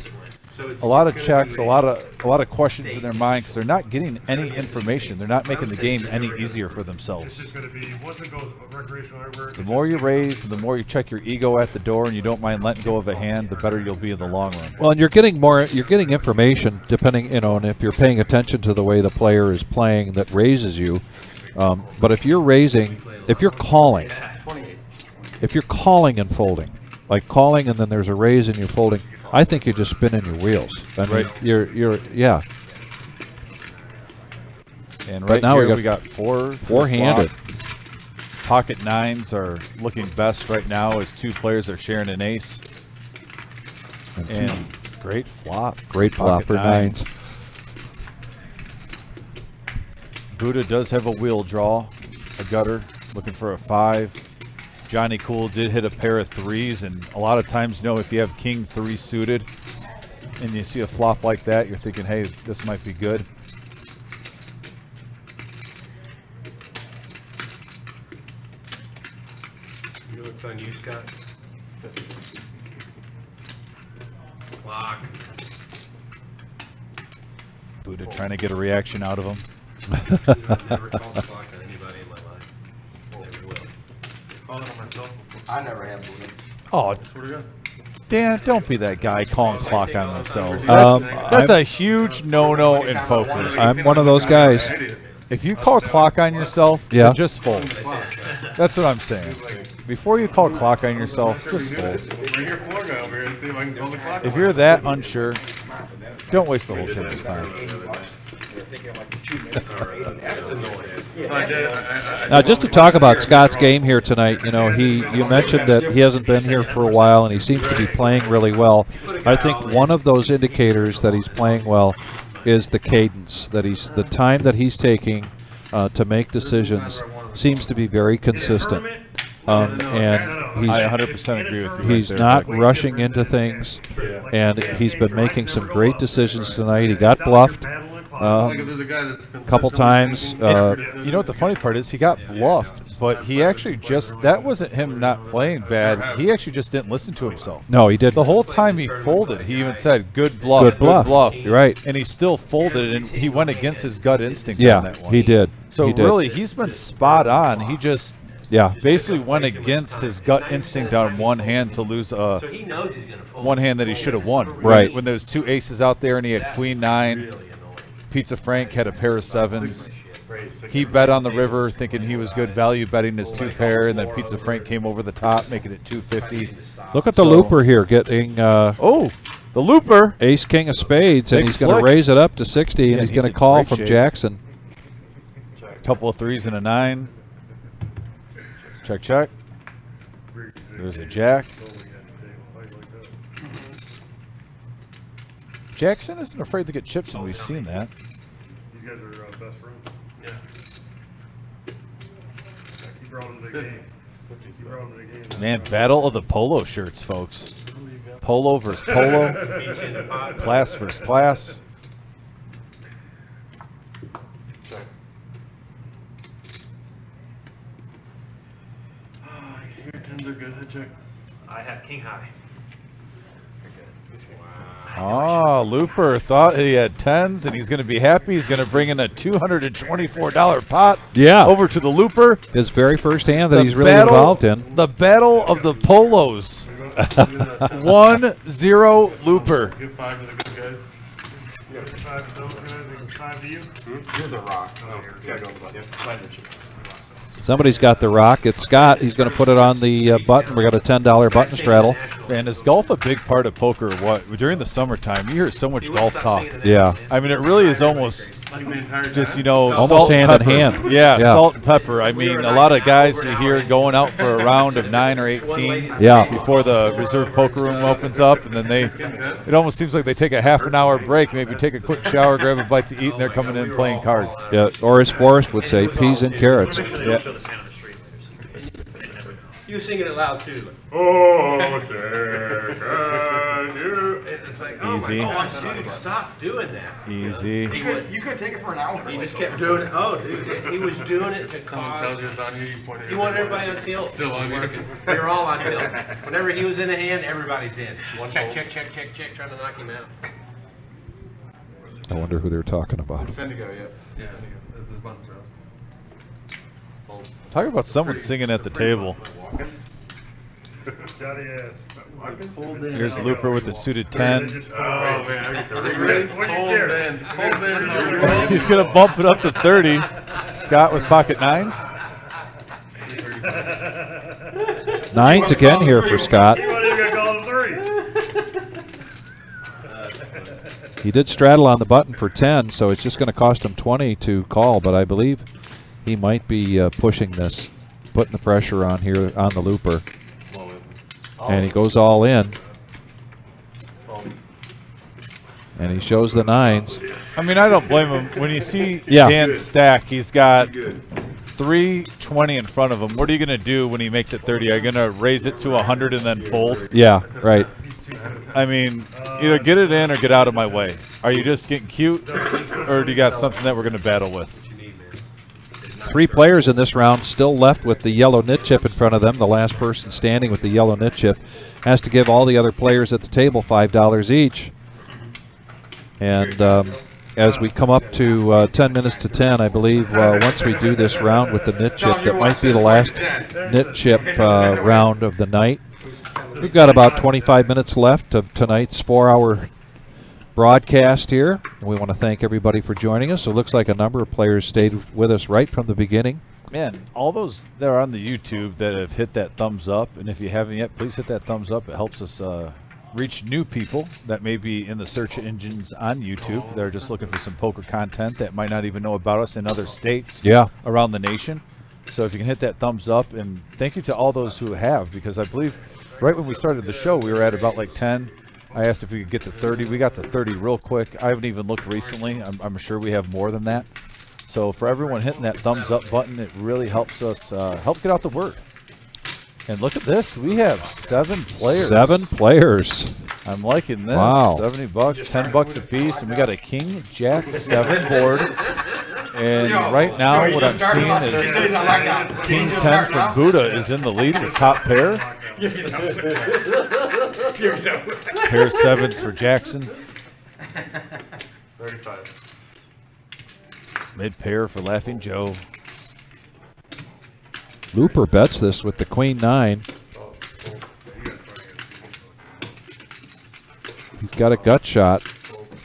A lot of checks, a lot of questions in their mind because they're not getting any information. They're not making the game any easier for themselves. The more you raise, the more you check your ego at the door, and you don't mind letting go of a hand, the better you'll be in the long run. Well, and you're getting information depending, and if you're paying attention to the way the player is playing that raises you. But if you're raising, if you're calling and folding, like calling and then there's a raise and you're folding, I think you're just spinning your wheels. I mean, yeah. And right now we got four-handed. Pocket nines are looking best right now as 2 players are sharing an ace. And great flop. Great flop for nines. Buddha does have a wheel draw, a gutter, looking for a 5. Johnny Cool did hit a pair of 3s, and a lot of times, if you have king 3 suited and you see a flop like that, you're thinking, hey, this might be good. You look on you, Scott. Lock. Buddha trying to get a reaction out of him. I've never called a clock on anybody in my life. Never will. I never have Buddha. Oh, Dan, don't be that guy calling clock on themselves. That's a huge no-no in poker. I'm one of those guys. If you call clock on yourself, then just fold. That's what I'm saying. Before you call clock on yourself, just fold. If you're that unsure, don't waste the whole tables time. Now, just to talk about Scott's game here tonight, you mentioned that he hasn't been here for a while and he seems to be playing really well. I think one of those indicators that he's playing well is the cadence, the time that he's taking to make decisions seems to be very consistent. And I 100% agree with you. He's not rushing into things, and he's been making some great decisions tonight. He got bluffed a couple times. You know what the funny part is? He got bluffed, but he actually that wasn't him not playing bad. He actually just didn't listen to himself. No, he did. The whole time he folded, he even said, good bluff, good bluff. You're right. And he still folded, and he went against his gut instinct on that one. He did. So really, he's been spot on. He just basically went against his gut instinct on one hand to lose one hand that he should have won. Right. When there was 2 aces out there and he had queen 9, Pizza Frank had a pair of 7s. He bet on the river thinking he was good value betting his 2 pair, and then Pizza Frank came over the top making it 250. Look at the looper here getting the looper ace king of spades, and he's going to raise it up to 60, and he's going to call from Jackson. Couple of 3s and a 9. Check, check. There's a jack. Jackson isn't afraid to get chips, and we've seen that. These guys are best friends. Yeah. He brought him to the game. He brought him to the game. Man, battle of the polo shirts, folks. Polo versus polo. Class versus class. Your tens are good. Head check. I have king high. Oh, Looper thought he had 10s, and he's going to be happy. He's going to bring in a $224 pot over to the Looper. His very first hand that he's really involved in. The battle of the polos. 1-0 Looper. Give 5 to the good guys. Yeah, 5 to those guys and 5 to you. Here's a rock. Oh, it's got to go on the button. Somebody's got the rock. It's Scott. He's going to put it on the button. We got a $10 button straddle. Man, is golf a big part of poker or what? During the summertime, you hear so much golf talk. Yeah. I mean, it really is almost just, you know, almost salt hand and in pepper. hand. Yeah, salt and pepper. I mean, a lot of guys we hear going out for a round of 9 or 18 before the reserve poker room opens up, and then it almost seems like they take a half an hour break, maybe take a quick shower, grab a bite to eat, and they're coming in playing cards. Yeah, or as Forrest would say, peas and carrots. Yeah. You singing it loud too. Oh, there can you. It's like, oh Easy. my God, dude, stop doing that. Easy. You could take it for an hour. He just kept doing it. Oh, dude, he was doing it to Someone cause. tells you it's on you, you point at You want everybody on tilt. Still on you. They're all on tilt. Whenever he was in the hand, everybody's in. Check, check, trying to knock him out. I wonder who they're talking about. Sendigo, Yeah, the button throws. Talk about someone singing at the table. Johnny ass. Here's Looper with the suited 10. Oh, man, I get the regrets. He's going to bump it up to 30. Scott with pocket 9s. 9s again here for Scott. You want to call it 3. He did straddle on the button for 10, so it's just going to cost him 20 to call, but I believe he might be pushing this, putting the pressure on here on the Looper. And he goes all in. And he shows the 9s. I mean, I don't blame him. When you see Dan's stack, he's got 320 in front of him. What are you going to do when he makes it 30? Are you going to raise it to 100 and then fold? Yeah, right. I mean, either get it in or get out of my way. Are you just getting cute, or do you got something that we're going to battle with? 3 players in this round still left with the yellow nit chip in front of them. The last person standing with the yellow nit chip has to give all the other players at the table $5 each. And as we come up to 10 minutes to 10, I believe once we do this round with the nit chip, that might be the last nit chip round of the night. We've got about 25 minutes left of tonight's 4-hour broadcast here. We want to thank everybody for joining us. It looks like a number of players stayed with us right from the beginning. Man, all those that are on the YouTube that have hit that thumbs up, and if you haven't yet, please hit that thumbs up. It helps us reach new people that may be in the search engines on YouTube. They're just looking for some poker content that might not even know about us in other states around the nation. So if you can hit that thumbs up, and thank you to all those who have, because I believe right when we started the show, we were at about like 10. I asked if we could get to 30. We got to 30 real quick. I haven't even looked recently. I'm sure we have more than that. So for everyone hitting that thumbs up button, it really helps us help get out the word. And look at this. We have 7 players. 7 players. I'm liking this. Wow. $70, $10 a piece, and we got a King Jack 7 board. And right now, what I'm seeing is King 10 from Buddha is in the lead, the top pair. Pair of 7s for Jackson. 35. Mid pair for Laughing Joe. Looper bets this with the Queen 9. He's got a gut shot.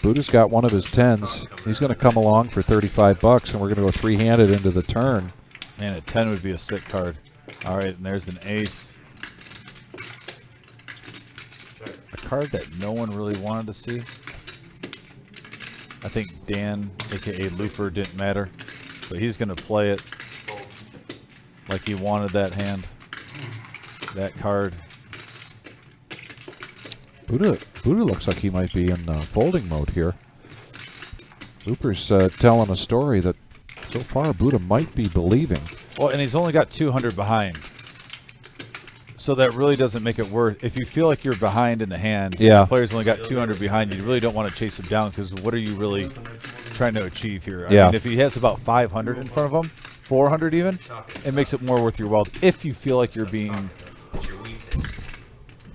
Buddha's got one of his 10s. He's going to come along for $35, and we're going to go 3-handed into the turn. Man, a 10 would be a sick card. All right, and there's an ace. A card that no one really wanted to see. I think Dan, a.k.a. Looper, didn't matter. But he's going to play it like he wanted that hand. That card. Buddha looks like he might be in folding mode here. Looper's telling a story that so far Buddha might be believing. Well, and he's only got 200 behind. So that really doesn't make it worth. If you feel like you're behind in the hand, yeah, the player's only got 200 behind you, you really don't want to chase him down because what are you really trying to achieve here? I mean, if he has about 500 in front of him, 400 even, it makes it more worth your while if you feel like you're being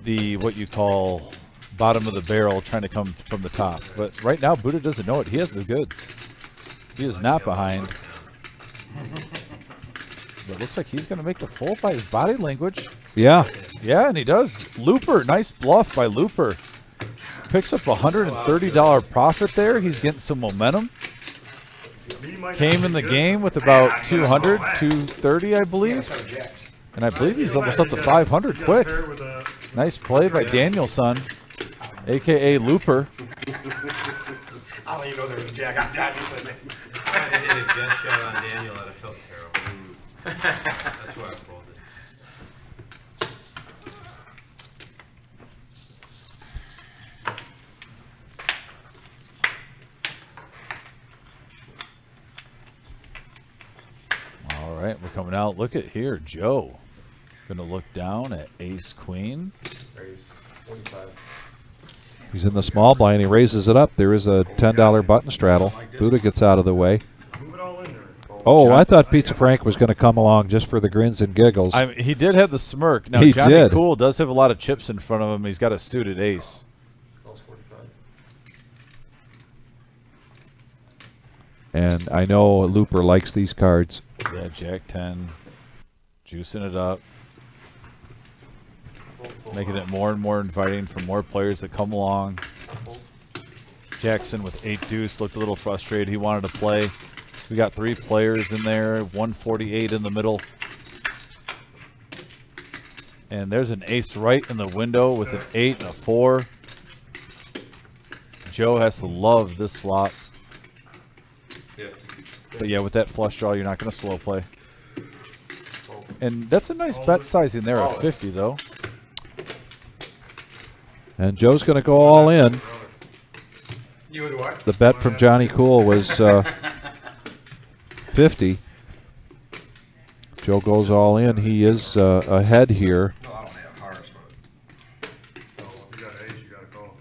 the, what you call, bottom of the barrel trying to come from the top. But right now, Buddha doesn't know it. He has the goods. He is not behind. But it looks like he's going to make the fold by his body language. Yeah. Yeah, and he does. Looper, nice bluff by Looper. Picks up $130 profit there. He's getting some momentum. Came in the game with about 200, 230, I believe. And I believe he's almost up to 500 quick. Nice play by Danielson, a.k.a. Looper. I don't even know there was a jack. I just said I did a gut shot on Daniel and it felt terrible. That's why I folded. All right, we're coming out. Look at here, Joe. Gonna look down at ace queen. Raise 45. He's in the small blind. He raises it up. There is a $10 button straddle. Buddha gets out of the way. Oh, I thought Pizza Frank was going to come along just for the grins and giggles. He did have the smirk. Now, he Johnny did. Cool does have a lot of chips in front of him. He's got a suited ace. And I know Looper likes these cards. Yeah, Jack 10. Juicing it up. Making it more and more inviting for more players that come along. Jackson with 8 deuce looked a little frustrated. He wanted to play. We got 3 players in there, 148 in the middle. And there's an ace right in the window with an 8 and a 4. Joe has to love this flop. But yeah, with that flush draw, you're not going to slow play. And that's a nice bet sizing there at 50, though. And Joe's going to go all in. You would what? The bet from Johnny Cool was 50. Joe goes all in. He is ahead here. No, I don't have hearts, but. So if you got ace, you got to call.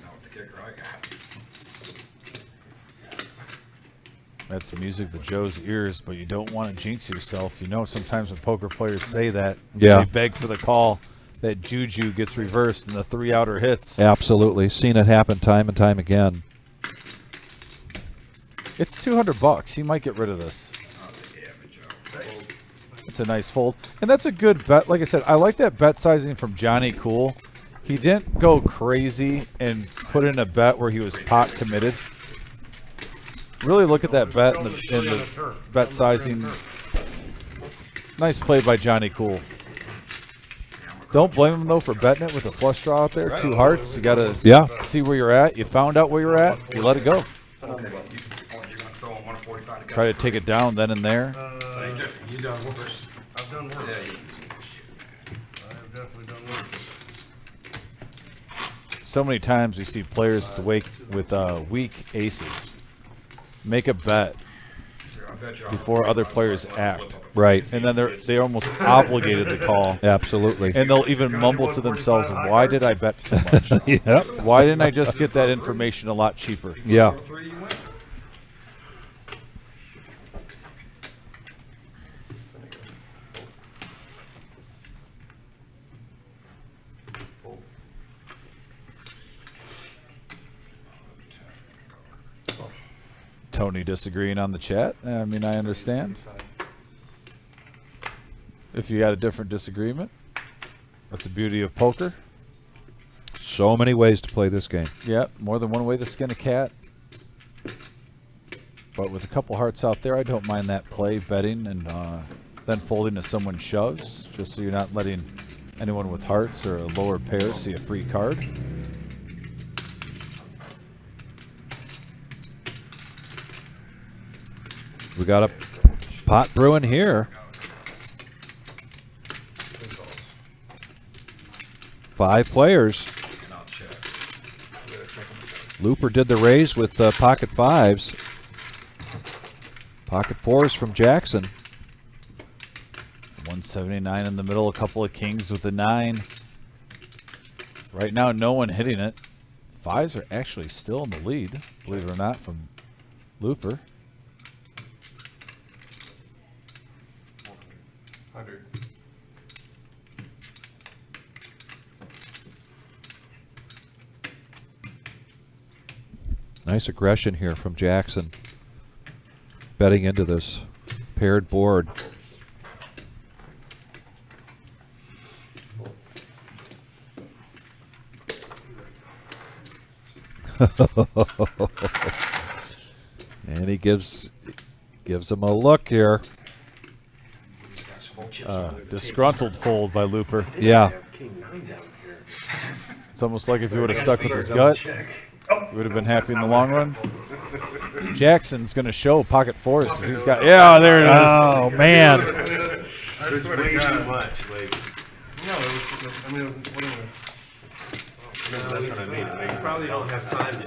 Not the kicker I got. That's music to Joe's ears, but you don't want to jinx yourself. You know, sometimes when poker players say that, yeah, they beg for the call. That juju gets reversed and the 3 outer hits. Absolutely. Seen it happen time and time again. It's $200. He might get rid of this. It's a nice fold. And that's a good bet. Like I said, I like that bet sizing from Johnny Cool. He didn't go crazy and put in a bet where he was pot committed. Really look at that bet and the bet sizing. Nice play by Johnny Cool. Don't blame him, though, for betting it with a flush draw out there. 2 hearts. You got to see where you're at. You found out where you're at. You let it go. Try to take it down then and there. You done worse. I've done worse. I have definitely done worse. So many times we see players with weak aces make a bet before other players act. Right. And then they're almost obligated to call. Absolutely. And they'll even mumble to themselves, why did I bet so much? Yep. Why didn't I just get that information a lot cheaper? Yeah. Tony disagreeing on the chat. I mean, I understand. If you had a different disagreement, that's the beauty of poker. So many ways to play this game. Yeah, more than one way to skin a cat. But with a couple hearts out there, I don't mind that play, betting, and then folding if someone shoves, just so you're not letting anyone with hearts or a lower pair see a free card. We got a pot brewing here. 5 players. Looper did the raise with pocket 5s. Pocket 4s from Jackson. 179 in the middle, a couple of kings with a 9. Right now, no one hitting it. 5s are actually still in the lead, believe it or not, from Looper. 100. Nice aggression here from Jackson. Betting into this paired board. And he gives him a look here. Disgruntled fold by Looper. Yeah. It's almost like if he would have stuck with his gut, he would have been happy in the long run. Jackson's going to show pocket 4s because he's got. Yeah, there it is. Oh man. There's way too much. Like, no, I mean, what do you that's what I mean. Like, you probably don't have time to do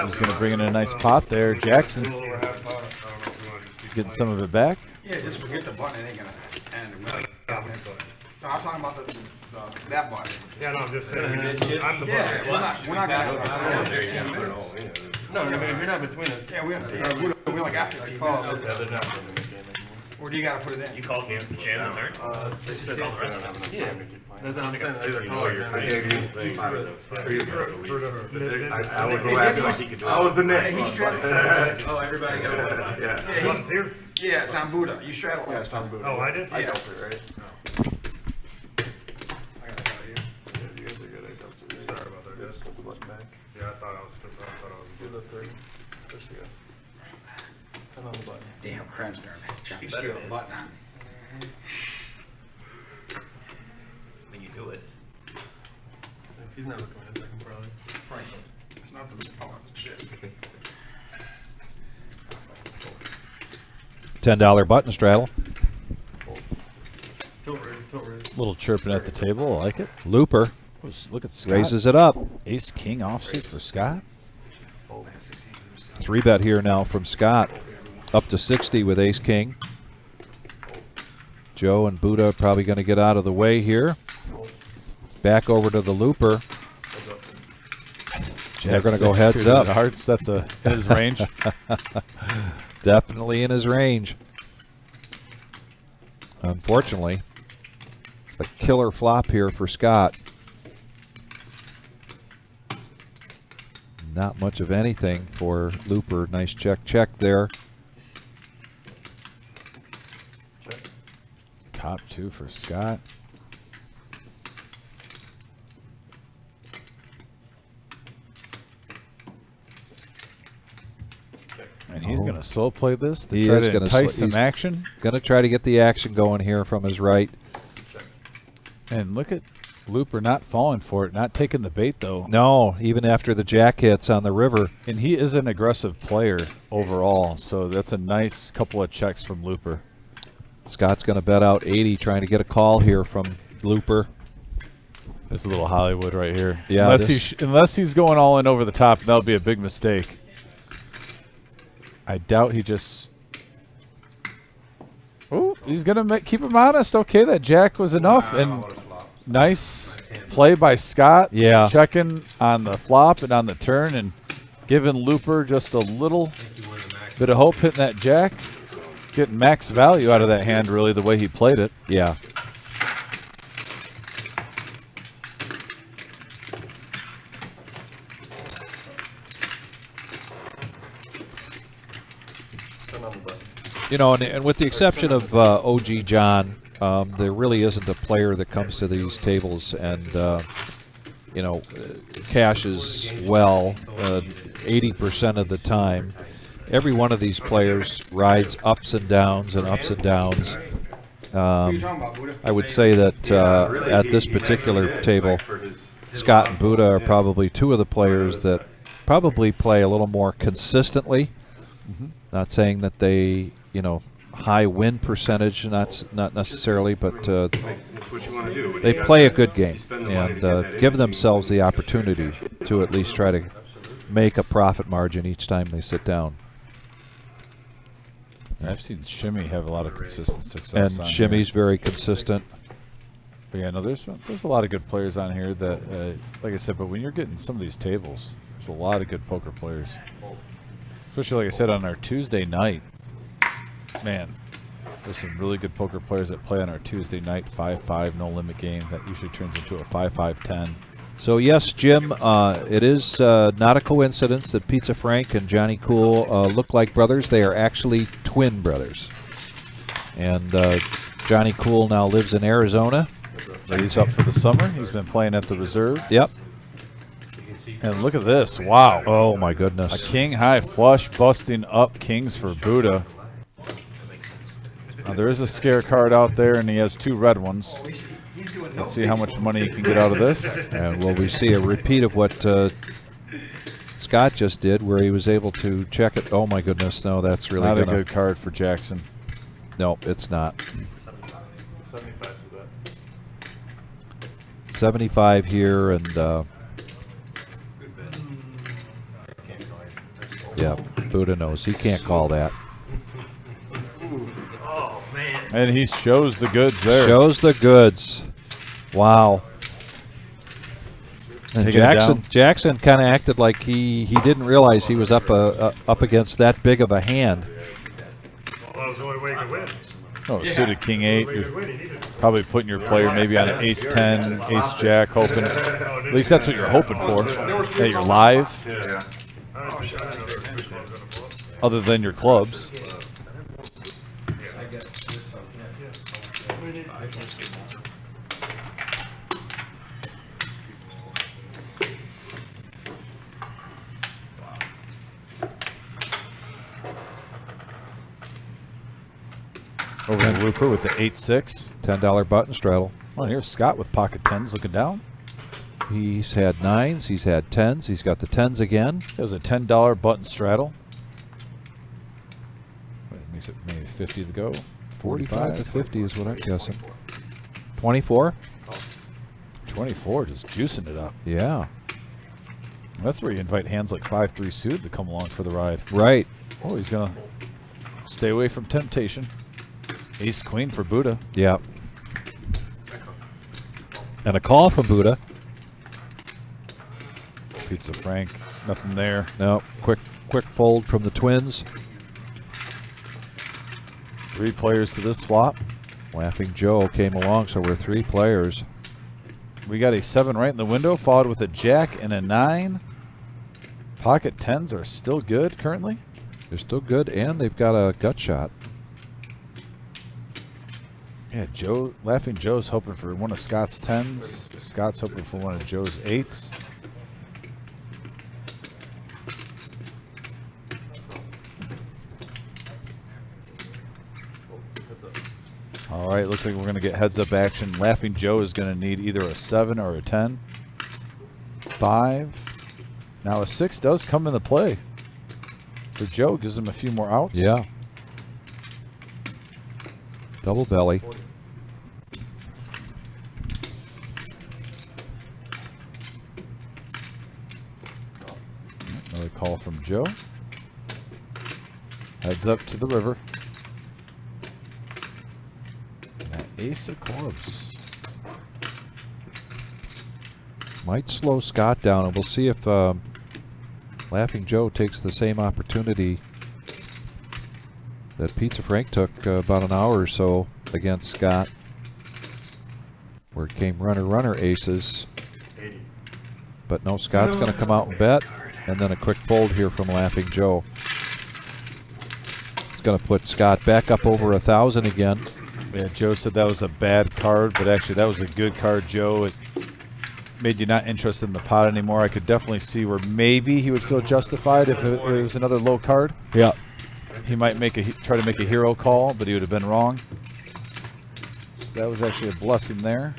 He's going to bring in a nice pot there. Jackson getting some of it back. Yeah, just forget the button. It ain't gonna end. No, I'm talking about that button. Yeah, no, I'm just saying. I'm the Yeah, we're not gonna have No, I mean, if you're not between us. Yeah, we like after 50 calls. Or do you gotta put it in? You called me the channel turn? They said the rest of them. Yeah, that's what I'm saying. I gave you I was the last one. I was the next. He straddled. Oh, everybody got one. Yeah. One's here. Yeah, it's on Buddha. You straddled. Yeah, it's on Buddha. Oh, I did? I dealt it, right? I gotta tell you. You guys are good. I dealt it. Sorry about that, guys. Put the button back. Yeah, I thought I was good. The 30. Push the guy. Turn on the button. Damn, Cranston. Trying to steal the button on. When you do it. He's never going to second, probably. Franklin. It's not the power. Shit. $10 button straddle. Tilt ready. Little chirping at the table. I like it. Looper Look at Scott. raises it up. Ace king offsuit for Scott. 3-bet here now from Scott. Up to 60 with ace king. Joe and Buddha probably going to get out of the way here. Back over to the Looper. They're going to go heads up. Hearts, that's in his range. Definitely in his range. Unfortunately, a killer flop here for Scott. Not much of anything for Looper. Nice check there. Top 2 for Scott. And he's going to slow play this to try to entice some action. Going to try to get the action going here from his right. And look at Looper not falling for it, not taking the bait though. No, even after the jack hits on the river. And he is an aggressive player overall, so that's a nice couple of checks from Looper. Scott's going to bet out 80, trying to get a call here from Looper. This is a little Hollywood right here. Yeah, unless he's going all in over the top, that'll be a big mistake. I doubt he just. Oh, he's gonna keep him honest. Okay, that jack was enough, and nice play by Scott. Yeah, checking on the flop and on the turn, and giving Looper just a little bit of hope hitting that jack, getting max value out of that hand. Really, the way he played it. Yeah. You know, and with the exception of OG John, there really isn't a player that comes to these tables and, you know, cashes well 80% of the time. Every one of these players rides ups and downs and ups and downs. I would say that at this particular table, Scott and Buddha are probably two of the players that probably play a little more consistently. Not saying that they, you know, high win percentage, not necessarily, but That's what you want to do. they play a good game and give themselves the opportunity to at least try to make a profit margin each time they sit down. I've seen Shimmy have a lot of consistent success. And Shimmy's very consistent. But yeah, no, there's a lot of good players on here that, like I said, but when you're getting some of these tables, there's a lot of good poker players. Especially, like I said, on our Tuesday night. Man, there's some really good poker players that play on our Tuesday night 5-5 no limit game that usually turns into a 5-5-10. So yes, Jim, it is not a coincidence that Pizza Frank and Johnny Cool look like brothers. They are actually twin brothers. And Johnny Cool now lives in Arizona. He's up for the summer. He's been playing at the reserve. Yep. And look at this. Wow. Oh, my goodness. A king high flush busting up kings for Buddha. There is a scare card out there, and he has 2 red ones. Let's see how much money he can get out of this. And will we see a repeat of what Scott just did, where he was able to check it? Oh, my goodness. No, that's really not a good card for Jackson. No, it's not. 75 to that. 75 here, and yeah, Buddha knows. He can't call that. Oh, man. And he shows the goods there. Shows the goods. Wow. And Jackson kind of acted like he didn't realize he was up against that big of a hand. Well, that was the only way he could win. Oh, suited king 8. You're probably putting your player maybe on an ace 10, ace jack, hoping. At least that's what you're hoping for. That you're live. Other than your clubs. Over in Rupert with the 8-6. $10 button straddle. Oh, here's Scott with pocket 10s looking down. He's had 9s, he's had 10s, he's got the 10s again. There's a $10 button straddle. Makes it maybe 50 to go. 45 to 50 is what I'm guessing. 24? 24, just juicing it up. Yeah. That's where you invite hands like 5-3 suited to come along for the ride. Right. Oh, he's going to stay away from temptation. Ace queen for Buddha. Yeah. And a call from Buddha. Pizza Frank, nothing there. No, quick fold from the twins. 3 players to this flop. Laughing Joe came along, so we're 3 players. We got a 7 right in the window, followed with a jack and a 9. Pocket 10s are still good currently. They're still good, and they've got a gut shot. Yeah, Laughing Joe's hoping for one of Scott's 10s. Scott's hoping for one of Joe's 8s. All right, looks like we're going to get heads-up action. Laughing Joe is going to need either a 7 or a 10. 5. Now a 6 does come into play. For Joe, gives him a few more outs. Yeah. Double belly. Another call from Joe. Heads up to the river. Ace of clubs. Might slow Scott down, and we'll see if Laughing Joe takes the same opportunity that Pizza Frank took about an hour or so against Scott, where it came runner aces. But no, Scott's going to come out and bet, and then a quick fold here from Laughing Joe. It's going to put Scott back up over 1,000 again. Yeah, Joe said that was a bad card, but actually that was a good card, Joe. It made you not interested in the pot anymore. I could definitely see where maybe he would feel justified if it was another low card. Yeah. He might try to make a hero call, but he would have been wrong. So that was actually a blessing there.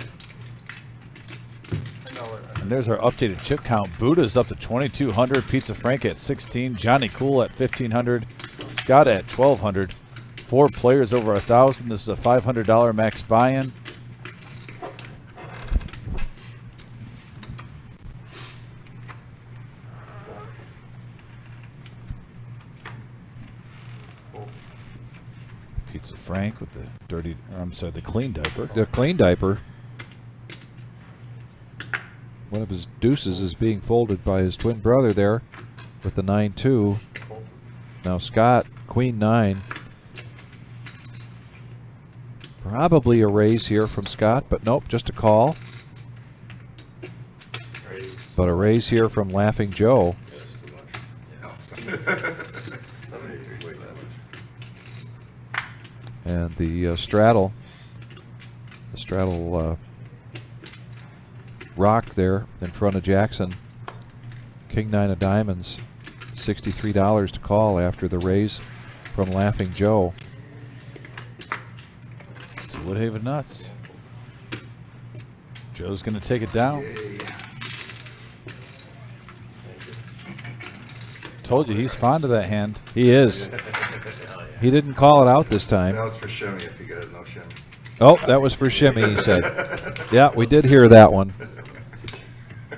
And there's our updated chip count. Buddha's up to 2,200. Pizza Frank at 16. Johnny Cool at 1,500. Scott at 1,200. 4 players over 1,000. This is a $500 max buy-in. Pizza Frank with the dirty, the clean diaper. The clean diaper. One of his deuces is being folded by his twin brother there with the 9-2. Now Scott, Queen 9. Probably a raise here from Scott, but nope, just a call. But a raise here from Laughing Joe. And the straddle rock there in front of Jackson. King 9 of diamonds, $63 to call after the raise from Laughing Joe. It's Woodhaven nuts. Joe's going to take it down. Told you he's fond of that hand. He is. He didn't call it out this time. That was for Shimmy if you guys know Shimmy. Oh, that was for Shimmy, he said. Yeah, we did hear that one.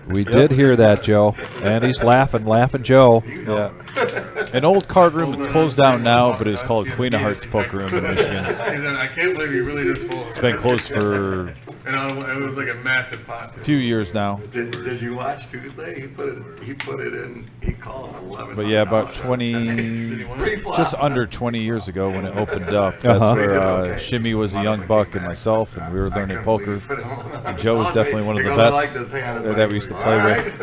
We did hear that, Joe. And he's Laughing Joe. Yeah. An old card room. It's closed down now, but it was called Queen of Hearts Poker Room in Michigan. I can't believe you really just pulled it. It's been closed for it was like a massive pot. a few years now. Did you watch Tuesday? He put it in. He called 11. But yeah, about 20, just under 20 years ago when it opened up. That's where Shimmy was a young buck and myself, and we were learning poker. And Joe was definitely one of the vets that we used to play with.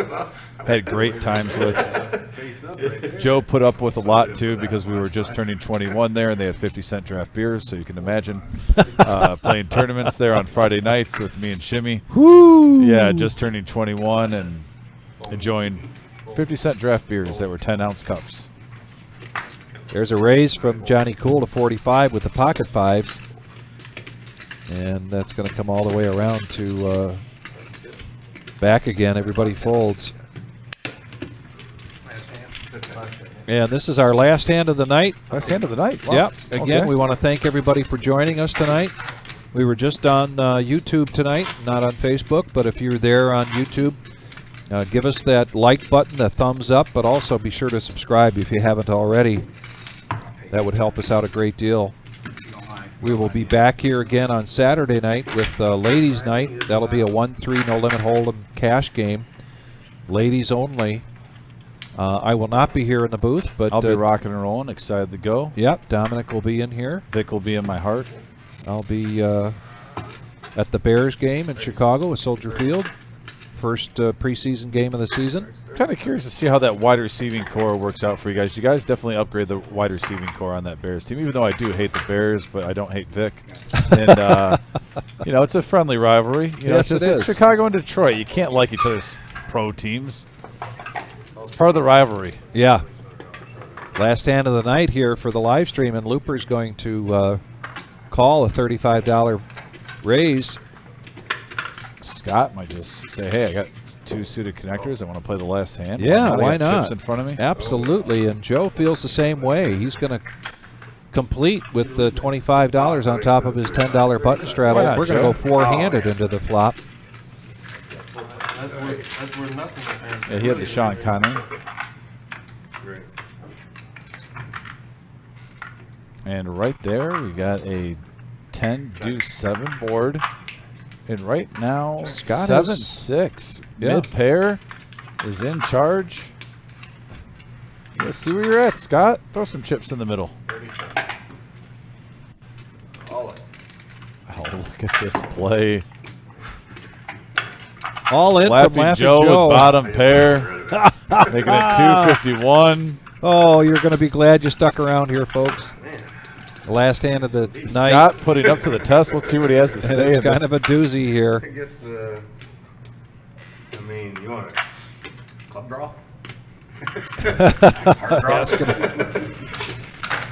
Had great times with. Joe put up with a lot too because we were just turning 21 there, and they had 50-cent draft beers, so you can imagine playing tournaments there on Friday nights with me and Shimmy. Woo! Yeah, just turning 21 and enjoying 50-cent draft beers that were 10-ounce cups. There's a raise from Johnny Cool to 45 with the pocket fives. And that's going to come all the way around to back again. Everybody folds. And this is our last hand of the night. Last hand of the night? Wow. Yep. Again, we want to thank everybody for joining us tonight. We were just on YouTube tonight, not on Facebook, but if you're there on YouTube, give us that like button, the thumbs up, but also be sure to subscribe if you haven't already. That would help us out a great deal. We will be back here again on Saturday night with Ladies Night. That'll be a 1-3 no limit hold'em cash game. Ladies only. I will not be here in the booth, but I'll be rocking and rolling, excited to go. Yep, Dominic will be in here. Vic will be in my heart. I'll be at the Bears game in Chicago at Soldier Field. First preseason game of the season. Kind of curious to see how that wide receiving core works out for you guys. You guys definitely upgrade the wide receiving core on that Bears team, even though I do hate the Bears, but I don't hate Vic. And, you know, it's a friendly rivalry. You know, yes, it's it is. Chicago and Detroit. You can't like each other's pro teams. It's part of the rivalry. Yeah. Last hand of the night here for the live stream, and Looper's going to call a $35 raise. Scott might just say, hey, I got 2 suited connectors. I want to play the last hand. Yeah, why not? Chips in front of me. Absolutely, and Joe feels the same way. He's going to complete with the $25 on top of his $10 button straddle. Not, we're going to go four-handed into the flop. That's worth nothing. Yeah, he had the Sean Connery. And right there, we got a 10-7 board. And right now, Scott 7-6. Yeah. Mid-pair is in charge. Let's see where you're at, Scott. Throw some chips in the middle. Oh, look at this play. All in Laughing from Laughing Joe Joe. with bottom pair. Making it 251. Oh, you're going to be glad you stuck around here, folks. The last hand of the night. Scott putting up to the test. Let's see what he has to And say. it's kind of a doozy here. I guess, I mean, you want a club draw? Hard draw? That's gonna-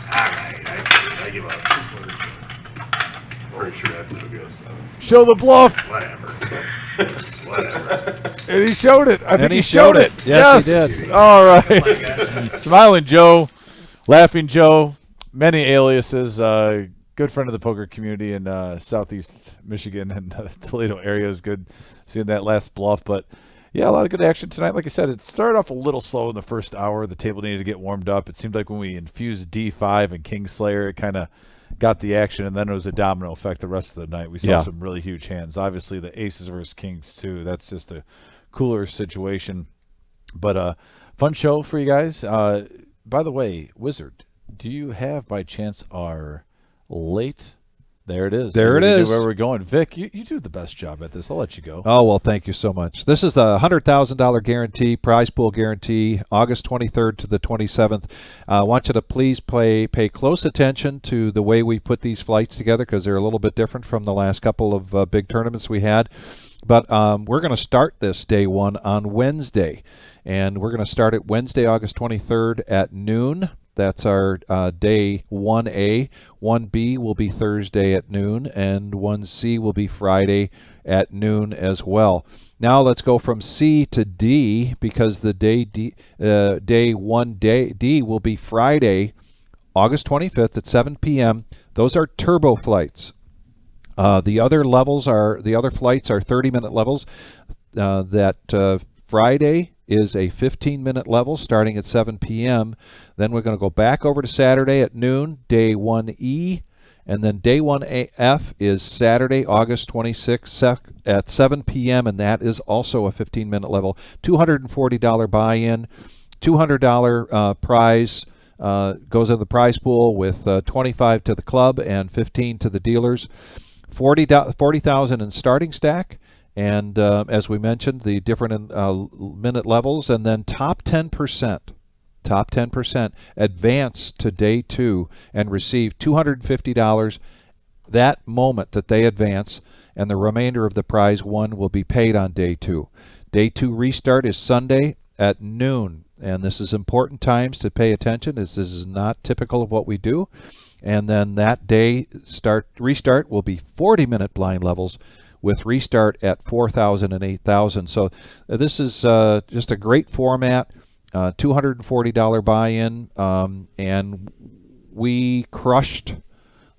Alright, I give up. Pretty sure that's no good. So. Show the bluff. Whatever. Whatever. And he showed it. I think And he showed it. Yes, he did. All right. Smiling Joe, Laughing Joe, many aliases. Good friend of the poker community in Southeast Michigan and the Toledo area. Is good seeing that last bluff. But, yeah, a lot of good action tonight. Like I said, it started off a little slow in the first hour. The table needed to get warmed up. It seemed like when we infused D5 and Kingslayer, it kind of got the action, and then it was a domino effect the rest of the night. We saw some really huge hands. Obviously, the aces versus kings, too. That's just a cooler situation. But fun show for you guys. By the way, Wizard, do you have, by chance, our late? There it is. There it is. Where we're going. Vic, you do the best job at this. I'll let you go. Oh, well, thank you so much. This is the $100,000 guarantee, prize pool guarantee, August 23rd to the 27th. I want you to please pay close attention to the way we put these flights together, because they're a little bit different from the last couple of big tournaments we had. But we're going to start this day one on Wednesday. And we're going to start it Wednesday, August 23rd at noon. That's our day 1A. 1B will be Thursday at noon, and 1C will be Friday at noon as well. Now let's go from C to D, because the day D will be Friday, August 25th at 7 p.m. Those are turbo flights. The other flights are 30-minute levels. Friday is a 15-minute level starting at 7 p.m. Then we're going to go back over to Saturday at noon, day 1E, and then day 1F is Saturday, August 26th at 7 p.m., and that is also a 15-minute level. $240 buy-in, $200 prize goes in the prize pool with $25 to the club and $15 to the dealers. $40,000 in starting stack. And as we mentioned, the different minute levels, and then top 10% advance to day two and receive $250 that moment that they advance, and the remainder of the prize won will be paid on day two. Day two restart is Sunday at noon, and this is important times to pay attention, as this is not typical of what we do. And then that day restart will be 40-minute blind levels, with restart at 4,000 and 8,000. So this is just a great format, $240 buy-in, and we crushed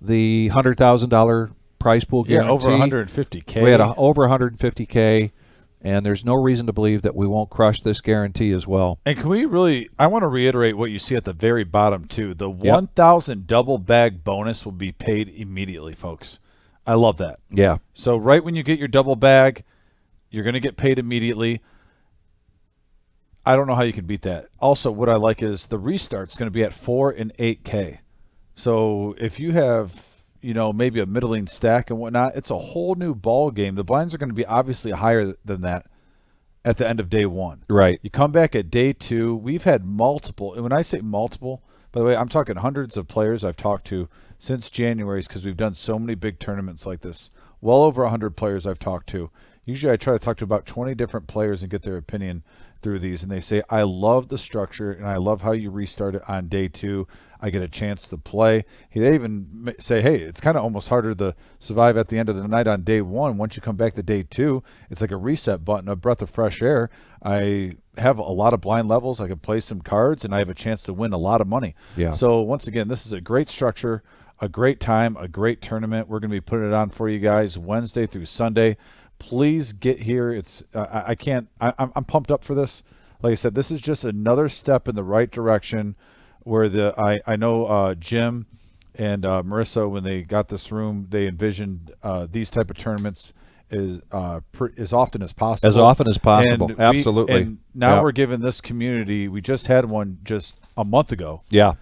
the $100,000 prize pool guarantee. Yeah, over 150K. We had over 150K, and there's no reason to believe that we won't crush this guarantee as well. And can we really, I want to reiterate what you see at the very bottom, too. The 1,000 double bag bonus will be paid immediately, folks. I love that. Yeah. So right when you get your double bag, you're going to get paid immediately. I don't know how you can beat that. Also, what I like is the restart's going to be at 4 and 8K. So if you have, maybe a middling stack and whatnot, it's a whole new ball game. The blinds are going to be obviously higher than that at the end of day one. Right. You come back at day two. We've had multiple, and when I say multiple, by the way, I'm talking hundreds of players I've talked to since January, because we've done so many big tournaments like this. Well over 100 players I've talked to. Usually I try to talk to about 20 different players and get their opinion through these, and they say, I love the structure, and I love how you restart it on day two. I get a chance to play. They even say, hey, it's kind of almost harder to survive at the end of the night on day one. Once you come back to day two, it's like a reset button, a breath of fresh air. I have a lot of blind levels. I can play some cards, and I have a chance to win a lot of money. Yeah. So once again, this is a great structure, a great time, a great tournament. We're going to be putting it on for you guys Wednesday through Sunday. Please get here. It's I'm pumped up for this. Like I said, this is just another step in the right direction, where I know Jim and Marissa, when they got this room, they envisioned these type of tournaments as often as possible. As often as possible, and absolutely. And now we're giving this community. We just had one just a month ago. Yeah.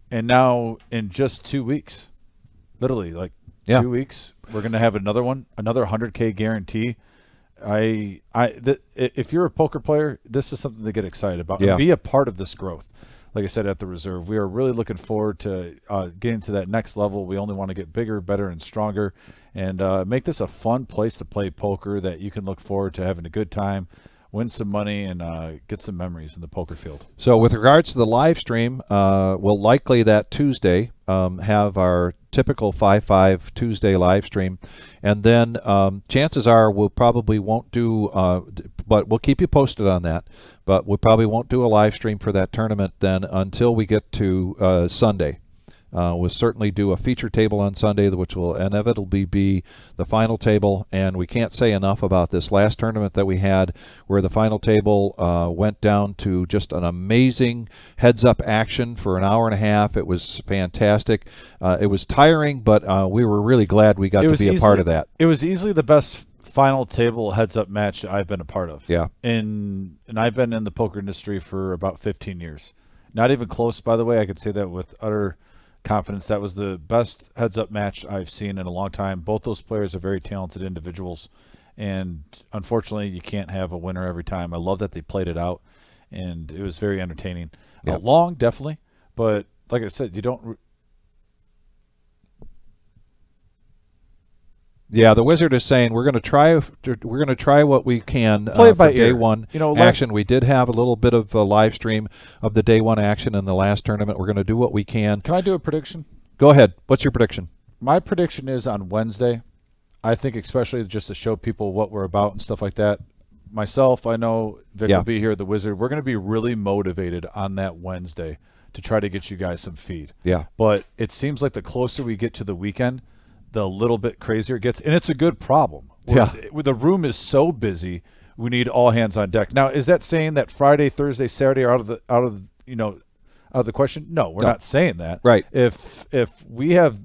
And now in just 2 weeks, literally 2 weeks, we're going to have another one, another 100K guarantee. If you're a poker player, this is something to get excited about. Yeah. And be a part of this growth. Like I said, at the Reserve, we are really looking forward to getting to that next level. We only want to get bigger, better, and stronger, and make this a fun place to play poker that you can look forward to having a good time, win some money, and get some memories in the poker field. So with regards to the live stream, we'll likely that Tuesday have our typical 5-5 Tuesday live stream, and then chances are we'll probably won't do, but we'll keep you posted on that, but we probably won't do a live stream for that tournament then until we get to Sunday. We'll certainly do a feature table on Sunday, which will inevitably be the final table. And we can't say enough about this last tournament that we had, where the final table went down to just an amazing heads-up action for an hour and a half. It was fantastic. It was tiring, but we were really glad we got to be a part of that. It was easily the best final table heads-up match that I've been a part of. Yeah. And I've been in the poker industry for about 15 years. Not even close, by the way. I could say that with utter confidence. That was the best heads-up match I've seen in a long time. Both those players are very talented individuals, and unfortunately, you can't have a winner every time. I love that they played it out, and it was very entertaining. Yep. Long, definitely, but like I said, you don't. Yeah, the Wizard is saying we're going to try what we can Play it by for day ear. one You know, action. We did have a little bit of a live stream of the day one action in the last tournament. We're going to do what we can. Can I do a prediction? Go ahead. What's your prediction? My prediction is on Wednesday. I think especially just to show people what we're about and stuff like that. Myself, I know Vic will be here at the Wizard. We're going to be really motivated on that Wednesday to try to get you guys some feed. Yeah. But it seems like the closer we get to the weekend, the little bit crazier it gets, and it's a good problem. The room is so busy, we need all hands on deck. Now, is that saying that Friday, Thursday, Saturday are out of the question? No, we're not saying that. Right. If we have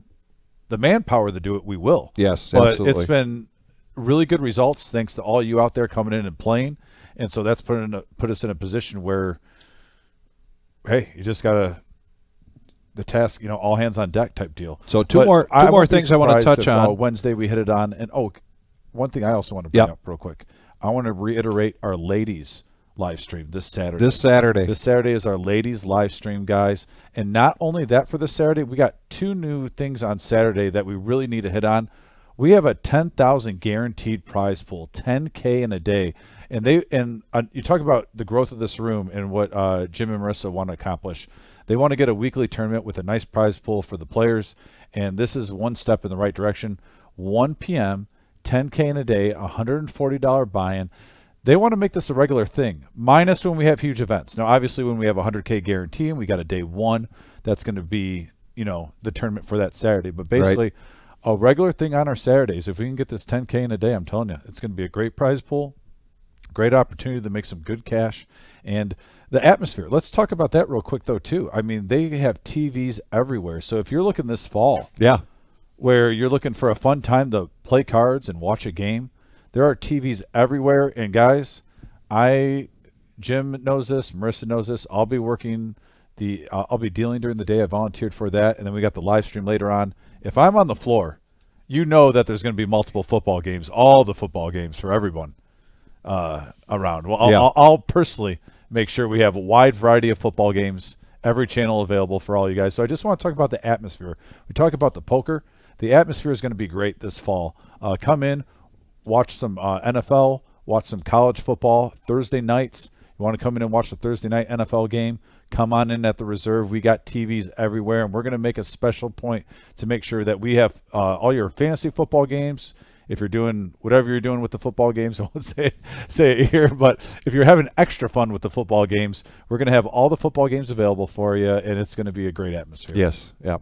the manpower to do it, we will. Yes, but absolutely. It's been really good results thanks to all you out there coming in and playing, and so that's put us in a position where, hey, you just gotta. The task, all hands on deck type deal. So two more things I want to touch on. Wednesday we hit it on, and one thing I also want to bring up real quick. I want to reiterate our ladies live stream this Saturday. This Saturday is our ladies live stream, guys. And not only that, for this Saturday, we got 2 new things on Saturday that we really need to hit on. We have a 10,000 guaranteed prize pool, 10K in a day. And you talk about the growth of this room and what Jim and Marissa want to accomplish. They want to get a weekly tournament with a nice prize pool for the players, and this is one step in the right direction. 1 p.m., 10K in a day, $140 buy-in. They want to make this a regular thing, minus when we have huge events. Now, obviously, when we have a 100K guarantee and we got a day one, that's going to be, the tournament for that Saturday. But basically, a regular thing on our Saturdays, if we can get this 10K in a day, I'm telling you, it's going to be a great prize pool, great opportunity to make some good cash, and the atmosphere. Let's talk about that real quick, though, too. I mean, they have TVs everywhere. So if you're looking this fall, where you're looking for a fun time to play cards and watch a game, there are TVs everywhere. And guys, Jim knows this, Marissa knows this. I'll be working I'll be dealing during the day. I volunteered for that, and then we got the live stream later on. If I'm on the floor, you know that there's going to be multiple football games, all the football games for everyone around. Well, I'll personally make sure we have a wide variety of football games, every channel available for all you guys. So I just want to talk about the atmosphere. We talk about the poker. The atmosphere is going to be great this fall. Come in, watch some NFL, watch some college football. Thursday nights, you want to come in and watch the Thursday night NFL game, come on in at the Reserve. We got TVs everywhere, and we're going to make a special point to make sure that we have all your fantasy football games. If you're doing whatever you're doing with the football games, I won't say it here, but if you're having extra fun with the football games, we're going to have all the football games available for you, and it's going to be a great atmosphere. Yes, yeah.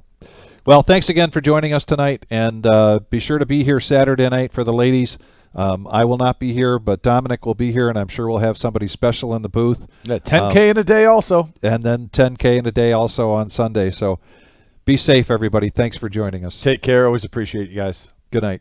Well, thanks again for joining us tonight, and be sure to be here Saturday night for the ladies. I will not be here, but Dominic will be here, and I'm sure we'll have somebody special in the booth. Yeah, 10K in a day also. And then 10K in a day also on Sunday. So be safe, everybody. Thanks for joining us. Take care. Always appreciate you guys. Good night.